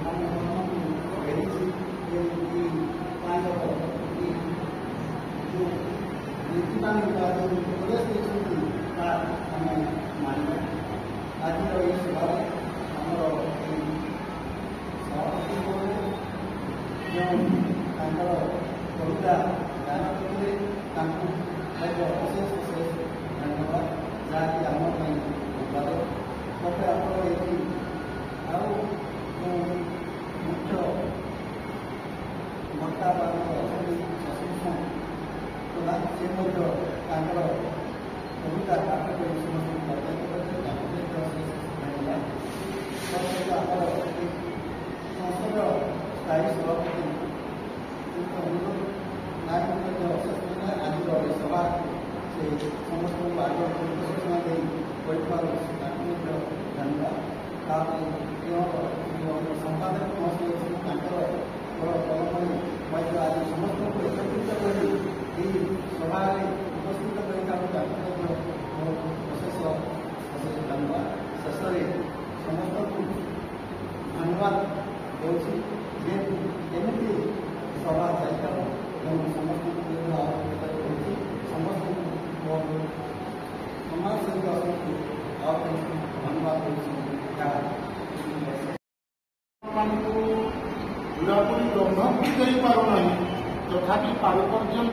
ଆମ ମନକୁ ଘେରିଛି ଏବଂ ତାଙ୍କର ଯେଉଁ ନୀତିବାଣୀ ବା ଯେଉଁ ଉପଦେଶ ଦେଇଛନ୍ତି ତାହା ଆମେ ମାନିବା। ଆଜିର ଏହି ସଭାରେ ଆମର ଏହି ସଭାପତି ଯେଉଁ ତାଙ୍କର କବିତା ଗାନ କରିଥିଲେ ତାଙ୍କୁ ଅଶେଷ ଅଶେଷ ଧନ୍ୟବାଦ, ଯାହାକି ଆମ ପାଇଁ ଧନ୍ୟବାଦ। ମୋତେ ଆପଣ ଏଠି ଆଉ ଯେଉଁ ମୁଖ୍ୟ ବକ୍ତା ବା ଅଛନ୍ତି ଶଶିଭୂଷଣ ପ୍ରଧାନ, ସେ ମଧ୍ୟ ତାଙ୍କର କବିତା ପାଠ କରି ସମସ୍ତଙ୍କୁ ପ୍ରତ୍ୟକ୍ଷ କରିଥିଲେ, ତାଙ୍କୁ ମଧ୍ୟ ଅଶେଷ ଧନ୍ୟବାଦ। ସହିତ ଆମର ସଂସଦର ସ୍ଥାୟୀ ସଭାପତି ନାୟକ ମଧ୍ୟ ଅଶେଷ ଧନ୍ୟବାଦ। ଆଜିର ଏହି ସଭା ସେ ସମସ୍ତଙ୍କୁ ଆଗ ସୂଚନା ଦେଇ କହିଥିବାରୁ ତାଙ୍କୁ ମଧ୍ୟ ଧନ୍ୟବାଦ। ତାପରେ ସମ୍ପାଦକ ମହୋଦୟ ଅଛନ୍ତି, ତାଙ୍କର ବଡ଼ କର୍ମୀ ମଧ୍ୟ ଆଜି ସମସ୍ତଙ୍କୁ ଏକତ୍ରିତ କରି ଏହି ସଭାରେ ଉପସ୍ଥିତ କରିଥାନ୍ତି, ତାଙ୍କୁ ମଧ୍ୟ ଅଶେଷ ଅଶେଷ ଧନ୍ୟବାଦ। ଶେଷରେ ସମସ୍ତଙ୍କୁ ଧନ୍ୟବାଦ ଦେଉଛି, ଯେହେତୁ ଏମିତି ସଭା ଯାଇଥାଉ ଏବଂ ସମସ୍ତଙ୍କୁ ଆଲୋକିତ କରୁଛି, ସମସ୍ତଙ୍କୁ ସମାଜ ସେବୀ ଅଛନ୍ତି ଆଉ ଧନ୍ୟବାଦ ଦେଉଛି। ମାନଙ୍କୁ ପୁରାପୁରି ରନ୍ଧା ଦେଇପାରୁନାହିଁ, ତଥାପି ପାରୁ ପର୍ଯ୍ୟନ୍ତ